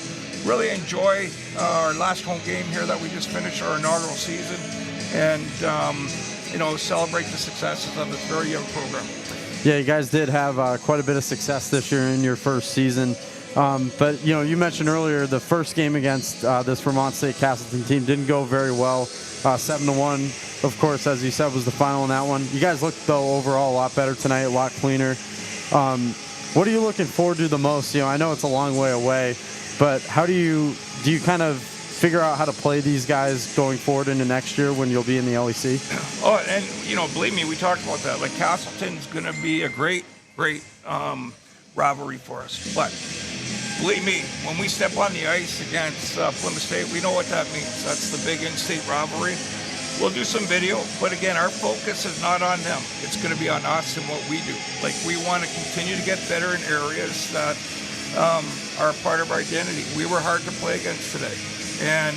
really enjoy our last home game here that we just finished our inaugural season, and celebrate the successes of this very young program. Yeah, you guys did have quite a bit of success this year in your first season. But, you mentioned earlier the first game against this Vermont State Castleton team didn't go very well. 7-1, of course, as you said, was the final in that one. You guys looked, though, overall a lot better tonight, a lot cleaner. What are you looking forward to the most? I know it's a long way away, but how do you kind of figure out how to play these guys going forward into next year when you'll be in the LEC? Oh, and believe me, we talked about that. Like, Castleton's going to be a great rivalry for us. But believe me, when we step on the ice against Plymouth State, we know what that means. That's the big in-state rivalry. We'll do some video, but again, our focus is not on them. It's going to be on us and what we do. Like, we want to continue to get better in areas that are part of our identity. We were hard to play against today. And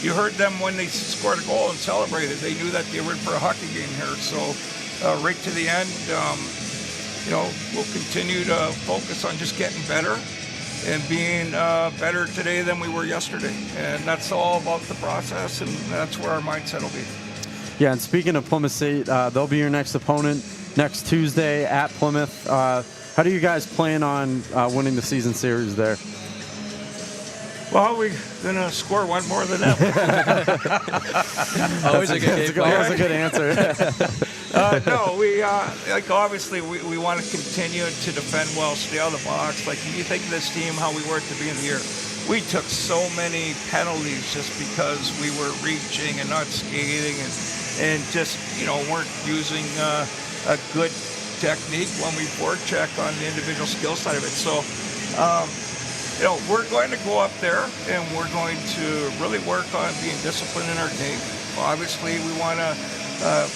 you heard them when they scored a goal and celebrated. They knew that they were in for a hockey game here. So right to the end, we'll continue to focus on just getting better and being better today than we were yesterday. And that's all about the process, and that's where our mindset will be. Yeah, and speaking of Plymouth State, they'll be your next opponent next Tuesday at Plymouth. How do you guys plan on winning the season series there? Well, we're going to score one more than them. Always a good answer. No, we obviously we want to continue to defend well, stay out of the box. Like, you think of this team, how we were at the beginning of the year. We took so many penalties just because we were reaching and not skating and just, weren't using a good technique when we forecheck on the individual skill side of it. So, we're going to go up there and we're going to really work on being disciplined in our game. Obviously, we want to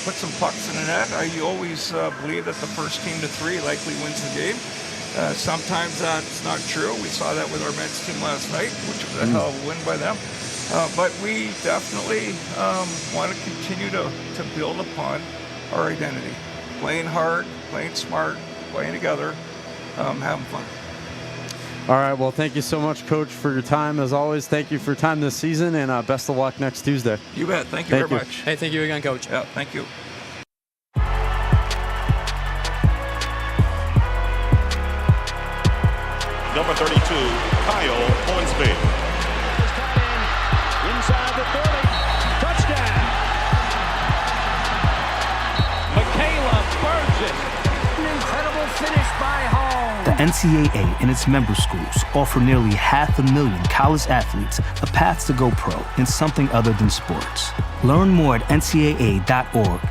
put some pucks in the net. I always believe that the first team to 3 likely wins the game. Sometimes that's not true. We saw that with our men's team last night, which was a hell of a win by them. But we definitely want to continue to build upon our identity. Playing hard, playing smart, playing together, having fun. All right, well, thank you so much, Coach, for your time. As always, thank you for your time this season, and best of luck next Tuesday. You bet. Thank you very much. Hey, thank you again, Coach. Yeah, thank you. Number 32, Kyle Hornsby. Inside the 30. Touchdown. Michaela burns it. An incredible finish by Hall. The NCAA and its member schools offer nearly 500,000 college athletes a path to go pro in something other than sports. Learn more at ncaa.org.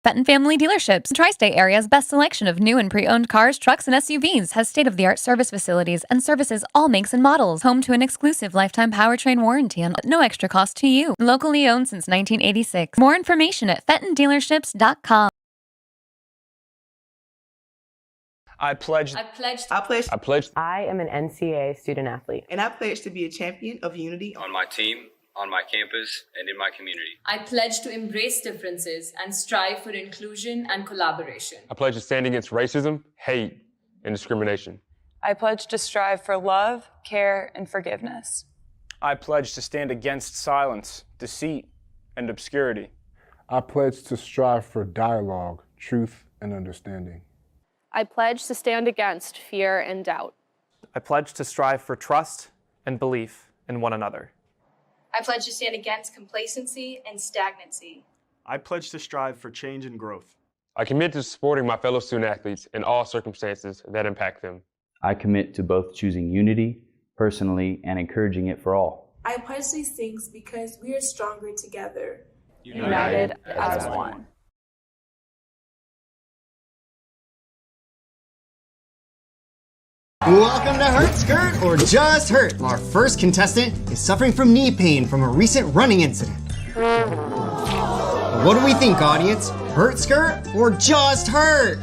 Fenton Family Dealerships, Tri-State Area's best selection of new and pre-owned cars, trucks, and SUVs, has state-of-the-art service facilities and services all makes and models. Home to an exclusive lifetime powertrain warranty and no extra cost to you. Locally owned since 1986. More information at fentondealerships.com. I pledge. I am an NCAA student athlete. And I pledge to be a champion of unity on my team, on my campus, and in my community. I pledge to embrace differences and strive for inclusion and collaboration. I pledge to stand against racism, hate, and discrimination. I pledge to strive for love, care, and forgiveness. I pledge to stand against silence, deceit, and obscurity. I pledge to strive for dialogue, truth, and understanding. I pledge to stand against fear and doubt. I pledge to strive for trust and belief in one another. I pledge to stand against complacency and stagnancy. I pledge to strive for change and growth. I commit to supporting my fellow student athletes in all circumstances that impact them. I commit to both choosing unity personally and encouraging it for all. I pledge these things because we are stronger together. United as one. Welcome to Hurt Skirt or Just Hurt. Our first contestant is suffering from knee pain from a recent running incident. What do we think, audience? Hurt Skirt or Just Hurt?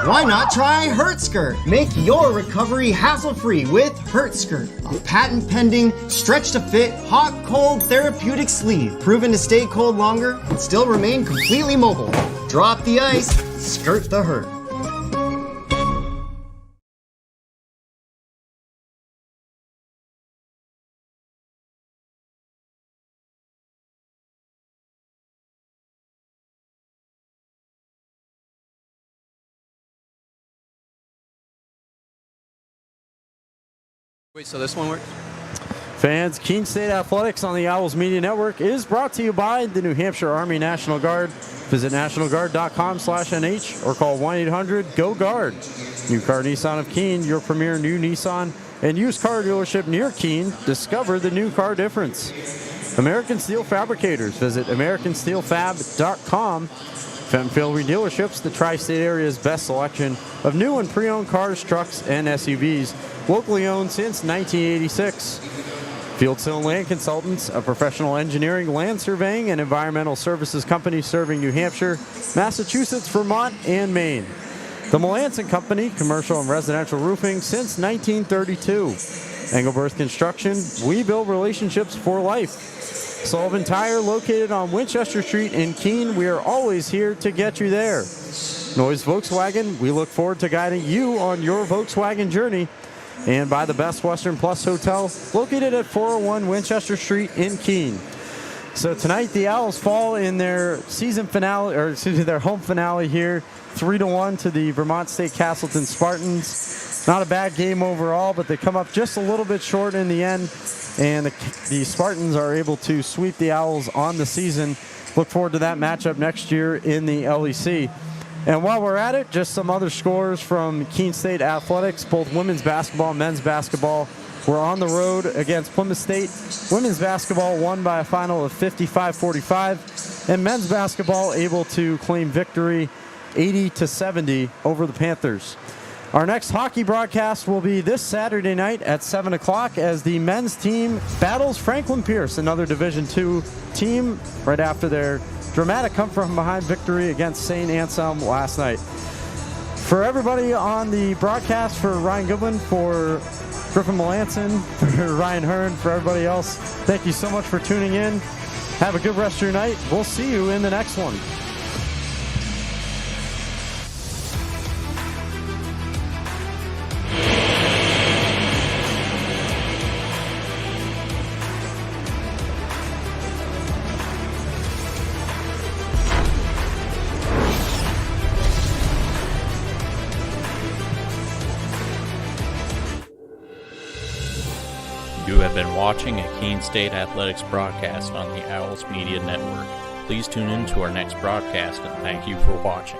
Why not try Hurt Skirt? Make your recovery hassle-free with Hurt Skirt, a patent-pending, stretch-to-fit, hot-cold therapeutic sleeve, proven to stay cold longer and still remain completely mobile. Drop the ice, skirt the hurt. Wait, so this one works? Fans, Keene State Athletics on the Owls Media Network is brought to you by the New Hampshire Army National Guard. Visit nationalguard.com/NH or call 1-800-GO-GUARD. New Car Nissan of Keene, your premier new Nissan and used car dealership near Keene. Discover the new car difference. American Steel Fabricators. Visit americansteelfab.com. Fenton Family Dealerships, the Tri-State Area's best selection of new and pre-owned cars, trucks, and SUVs. Locally owned since 1986. Fieldstone Land Consultants, a professional engineering, land surveying, and environmental services company serving New Hampshire, Massachusetts, Vermont, and Maine. The Melanson Company, commercial and residential roofing since 1932. Engelberth Construction, we build relationships for life. Sullivan Tire, located on Winchester Street in Keene. We are always here to get you there. Noise Volkswagen, we look forward to guiding you on your Volkswagen journey. And by the Best Western Plus Hotel, located at 401 Winchester Street in Keene. So tonight, the Owls fall in their season finale, or excuse me, their home finale here, 3-1 to the Vermont State Castleton Spartans. Not a bad game overall, but they come up just a little bit short in the end. And the Spartans are able to sweep the Owls on the season. Look forward to that matchup next year in the LEC. And while we're at it, just some other scores from Keene State Athletics. Both women's basketball and men's basketball were on the road against Plymouth State. Women's basketball won by a final of 55-45, and men's basketball able to claim victory 80-70 over the Panthers. Our next hockey broadcast will be this Saturday night at 7 o'clock as the men's team battles Franklin Pierce, another Division II team, right after their dramatic come-from-behind victory against St. Anselm last night. For everybody on the broadcast, for Ryan Goodwin, for Griffin Melanson, for Ryan Hearn, for everybody else, thank you so much for tuning in. Have a good rest of your night. We'll see you in the next one. You have been watching a Keene State Athletics broadcast on the Owls Media Network. Please tune in to our next broadcast and thank you for watching.